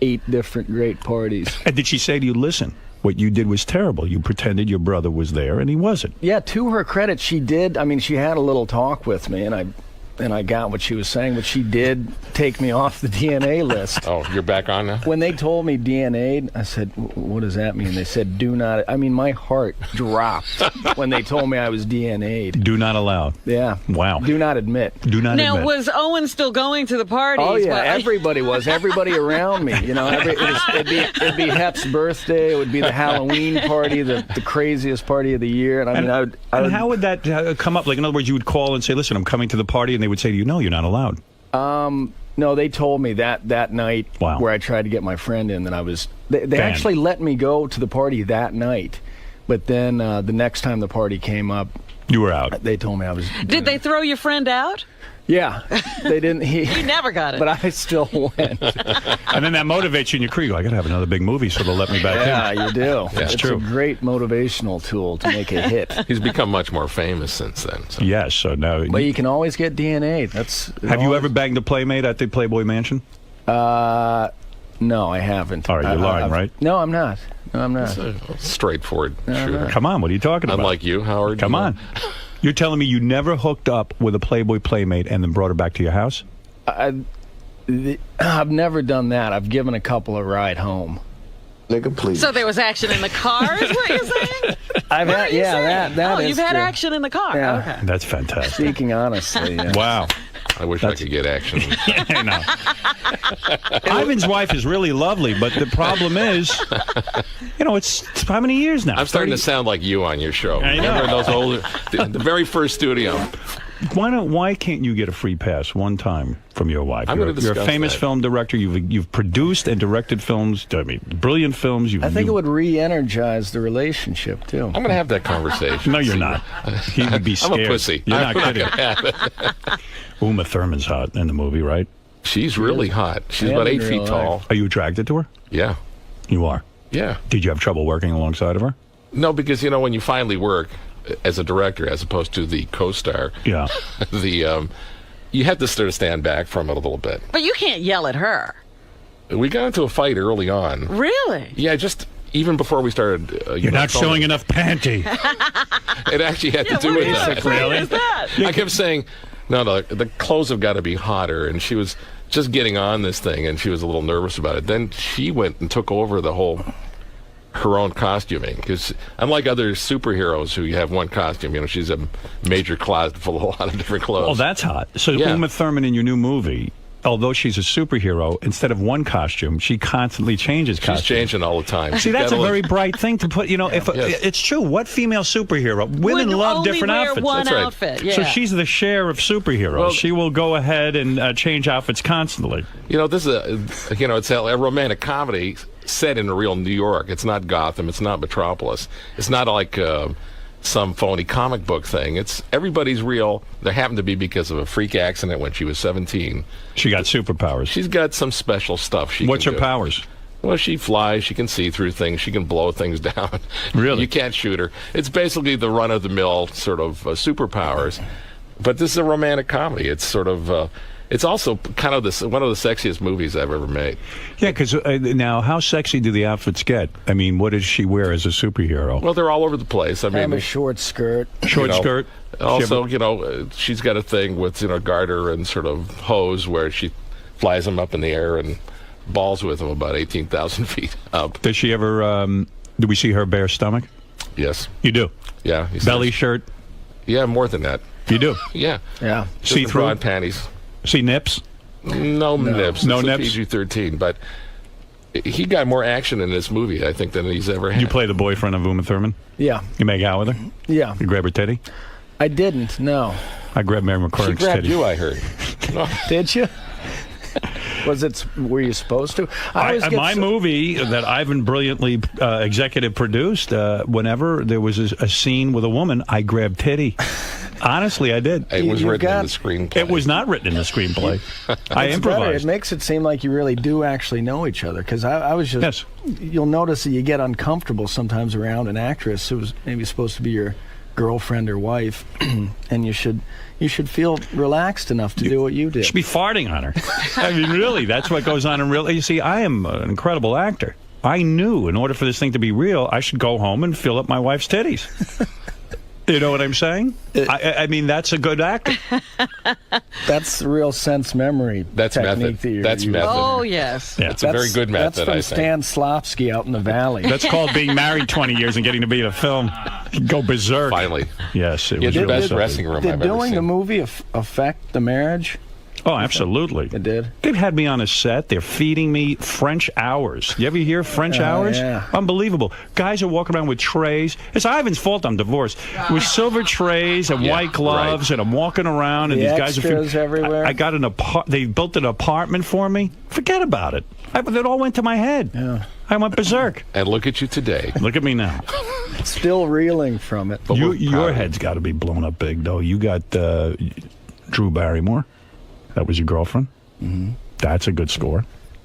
8 different great parties. And did she say to you, listen, what you did was terrible. You pretended your brother was there and he wasn't. Yeah, to her credit, she did. I mean, she had a little talk with me, and I got what she was saying, but she did take me off the DNA list. Oh, you're back on now? When they told me DNA'd, I said, what does that mean? They said, do not... I mean, my heart dropped when they told me I was DNA'd. Do not allow. Yeah. Wow. Do not admit. Do not admit. Now, was Owen still going to the parties? Oh, yeah. Everybody was. Everybody around me. You know, it'd be Hep's birthday. It would be the Halloween party, the craziest party of the year. And I mean, and how would that come up? Like, in other words, you would call and say, listen, I'm coming to the party, and they would say to you, no, you're not allowed. No, they told me that night where I tried to get my friend in that I was... They actually let me go to the party that night, but then the next time the party came up... You were out. They told me I was... Did they throw your friend out? Yeah, they didn't. He never got it. But I still went. And then that motivates you in your career. You go, I got to have another big movie, so they'll let me back in. Yeah, you do. That's it's true. a great motivational tool to make a hit. He's become much more famous since then. So. Yes, so now... But you can always get DNA. Have you ever banged a Playmate at the Playboy Mansion? No, I haven't. All right, you're lying, right? No, I'm not. No, I'm not. It's a straightforward shooter. Come on, what are you talking about? Unlike you, Howard. Come on. You're telling me you never hooked up with a Playboy Playmate and then brought her back to your house? I've never done that. I've given a couple a ride home. Nigga, please. So there was action in the car, is what you're saying? I've had, that is you've had true. action in the car. Yeah. Okay. That's fantastic. Speaking honestly. Yeah. Wow. I wish I could get action. I know. Ivan's wife is really lovely, but the problem is, you know, it's how many years now? I'm starting to sound like you on your show. I know. Remember those older, the very first studio. Why can't you get a free pass one time from your wife? I'm You're a discuss famous that. film director. You've produced and directed films. I mean, brilliant films. I think it would re-energize the relationship too. I'm going to have that conversation. No, you're not. He would be scared. I'm a pussy. You're not I'm kidding. Uma Thurman's hot in the movie, right? She's really hot. She's about 8 feet tall. Are you attracted to her? Yeah. You are? Yeah. Did you have trouble working alongside of her? No, because, you know, when you finally work as a director as opposed to the co-star, yeah, you have to sort of stand back from it a little bit. But you can't yell at her. We got into a fight early on. Really? Yeah, just even before we started. You're not showing enough panty. It actually had to do with that. Really? Is that? I kept saying, no, the clothes have got to be hotter, and she was just getting on this thing, and she was a little nervous about it. Then she went and took over her own costuming, because unlike other superheroes who have one costume, you know, she's a major closet full of a lot of different clothes. Oh, that's hot. So Yeah. Uma Thurman in your new movie, although she's a superhero, instead of one costume, she constantly changes costumes. She's changing all the time. See, that's a very bright thing to put. If it's true, what female superhero? Women love different outfits. One that's right. outfit, yeah. So she's the Cher of superheroes. Well, she will go ahead and change outfits constantly. This is it's a romantic comedy set in real New York. It's not Gotham. It's not Metropolis. It's not like some phony comic book thing. It's everybody's real. There happened to be because of a freak accident when she was 17. She got superpowers. She's got some special stuff. What's her do. powers? Well, she flies. She can see through things. She can blow things down. Really? You can't shoot her. It's basically the run-of-the-mill sort of superpowers. But this is a romantic comedy. It's sort of... it's also kind of one of the sexiest movies I've ever made. Yeah, because now, how sexy do the outfits get? I mean, what does she wear as a superhero? Well, they're all over the place. I mean, a short skirt. Short skirt. Also, she's got a thing with garter and sort of hose where she flies them up in the air and balls with them about 18,000 feet up. Does she ever? Do we see her bare stomach? Yes. You do. Yeah. Belly shirt. Yeah, more than that. You do. Yeah. Yeah. See through broad panties. See nips? No nips. No it's nips. PG-13, but he got more action in this movie, I think, than he's ever had. You play the boyfriend of Uma Thurman? Yeah. You make out with her? Yeah. You grab her titty? I didn't. No. I grabbed Mary McCormick's She grabbed titty. you, I heard. Did you? Were you supposed to? My movie that Ivan brilliantly executive produced, whenever there was a scene with a woman, I grabbed titty. Honestly, I did. It was written in the screenplay. It was not written in the screenplay. I improvised. Better. It makes it seem like you really do actually know each other. Because I was just... Yes. You'll notice that you get uncomfortable sometimes around an actress who's maybe supposed to be your girlfriend or wife, and you should feel relaxed enough to do what you did. You should be farting on her. I mean, really, that's what goes on in real... You see, I am an incredible actor. I knew in order for this thing to be real, I should go home and fill up my wife's titties. You know what I'm saying? I mean, that's a good actor. That's real sense memory technique. That's method. Oh, yes. Yeah. It's a very good method, That's from Stan Slopsky out in the valley. That's called being married 20 years and getting to be in a film. Go berserk. Finally. Yes, it was the really best dressing room I've Did ever seen. doing the movie affect the marriage? Oh, absolutely. It did? They've had me on a set. They're feeding me French hours. You ever hear French hours? Yeah. Unbelievable. Guys are walking around with trays. It's Ivan's fault I'm divorced. With silver trays and white gloves, and I'm walking around, and The these guys are extras everywhere. I got they built an apartment for me. Forget about it. It all went to my head. Yeah. I went berserk. And look at you today. Look at me now. Still reeling from it. Your head's got to be blown up big, though. You got Drew Barrymore. That was your girlfriend? Mm-hmm. That's a good score.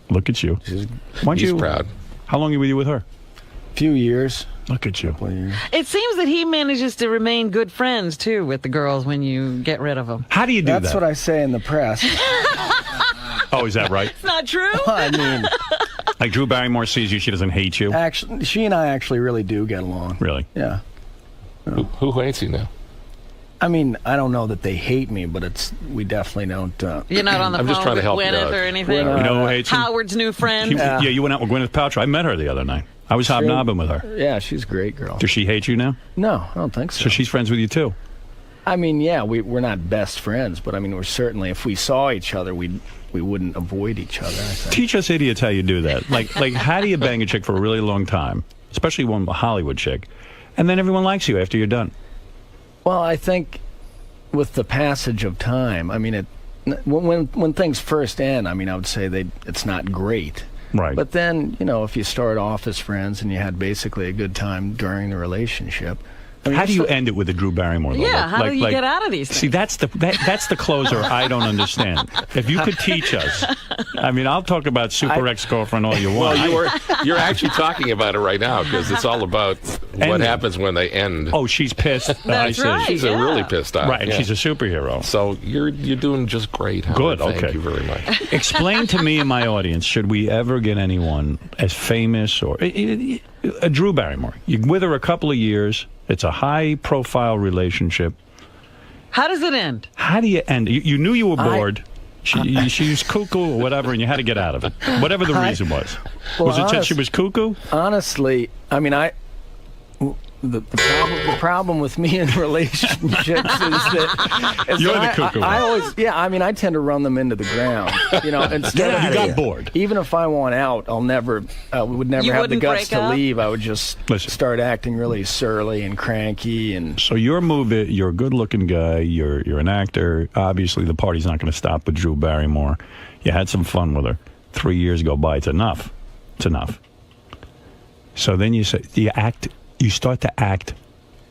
Look at you. He's proud. How long were you with her? A few years. Look at you. It seems that he manages to remain good friends, too, with the girls when you get rid of them. How do you do that? That's what I say in the press. Oh, is that right? It's not true? I mean... Like Drew Barrymore sees you, she doesn't hate you? Actually, she and I actually really do get along. Really? Yeah. Who hates you now? I mean, I don't know that they hate me, but we definitely don't. You're not on the I'm just phone trying to with help you Gwyneth out. or anything? You know who hates him? Howard's new friend? Yeah, you went out with Gwyneth Paltrow. I met her the other night. I was hobnobbing with her. Yeah, she's a great girl. Does she hate you now? No, I don't think so. So she's friends with you, too? I mean, yeah, we're not best friends, but I mean, we're certainly, if we saw each other, we wouldn't avoid each other, I think. Teach us idiots how you do that. Like, how do you bang a chick for a really long time, especially one Hollywood chick, and then everyone likes you after you're done? Well, I think with the passage of time, I mean, when things first end, I mean, I would say it's not great. Right. But then, if you start off as friends and you had basically a good time during the relationship. I mean, how do you end it with a Drew Barrymore? Though? Yeah, how do you get out of these things? See, that's the closer I don't understand. If you could teach us, I mean, I'll talk about Super Ex-Girlfriend all you want. Well, you're actually talking about it right now because it's all about what happens when they end. Oh, she's pissed. That's right. She's really pissed off. Right, and she's a superhero. So you're doing just great, Howard. Good, okay. Thank you very much. Explain to me and my audience, should we ever get anyone as famous or a Drew Barrymore? You're with her a couple of years. It's a high-profile relationship. How does it end? How do you end it? You knew you were bored. She's cuckoo or whatever, and you had to get out of it. Whatever the reason was. Well, Was it that she was cuckoo? Honestly, I mean, the problem with me in relationships is that You're the cuckoo. I always, I tend to run them into the ground. Instead of you got bored. Even if I want out, I would never have the guts to leave. I would just start acting really surly and cranky. And so your move, you're a good-looking guy. You're an actor. Obviously, the party's not going to stop with Drew Barrymore. You had some fun with her. 3 years go by. It's enough. It's enough. So then you say you start to act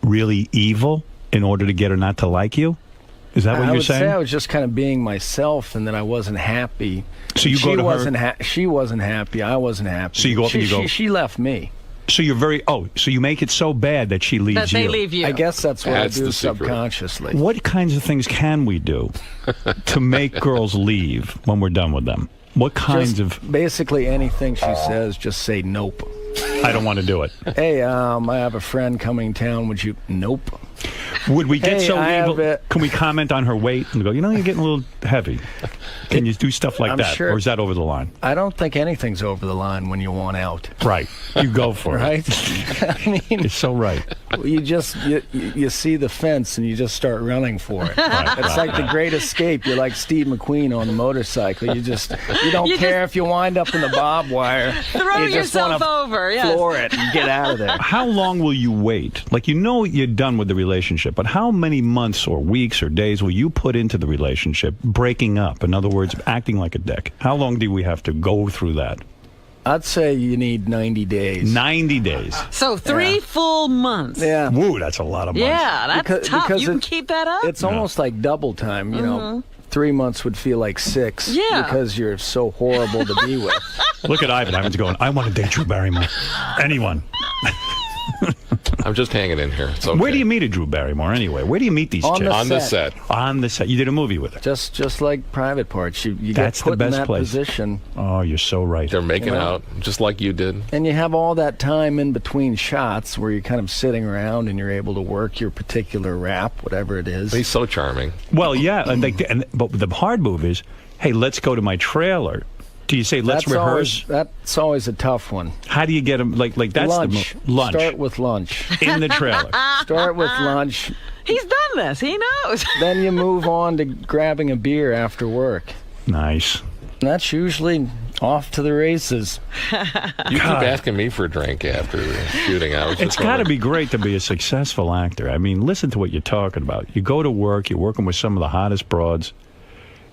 really evil in order to get her not to like you? Is that what you're saying? I would say I was just kind of being myself, and that I wasn't happy. So you go to her. She wasn't happy. I wasn't happy. So you go up and you go. She left me. So you're so you make it so bad that she leaves you. That they leave you. I guess that's what I do subconsciously. What kinds of things can we do to make girls leave when we're done with them? What kinds of... Basically anything she says, just say nope. I don't want to do it. Hey, I have a friend coming town. Would you... Nope. Would we get so evil? Can we comment on her weight and go, you're getting a little heavy? Can you do stuff like that? Sure. Or is that over the line? I don't think anything's over the line when you want out. Right. You go for it. Right? I mean... It's so right. You see the fence and you just start running for it. It's like the Great Escape. You're like Steve McQueen on the motorcycle. You don't care if you wind up in the barbed wire. Throw you just yourself over. Yes. Floor it and get out of there. How long will you wait? Like, you're done with the relationship, but how many months or weeks or days will you put into the relationship breaking up? In other words, acting like a dick. How long do we have to go through that? I'd say you need 90 days. 90 days. So 3 full months. Yeah. Woo, that's a lot of months. Yeah, that's tough. You can keep that up? It's almost like double time, you know. 3 months would feel like 6 because you're so horrible to be with. Look at Ivan. Ivan's going, I want to date Drew Barrymore. Anyone. I'm just hanging in here. It's okay. Where do you meet a Drew Barrymore anyway? Where do you meet these chicks? On the set. On the set. You did a movie with her. Just like Private Parts. You get put in that position. Oh, you're so right. They're making out just like you did. And you have all that time in between shots where you're kind of sitting around and you're able to work your particular rap, whatever it is. He's so charming. Well, yeah. But the hard move is, hey, let's go to my trailer. Do you say let's rehearse? That's always a tough one. How do you get them? Like that's lunch. Lunch. Start with lunch in the trailer. Start with lunch. He's done this. He knows. Then you move on to grabbing a beer after work. Nice. And that's usually off to the races. You keep asking me for a drink after shooting. It's got to be great to be a successful actor. I mean, listen to what you're talking about. You go to work. You're working with some of the hottest broads.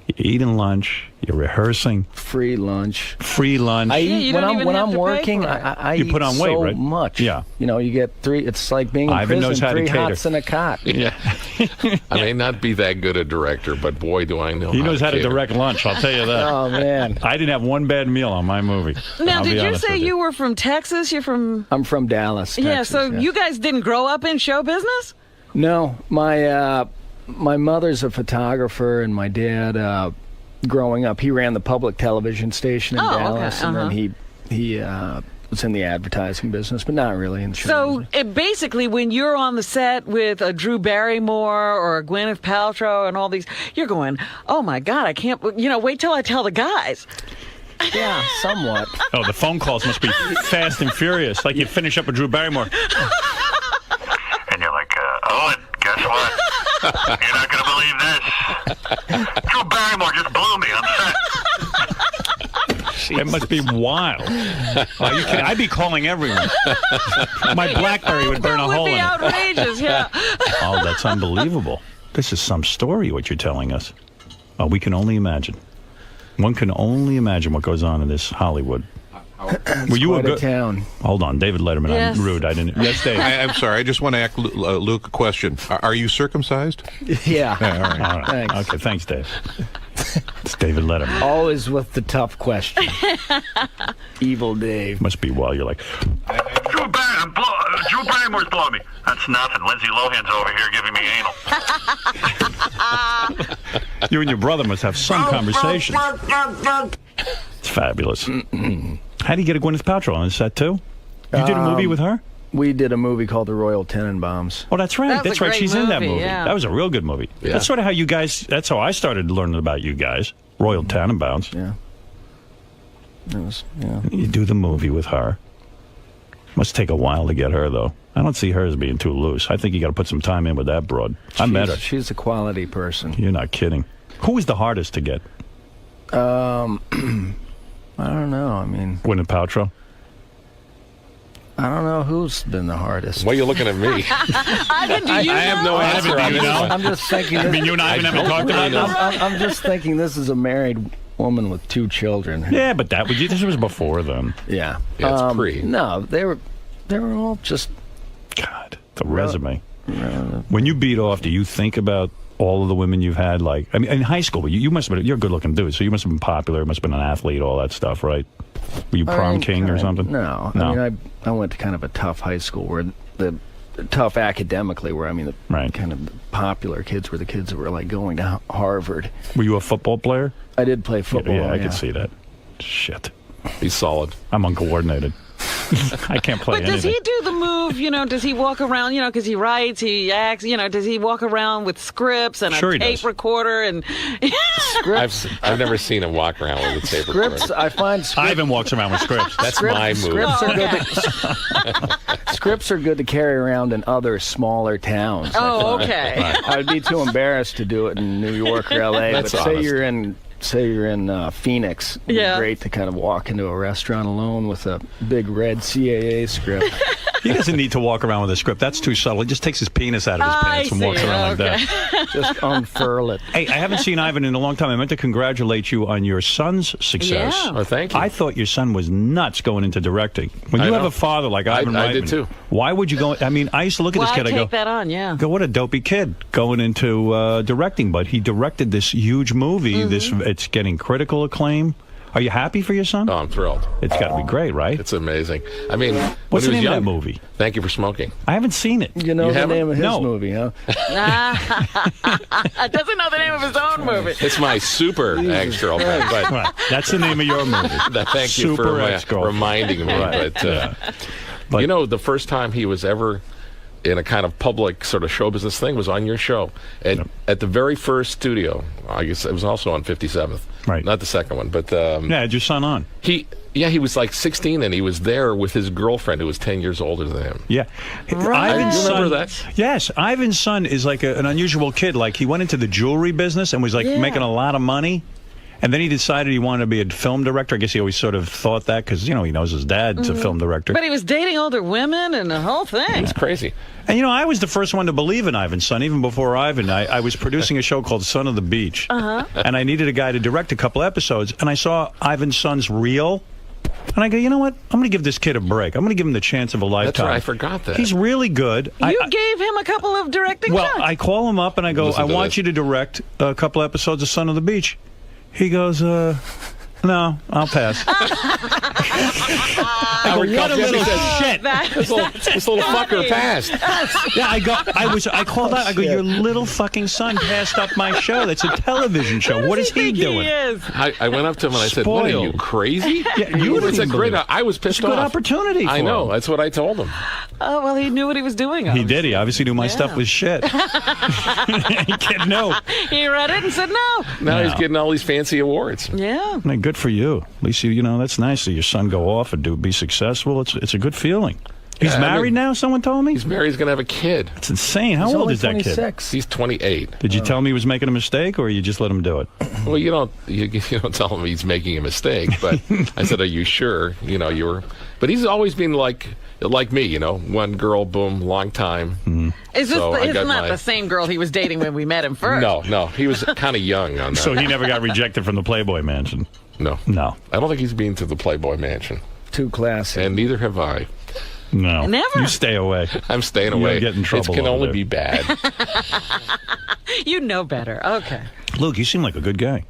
You're eating lunch. You're rehearsing. Free lunch. I eat when I'm working. I you put on eat weight, so right? much. Yeah. You get 3. It's like being in Ivan prison. Knows how 3 to cater. hots in a cot. Yeah. I may not be that good a director, but boy, do I know. He knows how to direct lunch. I'll tell you that. Oh man. I didn't have one bad meal on my movie. Now, did you say you were from Texas? You're from? I'm from Dallas. Texas, yeah. So you guys didn't grow up in show business? No. My mother's a photographer, and my dad. Growing up, he ran the public television station in Dallas, and then he was in the advertising business, but not really in show business. Basically, when you're on the set with a Drew Barrymore or a Gwyneth Paltrow and all these, you're going, oh my God, I can't, wait till I tell the guys. Yeah, somewhat. Oh, the phone calls must be fast and furious, like you finish up with Drew Barrymore. And you're like, Owen, guess what? You're not going to believe this. Drew Barrymore just blew me on set. It must be wild. I'd be calling everyone. My BlackBerry would burn a hole in it. That would be outrageous, yeah. Oh, that's unbelievable. This is some story, what you're telling us. Oh, we can only imagine. One can only imagine what goes on in this Hollywood. Were you a good town? Hold on, David Letterman. Yes. I'm rude. I didn't. Yes, Dave. I'm sorry. I just want to ask Luke a question. Are you circumcised? Yeah. All right. Thanks. Okay, thanks, Dave. It's David Letterman. Always with the tough question. Evil Dave. Must be while you're like, Drew Barrymore's blowing me. That's nothing. Lindsay Lohan's over here giving me anal. You and your brother must have some conversation. It's fabulous. How do you get a Gwyneth Paltrow on set too? You did a movie with her? We did a movie called The Royal Tenenbaums. Oh, that's right. That's right. She's in that movie. Yeah. That was a real good movie. Yeah. That's sort of how you guys. That's how I started learning about you guys. Royal Tenenbaums. Yeah. It was. Yeah. You do the movie with her. Must take a while to get her though. I don't see her as being too loose. I think you got to put some time in with that broad. I met her. She's a quality person. You're not kidding. Who was the hardest to get? I don't know. I mean, Gwyneth Paltrow. I don't know who's been the hardest. Why are you looking at me? Ivan, do you I have no answer on this one. I'm just thinking. I mean, you and I haven't talked about this. I'm just thinking this is a married woman with 2 children. Yeah, but this was before them. Yeah. Yeah, it's pre. No, they were all just. God, the resume. When you beat off, do you think about all of the women you've had? Like, I mean, in high school, you must have been. You're a good-looking dude, so you must have been popular. Must have been an athlete, all that stuff, right? Were you prom king or something? No. I mean, I went to kind of a tough high school where the tough academically, where I mean, the kind of the popular kids were the kids that were like going to Harvard. Were you a football player? I did play football. Yeah, I could see that. Shit. He's solid. I'm uncoordinated. I can't play But does anything. he do the move, does he walk around, because he writes, he acts, does he walk around with scripts and Sure a he tape does. recorder and I've never seen him walk around with a tape recorder. Scripts, I find Ivan walks around with scripts. That's my move. Scripts are good to carry around in other smaller towns. Oh, okay. I'd be too embarrassed to do it in New York or L.A. That's but say honest. you're in Phoenix. It'd be great to kind of walk into a restaurant alone with a big red CAA script. He doesn't need to walk around with a script. That's too subtle. He just takes his penis out of his pants and walks around like that. Just unfurl it. Hey, I haven't seen Ivan in a long time. I meant to congratulate you on your son's success. Yeah. Oh, thank you. I thought your son was nuts going into directing. When you I have know. a father like Ivan I Reitman, did too. why would you go? I mean, I used to look at this kid. I take go, that on, yeah. Go, what a dopey kid going into directing. But he directed this huge movie. It's getting critical acclaim. Are you happy for your son? Oh, I'm thrilled. It's got to be great, right? It's amazing. I mean, What's when the he was name of young, that movie? Thank You for Smoking. I haven't seen it. You know You the haven't? name of his No. movie, huh? Doesn't know the name of his own movie. It's my super ex-girlfriend. But Right. That's the name of your movie. thank you Super for ex-girlfriend. reminding me. Right. But, the first time he was ever in a kind of public sort of show business thing was on your show. And at the very first studio, I guess it was also on 57th. Right. Not the second one, but Yeah, had your son on. he was like 16 and he was there with his girlfriend who was 10 years older than him. Yeah. Right. Ivan's You remember son, that? Yes. Ivan's son is like an unusual kid. Like, he went into the jewelry business and was like making a lot of money. And then he decided he wanted to be a film director. I guess he always sort of thought that because, he knows his dad's a film director. But he was dating older women and the whole thing. It's crazy. And, I was the first one to believe in Ivan's son, even before Ivan. I was producing a show called Son of the Beach. And I needed a guy to direct a couple episodes. And I saw Ivan's son's reel. And I go, you know what? I'm going to give this kid a break. I'm going to give him the chance of a lifetime. That's right. I forgot that. He's really good. You gave him a couple of directing Well, shots. I call him up and I go, Listen I to want this. you to direct a couple episodes of Son of the Beach. He goes, no, I'll pass. I go, what a little shit. This little fucker passed. Yeah, I called out. I go, your little fucking son passed up my show. That's a television show. What is he doing? I went up to him and I said, "What are you, crazy?" Yeah, you It's a wouldn't great. believe it. I was pissed It's a good off. opportunity I for know. him. That's what I told him. Oh, well, he knew what he was doing. He did. He obviously knew my stuff was shit. He kid knew. He read it and said no. Now he's getting all these fancy awards. Yeah. Man, good for you. At least that's nice that your son go off and be successful. It's a good feeling. He's married now. Someone told me he's married. He's gonna have a kid. That's insane. How old is that kid? 26. He's 28. Did you tell him he was making a mistake, or you just let him do it? Well, you don't tell him he's making a mistake. But I said, "Are you sure?" You were. But he's always been like me. One girl, boom, long time. Mm-hmm. Is this So I got not the same girl he was dating when we met him first? No, he was kind of young on that. So he never got rejected from the Playboy Mansion. No. I don't think he's been to the Playboy Mansion. Too classy. And neither have I. No. Never? You stay away. I'm staying You away. don't get in trouble It can over only there. be bad. You know better. Okay. Luke, you seem like a good guy.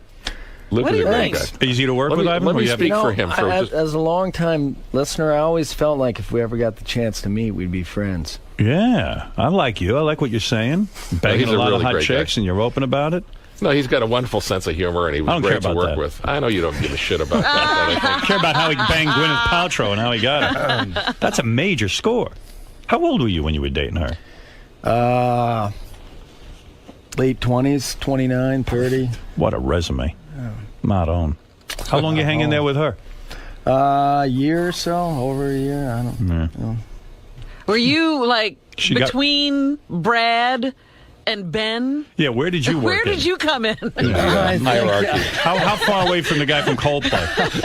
Luke What is do a you great think? guy. Easy to work Let with, me- Ivan? let or me you have- speak for him for just- As a long-time listener, I always felt like if we ever got the chance to meet, we'd be friends. Yeah, I like you. I like what you're saying. Banging he's a a lot really of hot great guy. chicks, and you're open about it. No, he's got a wonderful sense of humor, and he I was don't care great to about work that. with. I know you don't give a shit about that, but I I care about how he banged Gwyneth Paltrow and how he got her. That's a major score. How old were you when you were dating her? Late 20s, 29, 30. What a resume. Not on. How long you hanging there with her? A year or so, over a year. I don't know. Were you like She got- between Brad and Ben? Yeah, where did you work? Where did you come in? Hierarchy. How far away from the guy from Coldplay?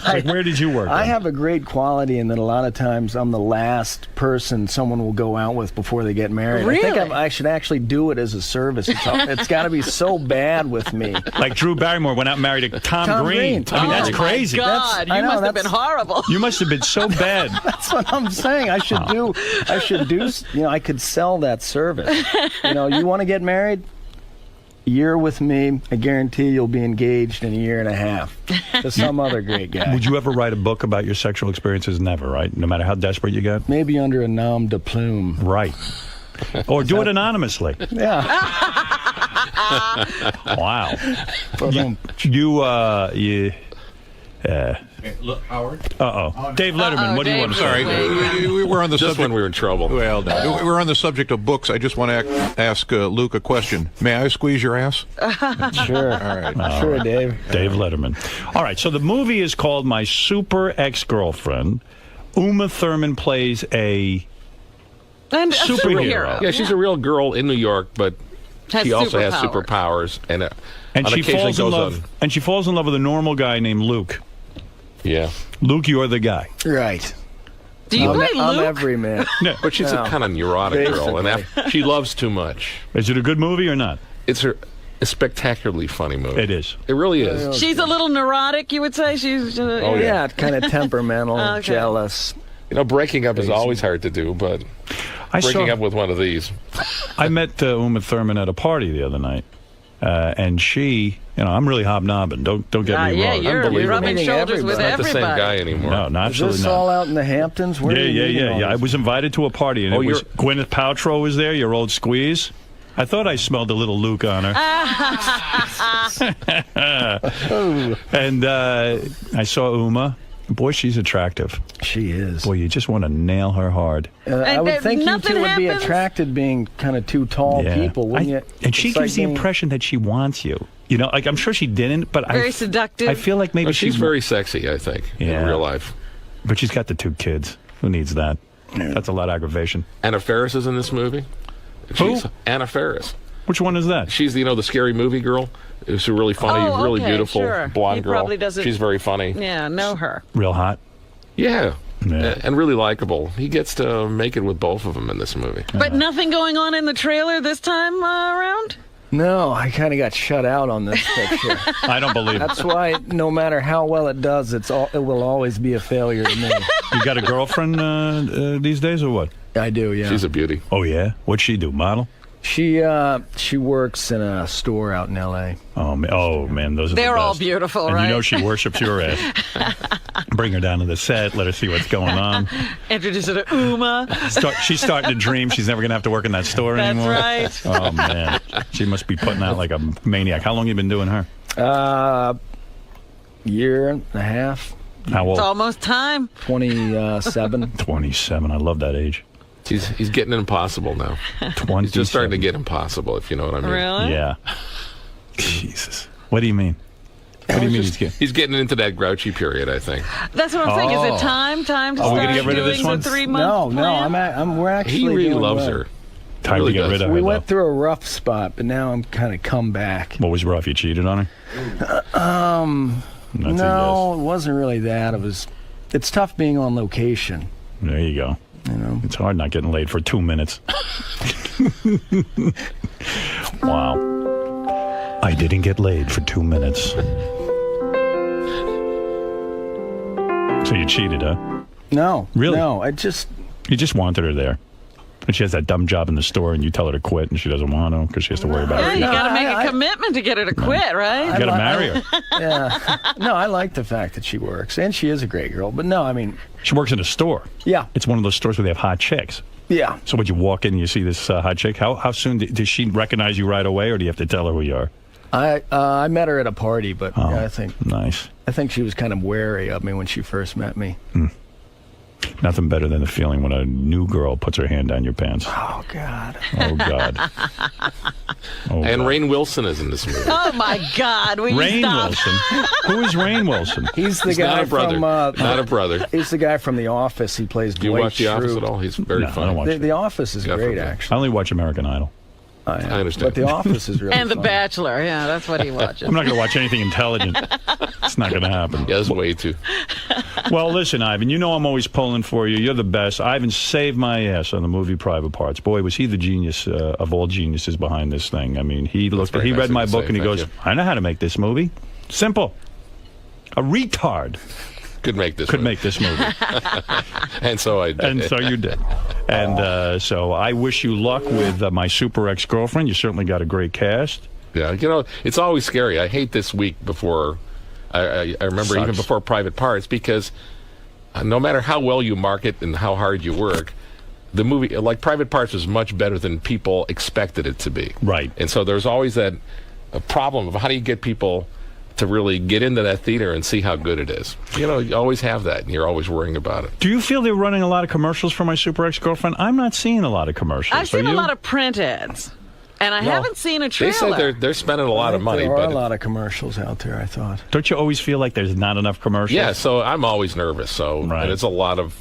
Like, where did you work? I have a great quality in that a lot of times I'm the last person someone will go out with before they get married. Really? I think I should actually do it as a service. It's got to be so bad with me. Like Drew Barrymore went out and married a Tom Green. I mean, that's crazy. God, you must have been horrible. You must have been so bad. That's what I'm saying. I should do. You know, I could sell that service. You know, you want to get married? Year with me, I guarantee you'll be engaged in a year and a half to some other great guy. Would you ever write a book about your sexual experiences? Never, right? No matter how desperate you get? Maybe under a nom de plume. Right. Or do it anonymously. Yeah. Wow. Look, Howard. Dave Letterman, what do you want to say? Sorry, we're on the Just subject. when we were in trouble. Well, we're on the subject of books. I just want to ask Luke a question. May I squeeze your ass? Sure. All right. Sure, Dave. Dave Letterman. All right, so the movie is called My Super Ex-Girlfriend. Uma Thurman plays a superhero. Yeah, she's a real girl in New York, but she also has superpowers. superpowers, And on she occasion falls in goes love. on- And she falls in love with a normal guy named Luke. Yeah. Luke, you're the guy. Right. Do you play I'm Luke? every man. Yeah. But she's a kind of neurotic girl, and she loves too much. Is it a good movie or not? It's a spectacularly funny movie. It is. It really is. She's a little neurotic, you would say? She's Yeah, kind of temperamental, Okay. jealous. You know, breaking up is always hard to do, but breaking up with one of these. I met Uma Thurman at a party the other night, and she, you know, I'm really hobnobbing. Don't get me wrong. Yeah, you're rubbing shoulders with Not the same everybody. guy anymore. No, Is absolutely this not. all out in the Hamptons? Where are you meeting all I this? was invited to a party, and Oh, it was Gwyneth Paltrow was there, your old squeeze. I thought I smelled a little Luke on her. And I saw Uma. Boy, she's attractive. She is. Boy, you just want to nail her hard. I would think you nothing two would be happens? attracted being kind of two tall people, wouldn't you? And she It's like gives the being- impression that she wants you. You know, like I'm sure she didn't, but Very seductive. I feel like maybe Well, she's very sexy, I think, Yeah. in real life. But she's got the 2 kids. Who needs that? That's a lot of aggravation. Anna Faris is in this movie. Who? She's Anna Faris. Which one is that? She's the scary movie girl. It's a really funny, Oh, really okay, beautiful sure. blonde He girl. probably doesn't- She's very funny. Yeah, know her. Real hot. Yeah. Yeah. And really likable. He gets to make it with both of them in this movie. But nothing going on in the trailer this time around? No, I kind of got shut out on this picture. I don't believe it. That's why no matter how well it does, it will always be a failure to me. You got a girlfriend these days or what? I do, yeah. She's a beauty. Oh, yeah? What'd she do? Model? She works in a store out in L.A. Oh, man, those are They're the all best. beautiful, and right? you know she worships your ass. Bring her down to the set, let her see what's going on. Introduce her to Uma. She's starting to dream she's never going to have to work in that store That's anymore. right. Oh, man. She must be putting out like a maniac. How long you been doing her? Year and a half. How old? It's almost time. 27. 27. I love that age. He's getting impossible now. 27. He's just starting to get impossible, if you know what I mean. Really? Yeah. Jesus. What do you mean? What do you mean He's getting into that grouchy period, I think. That's what I'm saying. Is it time to Are we start gonna get rid of doing this one? the 3-month plan? We're actually He really doing loves well. her. Time Really to get does. rid of her, We though. went through a rough spot, but now I'm kind of come back. What was rough? You cheated on her? That's No, it wasn't really that. It's tough being on location. There you go. You know, it's hard not getting laid for 2 minutes. Wow. I didn't get laid for 2 minutes. So you cheated, huh? No. Really? No, You just wanted her there. And she has that dumb job in the store, and you tell her to quit, and she doesn't want to because she has to worry about Yeah, it. you got to make a commitment to get her to quit, right? You got to marry her. Yeah. No, I like the fact that she works, and she is a great girl. But no, I mean, She works in a store. Yeah. It's one of those stores where they have hot chicks. Yeah. So would you walk in and you see this hot chick? How soon does she recognize you right away, or do you have to tell her who you are? I met her at a party, but Oh, yeah, I think she was kind of wary of me when she first met me. Nothing better than the feeling when a new girl puts her hand down your pants. Oh God. Oh God. And Rainn Wilson is in this movie. Oh my God! Will you Rainn stop? Wilson. Who is Rainn Wilson? He's the He's guy not a brother. from Not a brother. He's the guy from The Office. He plays. Do you Dwight watch The Office Schrute. at all? He's very No, I funny. don't watch The Office is great, I actually. only watch American Idol. I understand. But The Office is really And The funny. Bachelor. Yeah, that's what he watches. I'm not going to watch anything intelligent. It's not going to happen. Yeah, that's way too. Well, listen, Ivan, you know I'm always pulling for you. You're the best. Ivan saved my ass on the movie Private Parts. Boy, was he the genius of all geniuses behind this thing. I mean, he very read nice my of you to book say. and he Thank goes, you. I know how to make this movie. Simple. A retard Could make this could movie. make this movie. And so I did. And so you did. And so I wish you luck with my super ex-girlfriend. You certainly got a great cast. Yeah, you know, it's always scary. I hate this week before. I remember even Sucks. before Private Parts, because no matter how well you market and how hard you work, the movie, like Private Parts, was much better than people expected it to be. Right. And so there's always that problem of how do you get people to really get into that theater and see how good it is. You know, you always have that, and you're always worrying about it. Do you feel they're running a lot of commercials for my super ex-girlfriend? I'm not seeing a lot of commercials. I've seen Are a you? lot of print ads, and I No. haven't seen a They trailer. said they're spending a lot of money, There are but a lot of commercials out there, I thought. Don't you always feel like there's not enough commercials? yeah. So I'm always nervous. So Right. and it's a lot of.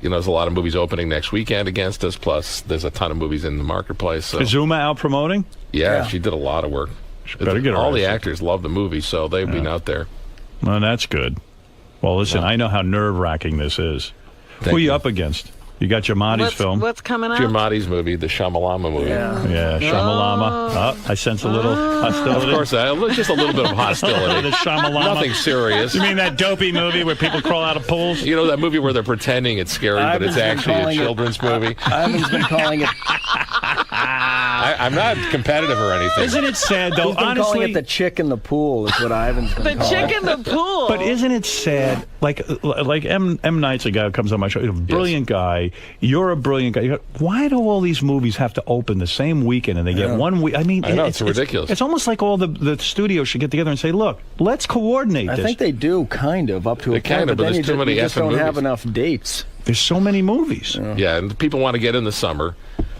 You know, there's a lot of movies opening next weekend against us. Plus, there's a ton of movies in the marketplace. So Kazuma out promoting? yeah, she did a lot of work. better get her All the ass. actors love the movie, so they've been out there. Well, that's good. Well, listen, I know how nerve-wracking this is. Who are you up against? You got Giamatti's film. What's coming out? Giamatti's movie, the Shyamalama movie. Yeah, Shamalama. Oh, I sense a little hostility. Of course, just a little bit of hostility. The Shamalama. Nothing serious. You mean that dopey movie where people crawl out of pools? You know that movie where they're pretending it's scary, but it's actually a children's movie? Ivan's been calling it. I'm not competitive or anything. Isn't it sad, though? He's been Honestly, calling it the chick in the pool. Is what Ivan's been The calling chick it. in the pool. But isn't it sad? Like M. Night's a guy who comes on my show. He's a brilliant guy. You're a brilliant guy. You go, why do all these movies have to open the same weekend and they get 1 week? I mean, I know, it's ridiculous. It's almost like all the studios should get together and say, look, let's coordinate I this. think they do, kind of, up to They a point, kind of, but then there's too you many just effing don't have movies. enough dates. There's so many movies. Yeah, and people want to get in the summer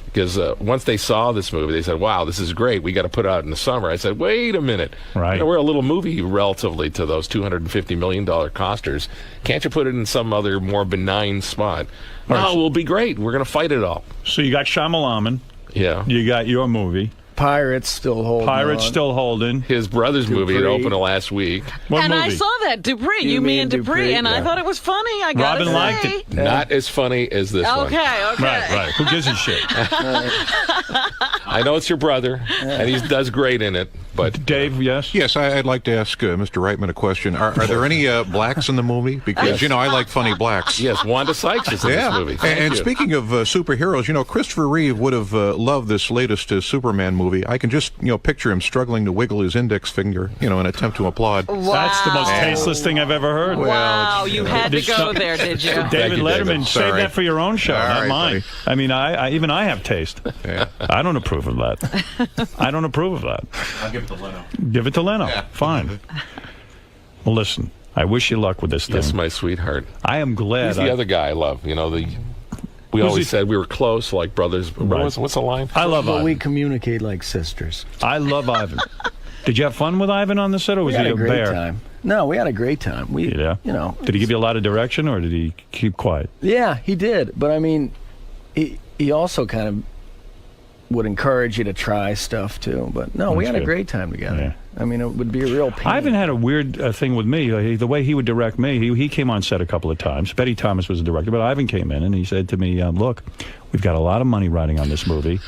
because once they saw this movie, they said, wow, this is great. We got to put it out in the summer. I said, wait a minute. Right. You know, we're a little movie relatively to those $250 million costers. Can't you put it in some other more benign spot? No, we'll be great. We're going to fight it all. So you got Shyamalan. Yeah. You got your movie. Pirates still holding Pirates on. still holding. His brother's movie had Dupree. opened last week. What and movie? I saw that Dupree, you, me, and Dupree, and I thought it was funny. I got Robin liked it. Not as funny as this one. Okay. Right. Who gives a shit? I know it's your brother, and he does great in it, but... Dave, yes? Yes, I'd like to ask Mr. Reitman a question. Are there any blacks in the movie? Because, Yes. you know, I like funny blacks. Yes, Wanda Sykes is in this movie. Thank And you. speaking of superheroes, you know, Christopher Reeve would have loved this latest Superman movie. I can just, you know, picture him struggling to wiggle his index finger, you know, in an attempt to applaud. That's the most tasteless thing I've ever heard. Wow, you had to There's go some- there, did you? David you, Letterman, David. save Sorry. that for your own show, All not right, mine. buddy. I mean, even I have taste. I don't approve of that. I don't approve of that. I'll give it to Leno. Give it to Leno. Fine. Well, listen, I wish you luck with this thing. Yes, my sweetheart. I am glad. He's the other guy I love. You know, we Who's always he? said we were close, like brothers. Right. What's the line? I love But Ivan. we communicate like sisters. I love Ivan. Did you have fun with Ivan on the set, or was We had he a a great bear? time. No, we had a great time. We, Yeah. you know. Did he give you a lot of direction, or did he keep quiet? Yeah, he did. But I mean, he also kind of would encourage you to try stuff too. But no, we That's had a good. great time together. Yeah. I mean, it would be a real pain. Ivan had a weird thing with me. The way he would direct me, he came on set a couple of times. Betty Thomas was the director, but Ivan came in and he said to me, look, we've got a lot of money riding on this movie,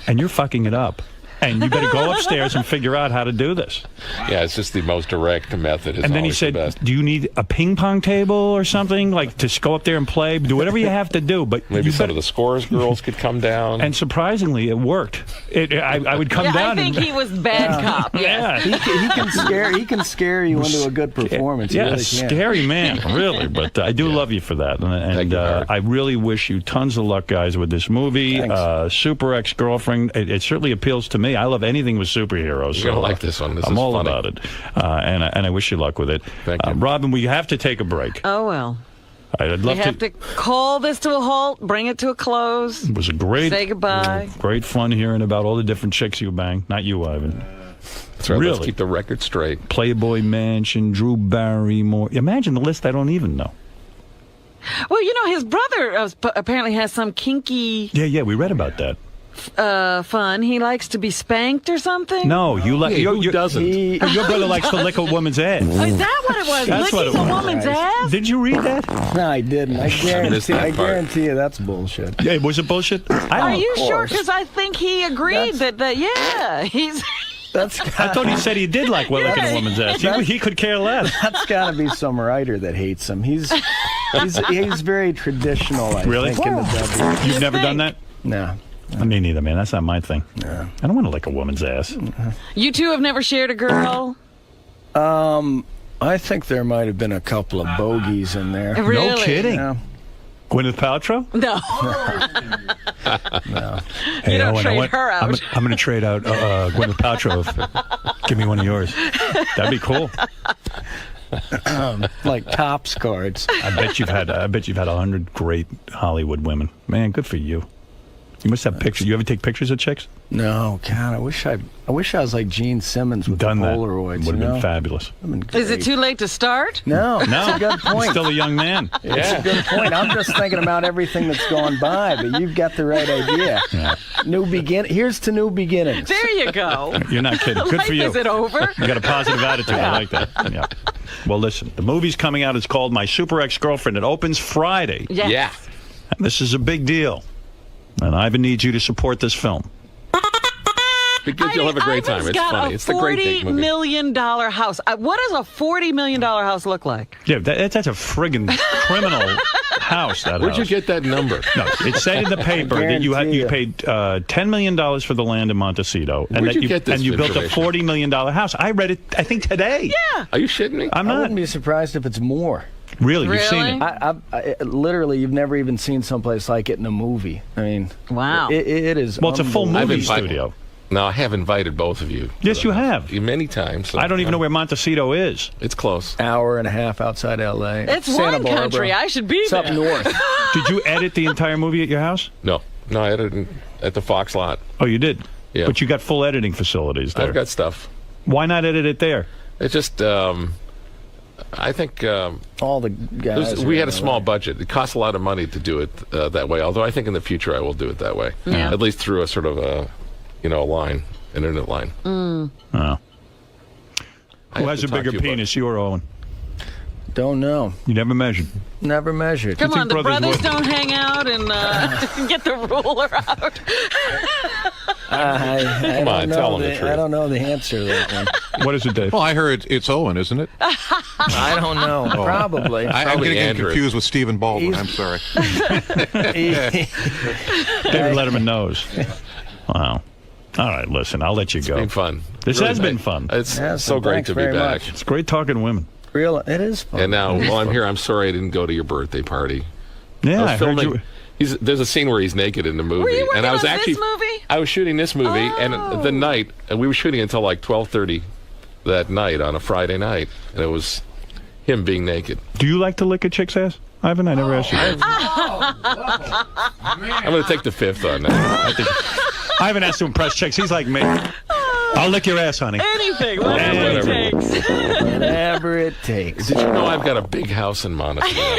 and you're fucking it up. And you better go upstairs and figure out how to do this. Yeah, it's just the most direct method. And then he said, do you need a ping pong table or something, like to go up there and play? Do whatever you have to do. But maybe you some of the scores girls could come down. And surprisingly, it worked. I would come down. I think he was bad cop. Yeah. He can scare you into a good performance. He Yeah, really can. scary man, really. But I do love you for that, and I really wish you tons of luck, guys, with this movie. Super Ex-Girlfriend. It certainly appeals to me. I love anything with superheroes. You're gonna like this one. This I'm is all funny. about it, and I wish you luck with it. Thank you. Robin, we have to take a break. Oh, well. I'd love We have to call this to a halt, bring it to a close. It was a great, say goodbye. Great fun hearing about all the different chicks you banged. Not you, Ivan. That's right. Really? Let's keep the record straight. Playboy Mansion, Drew Barrymore. Imagine the list I don't even know. Well, you know, his brother apparently has some kinky Yeah, we read about that. fun. He likes to be spanked or something? No, you like who doesn't? Your brother likes to lick a woman's ass. Oh, is that what it was? That's Licking what it a was. woman's ass? Did you read that? No, I didn't. I missed that part. guarantee you that's bullshit. Yeah, was it bullshit? Are you sure? Because I think he agreed that yeah, he's... I thought he said he did like licking a woman's ass. He could care less. That's got to be some writer that hates him. He's very traditional, I think, in the W. You've never done that? No. Me neither, man. That's not my thing. No. I don't want to lick a woman's ass. You two have never shared a girl? I think there might have been a couple of bogeys in there. Really? No kidding. Yeah. Gwyneth Paltrow? No. No. Hey, You don't Owen, trade her out. I'm going to trade out Gwyneth Paltrow. Give me one of yours. That'd be cool. Like Topps cards. I bet you've had 100 great Hollywood women. Man, good for you. You must have pictures. You ever take pictures of chicks? No, God, I wish I was like Gene Simmons with Done the that. Polaroids. Would have been fabulous. Is it too late to start? No, No, that's a good I'm point. still a young man. It's a good point. I'm just thinking about everything that's gone by, but you've got the right idea. Yeah. Here's to new beginnings. There you go. You're not kidding. Good Life for you. Is it over? You got a positive attitude. I like that. Yeah. Well, listen, the movie's coming out. It's called My Super Ex-Girlfriend. It opens Friday. Yes. Yeah. And this is a big deal. And Ivan needs you to support this film. Because you'll have a great time. Ivan's It's got funny. a It's the great big $40 movie. million house. What does a $40 million house look like? Yeah, that's a friggin' criminal house. That Where'd you house. get that number? No, it said in the paper that you paid $10 million for the land in Montecito, and Where'd that you get this and you built a information? $40 million house. I read it, I think, today. Yeah. Are you shitting me? I'm I not. wouldn't be surprised if it's more. Really? You've seen it? I literally, you've never even seen someplace like it in a movie. I mean, wow. It is. Well, it's a full movie invited- studio. No, I have invited both of you. Yes, you have. Many times. So, I don't even know where Montecito is. It's close. Hour and a half outside L.A. It's Santa wine Barbara. country. I should be It's there. up north. Did you edit the entire movie at your house? No, I edited at the Fox lot. Oh, you did? Yeah. But you got full editing facilities there. I've got stuff. Why not edit it there? It's just, I think all the guys. we had a small budget. It costs a lot of money to do it that way. Although I think in the future I will do it that way. Yeah. At least through a sort of a line, internet line. Oh. I Who have has to a talk bigger to you about penis, you or Owen? Don't know. You never measured. Never measured. Come on, the brothers would? don't hang out and get the ruler out. I Come on, don't tell know them the truth. I don't know the answer to that one. What is it, Dave? Well, I heard it's Owen, isn't it? I don't know. Oh. Probably. I'm Probably getting Andrew. confused with Stephen Baldwin. I'm sorry. David Letterman knows. Wow. All right, listen, I'll let you go. It's been fun. This Really has been nice. fun. It's Yeah, so great thanks to be very back. much. It's great talking to women. It is fun. And now, while I'm here, I'm sorry I didn't go to your birthday party. Yeah, I I was heard filming. you. There's a scene where he's naked in the movie, Were you working and I was on actually this movie? I was shooting this movie, Oh. and the night, and we were shooting until like 12:30 that night on a Friday night, and it was him being naked. Do you like to lick a chick's ass, Ivan? I never asked you. I'm going to take the fifth on that. I think Ivan has to impress chicks. He's like me. I'll lick your ass, honey. Anything, whatever it takes. Whatever it takes. Did you know I've got a big house in Montecito? Now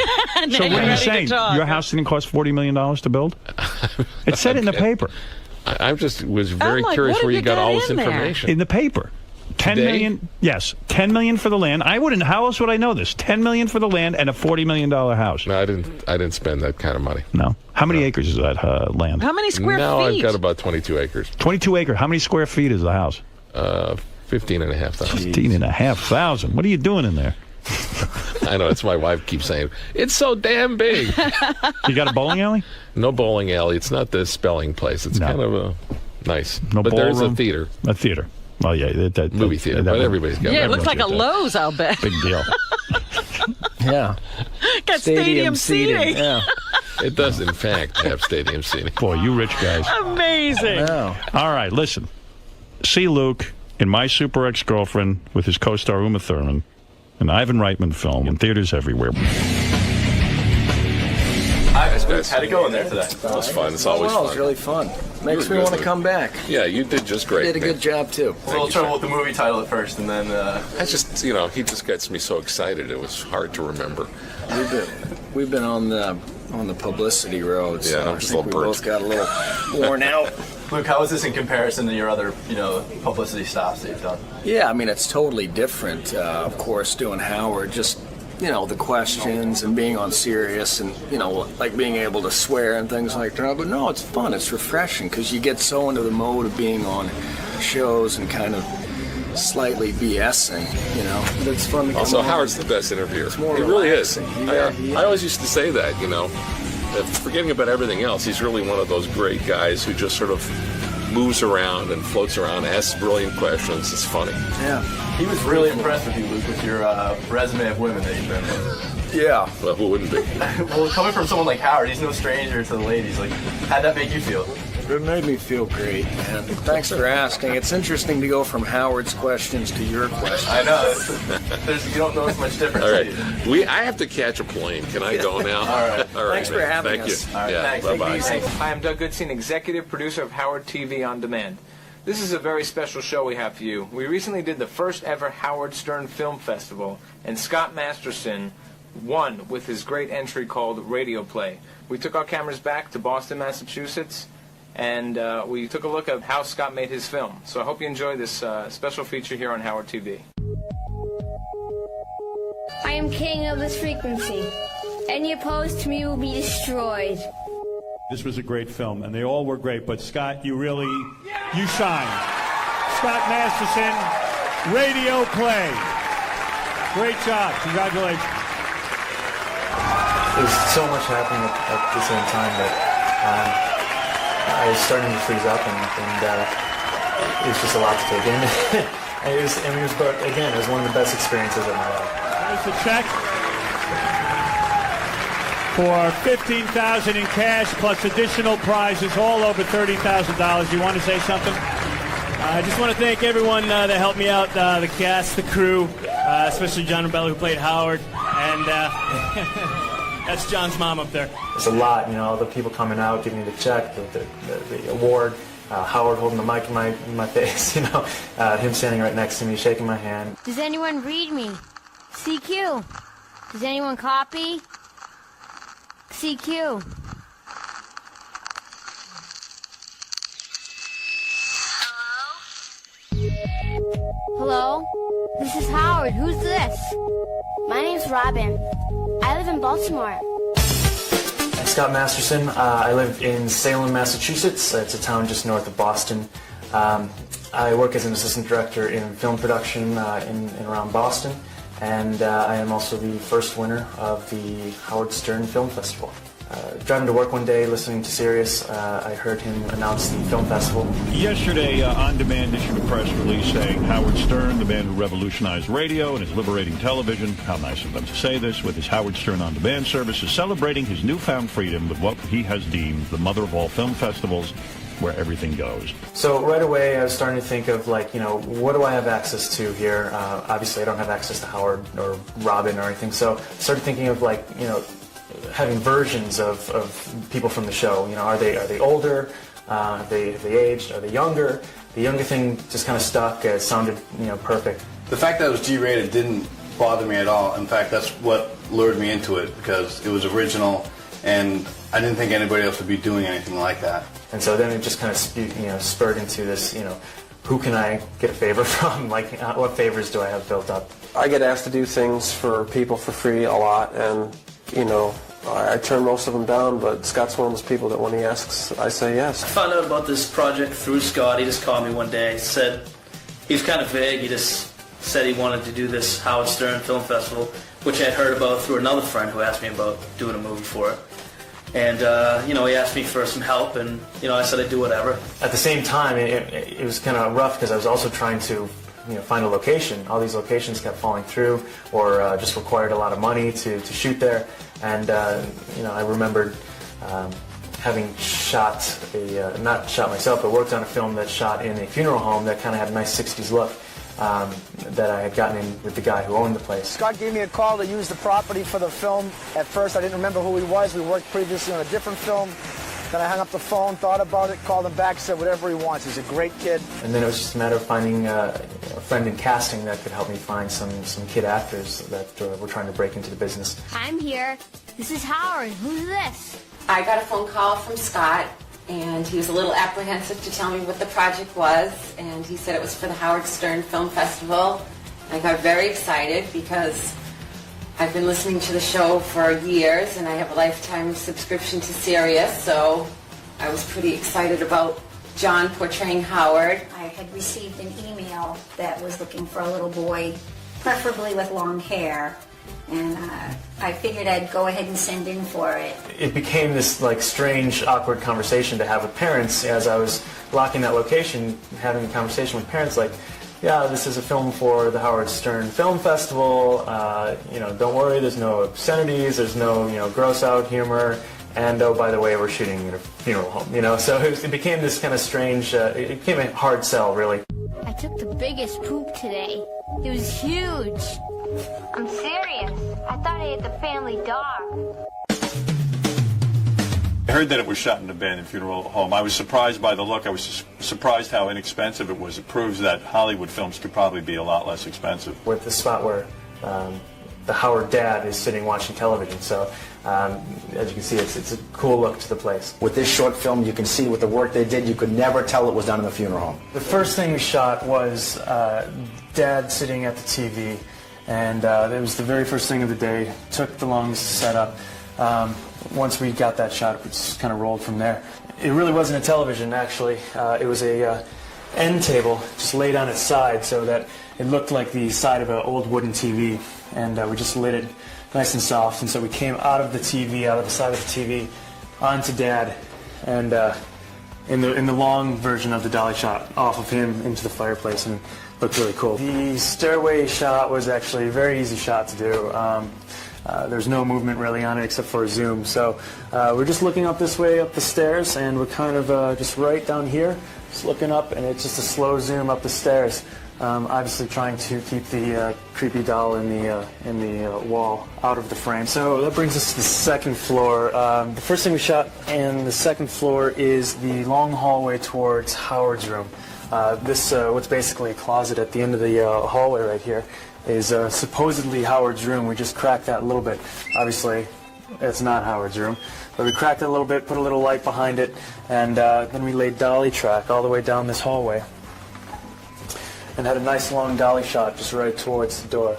So you're what are you ready to saying? talk. Your house didn't cost $40 million to build? It said it in the paper. I just was very like, curious what where have you you got got all this in there? information. In the paper. $10 Today? million. Yes, $10 million for the land. I wouldn't. How else would I know this? $10 million for the land and a $40 million house. No, I didn't spend that kind of money. No. How many acres is that land? How many square Now feet? I've got about 22 acres. 22 acres. How many square feet is the house? 15,500. 15,500. What are you doing in there? I know, it's my wife keeps saying, it's so damn big. You got a bowling alley? No bowling alley. It's not the spelling place. It's kind of a nice. No but there's a ballroom? theater. A theater. Well, yeah. Movie theater, but everybody's got Yeah, it one. looks like a Everyone's Lowe's, I'll bet. Big deal. Yeah. Got stadium seating. Yeah. It does, in fact, have stadium seating. Boy, you rich guys. Amazing. No. All right, listen. See Luke in My Super Ex-Girlfriend with his co-star Uma Thurman, an Ivan Reitman film in theaters everywhere. guys. How'd it go in there today? That was fun. It's always Well, fun. it's really fun. Makes You me were want to good, come back. Yeah, you did just great. You did a man. good job, too. A little trouble with the movie title at first, and then... I just, you know, he just gets me so excited. It was hard to remember. We've been on the publicity road, so Yeah, I I'm just a think we little both got a little worn out. Luke, how is this in comparison to your other, publicity stops that you've done? Yeah, I mean, it's totally different. Of course, doing Howard, just, the questions and being on Sirius and, like being able to swear and things like that. But no, it's fun. It's refreshing because you get so into the mode of being on shows and kind of slightly BSing, But it's fun to come Also, on. Howard's the best interviewer. It's more He really is. relaxing. I always used to say that, forgetting about everything else, he's really one of those great guys who just sort of moves around and floats around, asks brilliant questions. It's funny. Yeah. He was really impressed with you, Luke, with your resume of women that you've been with. Yeah. Well, who wouldn't be? Well, coming from someone like Howard, he's no stranger to the ladies. Like, how'd that make you feel? It made me feel great, man. Thanks for asking. It's interesting to go from Howard's questions to your questions. I know. You don't notice much difference. All do right. you? I have to catch a plane. Can I go now? All right. All right. Thanks for man. having Thank us. you. All right, Yeah. thanks. Bye-bye. Hi, I'm Doug Goodstein, executive producer of Howard TV On Demand. This is a very special show we have for you. We recently did the first ever Howard Stern Film Festival, and Scott Masterson won with his great entry called Radio Play. We took our cameras back to Boston, Massachusetts, and we took a look at how Scott made his film. So I hope you enjoy this special feature here on Howard TV. I am king of this frequency. Any opposed to me will be destroyed. This was a great film, and they all were great, but Scott, you shine. Scott Masterson, Radio Play. Great job. Congratulations. There's so much happening at the same time that I was starting to freeze up, and it was just a lot to take in. But again, it was one of the best experiences of my life. There's the check for $15,000 in cash plus additional prizes, all over $30,000. You want to say something? I just want to thank everyone that helped me out, the cast, the crew, especially John Rebella, who played Howard, and that's John's mom up there. It's a lot, all the people coming out, giving me the check, the award, Howard holding the mic in my face, him standing right next to me, shaking my hand. Does anyone read me? CQ. Does anyone copy? CQ. Hello? This is Howard. Who's this? My name's Robin. I live in Baltimore. Scott Masterson. I live in Salem, Massachusetts. It's a town just north of Boston. I work as an assistant director in film production in around Boston, and I am also the first winner of the Howard Stern Film Festival. Driving to work one day, listening to Sirius, I heard him announce the film festival. Yesterday, On Demand issued a press release saying Howard Stern, the man who revolutionized radio and is liberating television, how nice of them to say this, with his Howard Stern On Demand service, is celebrating his newfound freedom with what he has deemed the mother of all film festivals, where everything goes. So right away, I was starting to think of, what do I have access to here? Obviously, I don't have access to Howard or Robin or anything, so I started thinking of, having versions of people from the show. Are they older? Have they aged? Are they younger? The younger thing just kind of stuck. It sounded perfect. The fact that it was G-rated didn't bother me at all. In fact, that's what lured me into it, because it was original, and I didn't think anybody else would be doing anything like that. And so then it just kind of spurred into this. Who can I get a favor from? What favors do I have built up? I get asked to do things for people for free a lot, and I turn most of them down, but Scott's one of those people that when he asks, I say yes. I found out about this project through Scott. He just called me one day. He was kind of vague. He just said he wanted to do this Howard Stern Film Festival, which I had heard about through another friend who asked me about doing a movie for it. And, he asked me for some help, and, I said I'd do whatever. At the same time, it was kind of rough because I was also trying to find a location. All these locations kept falling through or just required a lot of money to shoot there. And, I remembered having not shot myself, but worked on a film that shot in a funeral home that kind of had a nice 60s look. that I had gotten in with the guy who owned the place. Scott gave me a call to use the property for the film. At first, I didn't remember who he was. We worked previously on a different film. Then I hung up the phone, thought about it, called him back, said whatever he wants. He's a great kid. And then it was just a matter of finding a friend in casting that could help me find some kid actors that were trying to break into the business. I'm here. This is Howard. Who's this? I got a phone call from Scott, and he was a little apprehensive to tell me what the project was, and he said it was for the Howard Stern Film Festival. I got very excited because I've been listening to the show for years, and I have a lifetime subscription to Sirius, so I was pretty excited about John portraying Howard. I had received an email that was looking for a little boy, preferably with long hair, and I figured I'd go ahead and send in for it. It became this like strange, awkward conversation to have with parents as I was locking that location, having a conversation with parents like, yeah, this is a film for the Howard Stern Film Festival. Don't worry, there's no obscenities, there's no, gross out humor. And oh, by the way, we're shooting at a funeral home, So it became this kind of strange, it became a hard sell, really. I took the biggest poop today. It was huge. I'm serious. I thought I ate the family dog. I heard that it was shot in an abandoned funeral home. I was surprised by the look. I was surprised how inexpensive it was. It proves that Hollywood films could probably be a lot less expensive. We're at the spot where the Howard dad is sitting watching television. So as you can see, it's a cool look to the place. With this short film, you can see with the work they did, you could never tell it was done in a funeral home. The first thing we shot was Dad sitting at the TV, and it was the very first thing of the day. Took the longest to set up. Once we got that shot, it just kind of rolled from there. It really wasn't a television, actually. It was a end table, just laid on its side so that it looked like the side of an old wooden TV, and we just lit it nice and soft. And so we came out of the TV, out of the side of the TV, onto Dad, and in the long version of the dolly shot, off of him into the fireplace, and it looked really cool. The stairway shot was actually a very easy shot to do. There's no movement really on it except for a zoom. So we're just looking up this way, up the stairs, and we're kind of just right down here, just looking up, and it's just a slow zoom up the stairs. Obviously trying to keep the creepy doll in the wall out of the frame. So that brings us to the second floor. The first thing we shot in the second floor is the long hallway towards Howard's room. What's basically a closet at the end of the hallway right here, is supposedly Howard's room. We just cracked that a little bit. Obviously, it's not Howard's room. But we cracked it a little bit, put a little light behind it, and then we laid dolly track all the way down this hallway. And had a nice long dolly shot just right towards the door.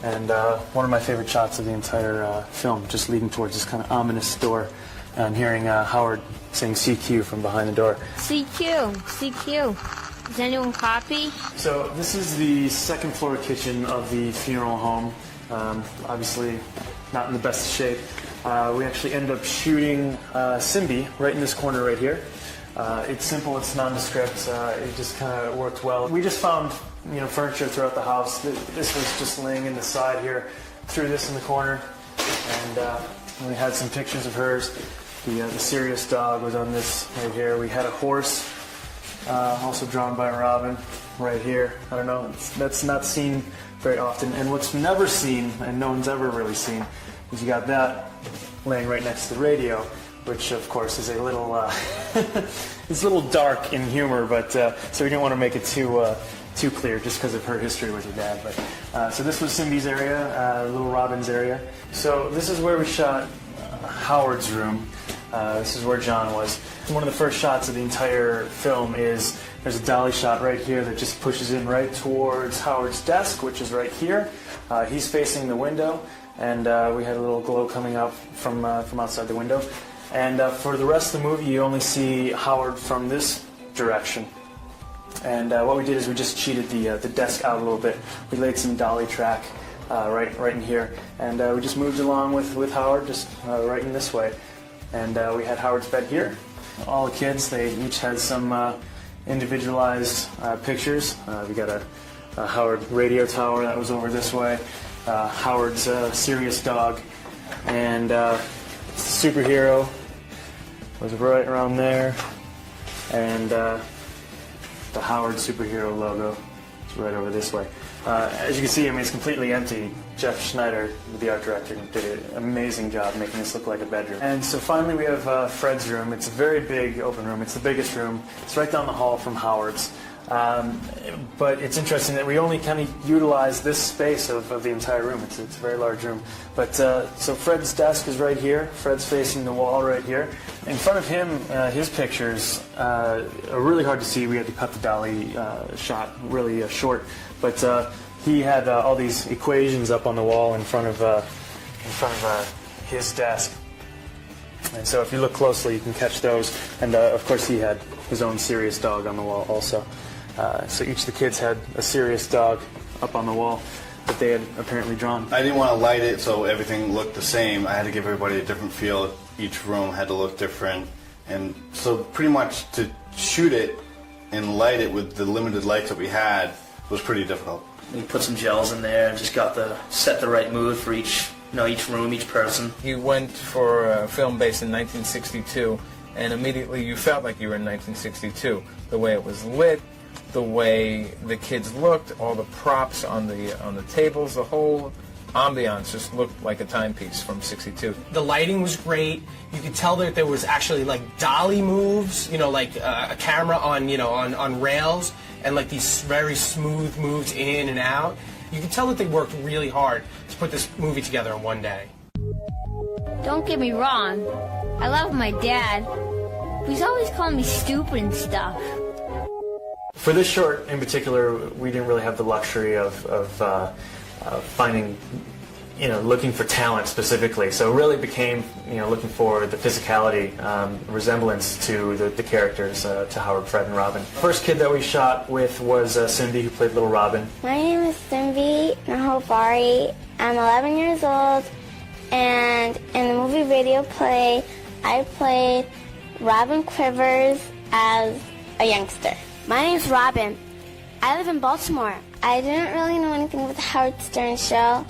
And one of my favorite shots of the entire film, just leading towards this kind of ominous door, and hearing Howard saying CQ from behind the door. CQ, CQ. Does anyone copy? So this is the second floor kitchen of the funeral home. Obviously not in the best shape. We actually ended up shooting Simbi right in this corner right here. It's simple, it's nondescript, it just kind of worked well. We just found furniture throughout the house. This was just laying in the side here. Threw this in the corner, and we had some pictures of hers. The Sirius dog was on this right here. We had a horse, also drawn by Robin, right here. I don't know, that's not seen very often. And what's never seen, and no one's ever really seen, is you got that laying right next to the radio, which of course is a little, it's a little dark in humor, but so we didn't want to make it too clear just because of her history with her dad. But so this was Cindy's area, little Robin's area. So this is where we shot Howard's room. This is where John was. One of the first shots of the entire film is there's a dolly shot right here that just pushes in right towards Howard's desk, which is right here. He's facing the window, and we had a little glow coming out from outside the window. And for the rest of the movie, you only see Howard from this direction. And what we did is we just cheated the desk out a little bit. We laid some dolly track right in here, and we just moved along with Howard, just right in this way. And we had Howard's bed here. All the kids, they each had some individualized pictures. We got a Howard radio tower that was over this way, Howard's Sirius dog, and superhero was right around there, and the Howard superhero logo is right over this way. As you can see, I mean, it's completely empty. Jeff Schneider, the art director, did an amazing job making this look like a bedroom. And so finally we have Fred's room. It's a very big open room. It's the biggest room. It's right down the hall from Howard's. But it's interesting that we only kind of utilize this space of the entire room. It's a very large room. But so Fred's desk is right here. Fred's facing the wall right here. In front of him, his pictures are really hard to see. We had to cut the dolly shot really short. But he had all these equations up on the wall in front of his desk. And so if you look closely, you can catch those. And of course, he had his own serious dog on the wall also. So each of the kids had a serious dog up on the wall that they had apparently drawn. I didn't want to light it so everything looked the same. I had to give everybody a different feel. Each room had to look different. And so pretty much to shoot it and light it with the limited lights that we had was pretty difficult. We put some gels in there and just set the right mood for each room, each person. You went for a film based in 1962, and immediately you felt like you were in 1962. The way it was lit, the way the kids looked, all the props on the tables, the whole ambiance just looked like a timepiece from '62. The lighting was great. You could tell that there was actually like dolly moves, like a camera on rails, and like these very smooth moves in and out. You could tell that they worked really hard to put this movie together in one day. Don't get me wrong, I love my dad. He's always calling me stupid and stuff. For this short in particular, we didn't really have the luxury of finding, looking for talent specifically. So it really became, looking for the physicality, resemblance to the characters, to Howard, Fred, and Robin. First kid that we shot with was Cindy, who played Little Robin. My name is Simbi Nahovari. I'm 11 years old, and in the movie Radio Play, I played Robin Quivers as a youngster. My name's Robin. I live in Baltimore. I didn't really know anything about the Howard Stern show.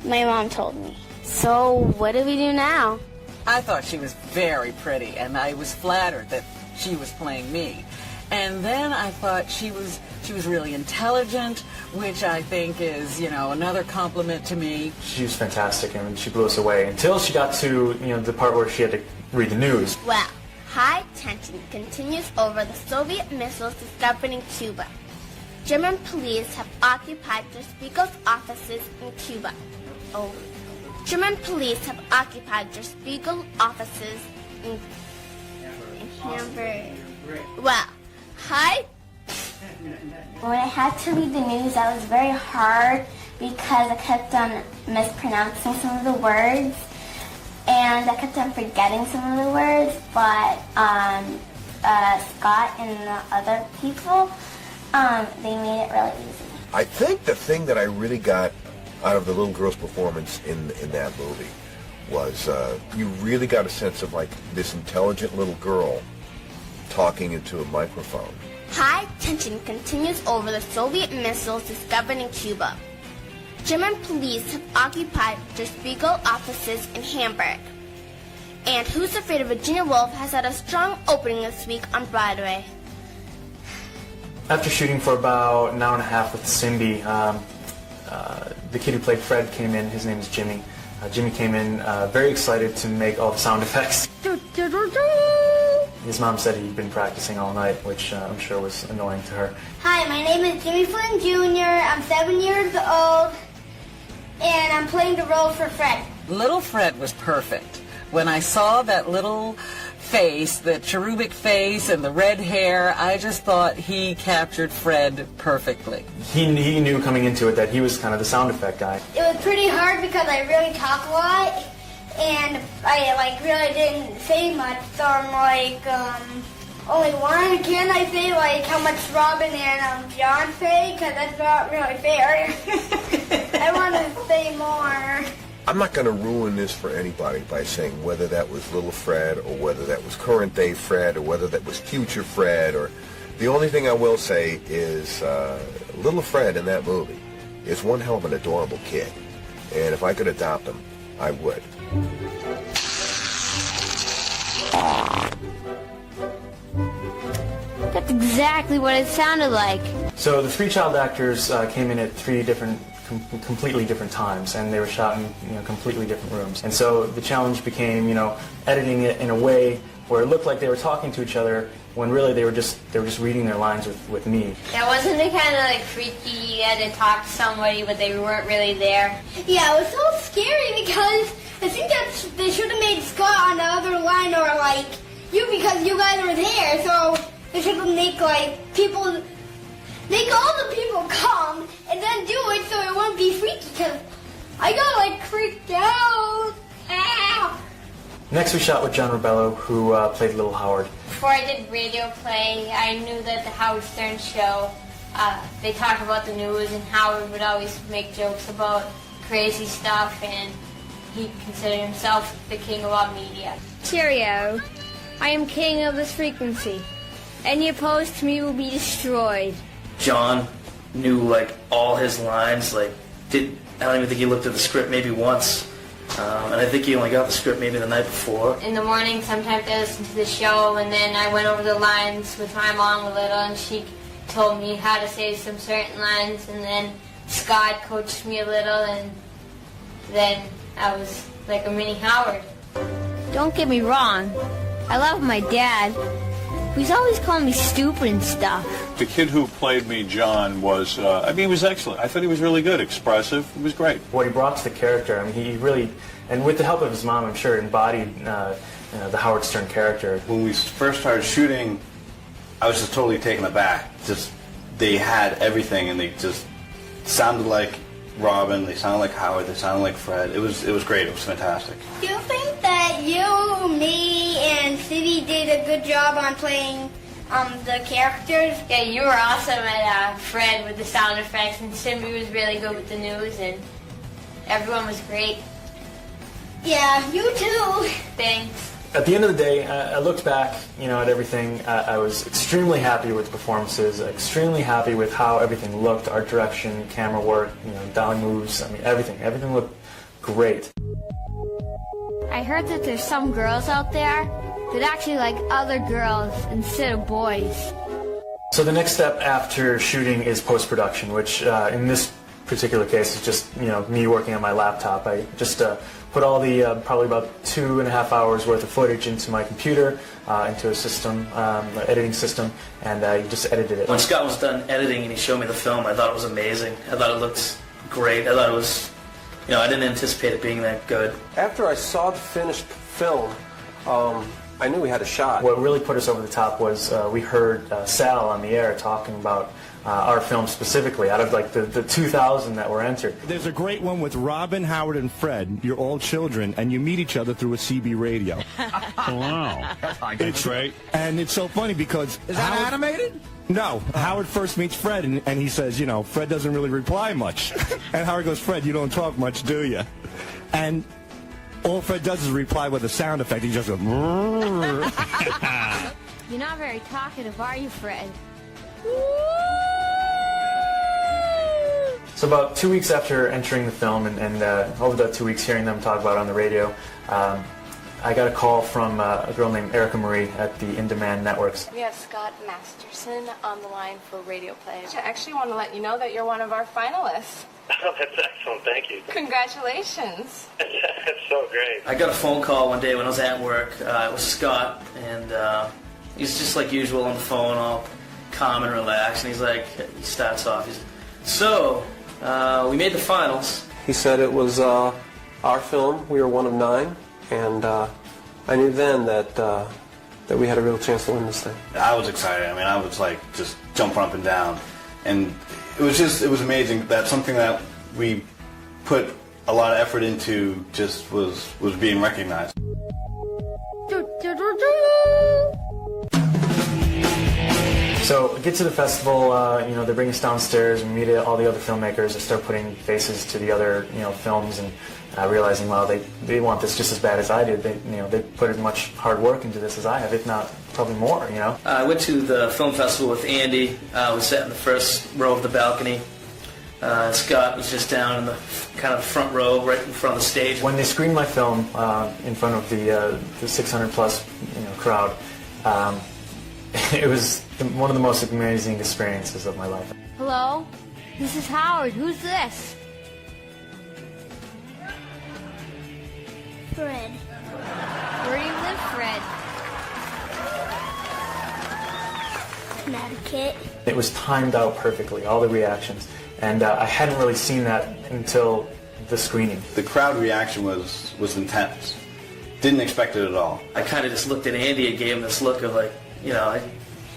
My mom told me. So what do we do now? I thought she was very pretty, and I was flattered that she was playing me. And then I thought she was really intelligent, which I think is, another compliment to me. She was fantastic, and she blew us away until she got to, the part where she had to read the news. Well, high tension continues over the Soviet missiles discovered in Cuba. German police have occupied their Spiegel's offices in Cuba. German police have occupied their Spiegel offices in Hamburg. Well, when I had to read the news, that was very hard because I kept on mispronouncing some of the words, and I kept on forgetting some of the words, but Scott and the other people, they made it really easy. I think the thing that I really got out of the little girl's performance in that movie was you really got a sense of like this intelligent little girl talking into a microphone. High tension continues over the Soviet missiles discovered in Cuba. German police have occupied their Spiegel offices in Hamburg. And Who's Afraid of Virginia Woolf has had a strong opening this week on Broadway. After shooting for about an hour and a half with Simbi, the kid who played Fred came in. His name is Jimmy. Jimmy came in very excited to make all the sound effects. His mom said he'd been practicing all night, which I'm sure was annoying to her. Hi, my name is Jimmy Flynn Jr. I'm 7 years old, and I'm playing the role for Fred. Little Fred was perfect. When I saw that little face, the cherubic face and the red hair, I just thought he captured Fred perfectly. He knew coming into it that he was kind of the sound effect guy. It was pretty hard because I really talk a lot, and I really didn't say much, so I'm only one. Can I say how much Robin and John say? Because that's not really fair. I want to say more. I'm not going to ruin this for anybody by saying whether that was little Fred or whether that was current day Fred or whether that was future Fred. Or the only thing I will say is little Fred in that movie is one hell of an adorable kid. And if I could adopt him, I would. That's exactly what it sounded like. So the 3 child actors came in at 3 completely different times, and they were shot in completely different rooms. And so the challenge became, editing it in a way where it looked like they were talking to each other when really they were just reading their lines with me. Yeah, wasn't it kind of like freaky? You had to talk to somebody, but they weren't really there. Yeah, it was so scary because I think that they should have made Scott on the other line, or like you, because you guys were there. So they should have make all the people come and then do it so it wouldn't be freaky. Because I got like freaked out. Ah. Next we shot with John Rebello, who played Little Howard. Before I did radio play, I knew that the Howard Stern show, they talked about the news, and Howard would always make jokes about crazy stuff, and he considered himself the king of all media. Cheerio. I am king of this frequency. Any opposed to me will be destroyed. John knew like all his lines. I don't even think he looked at the script maybe once. And I think he only got the script maybe the night before. In the morning, sometimes I listened to the show, and then I went over the lines with my mom a little, and she told me how to say some certain lines, and then Scott coached me a little, and then I was like a mini Howard. Don't get me wrong. I love my dad. He's always calling me stupid and stuff. The kid who played me, John, was, he was excellent. I thought he was really good, expressive. It was great. What he brought to the character, he really, and with the help of his mom, I'm sure, embodied the Howard Stern character. When we first started shooting, I was just totally taken aback. They had everything, and they just sounded like Robin, they sounded like Howard, they sounded like Fred. It was great. It was fantastic. Do you think that you, me, and Stevie did a good job on playing the characters? Yeah, you were awesome at Fred with the sound effects, and Simby was really good with the news, and everyone was great. Yeah, you too. Thanks. At the end of the day, I looked back, at everything. I was extremely happy with the performances, extremely happy with how everything looked, art direction, camera work, dolly moves, everything. Everything looked great. I heard that there's some girls out there that actually like other girls instead of boys. So the next step after shooting is post-production, which in this particular case is just, me working on my laptop. I just put all the probably about 2.5 hours worth of footage into my computer, into a system, editing system, and I just edited it. When Scott was done editing and he showed me the film, I thought it was amazing. I thought it looked great. I thought it was, I didn't anticipate it being that good. After I saw the finished film, I knew we had a shot. What really put us over the top was we heard Sal on the air talking about our film specifically, out of the 2,000 that were entered. There's a great one with Robin, Howard, and Fred. You're all children, and you meet each other through a CB radio. Wow. It's great. And it's so funny because... Is that animated? No. Howard first meets Fred, and he says, Fred doesn't really reply much. And Howard goes, Fred, you don't talk much, do you? And all Fred does is reply with a sound effect. He just goes... You're not very talkative, are you, Fred? So about 2 weeks after entering the film and over the 2 weeks hearing them talk about it on the radio, I got a call from a girl named Erica Marie at the In Demand Networks. We have Scott Masterson on the line for radio play. I actually want to let you know that you're one of our finalists. Oh, that's excellent. Thank you. Congratulations. That's so great. I got a phone call one day when I was at work. It was Scott, and he's just like usual on the phone, all calm and relaxed, and he starts off, so, we made the finals. He said it was our film. We were one of 9, and I knew then that we had a real chance to win this thing. I was excited. I was just jumping up and down, and it was amazing that something that we put a lot of effort into just was being recognized. So get to the festival, they bring us downstairs and meet all the other filmmakers and start putting faces to the other, films and realizing, wow, they want this just as bad as I did. They put as much hard work into this as I have, if not probably more, I went to the film festival with Andy. We sat in the first row of the balcony. Scott was just down in the kind of front row, right in front of the stage. When they screened my film in front of the 600 plus crowd, it was one of the most amazing experiences of my life. Hello? This is Howard. Who's this? Fred. Where do you live, Fred? Connecticut. It was timed out perfectly, all the reactions, and I hadn't really seen that until the screening. The crowd reaction was intense. Didn't expect it at all. I kind of just looked at Andy and gave him this look of like, you know,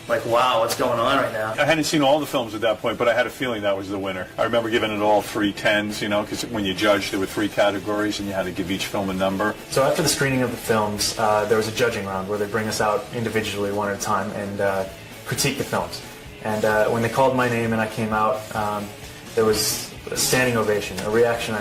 like, wow, what's going on right now? I hadn't seen all the films at that point, but I had a feeling that was the winner. I remember giving it all 3 10s, you know, because when you judged, there were 3 categories, and you had to give each film a number. So after the screening of the films, there was a judging round where they bring us out individually one at a time and critique the films. And when they called my name and I came out, there was a standing ovation, a reaction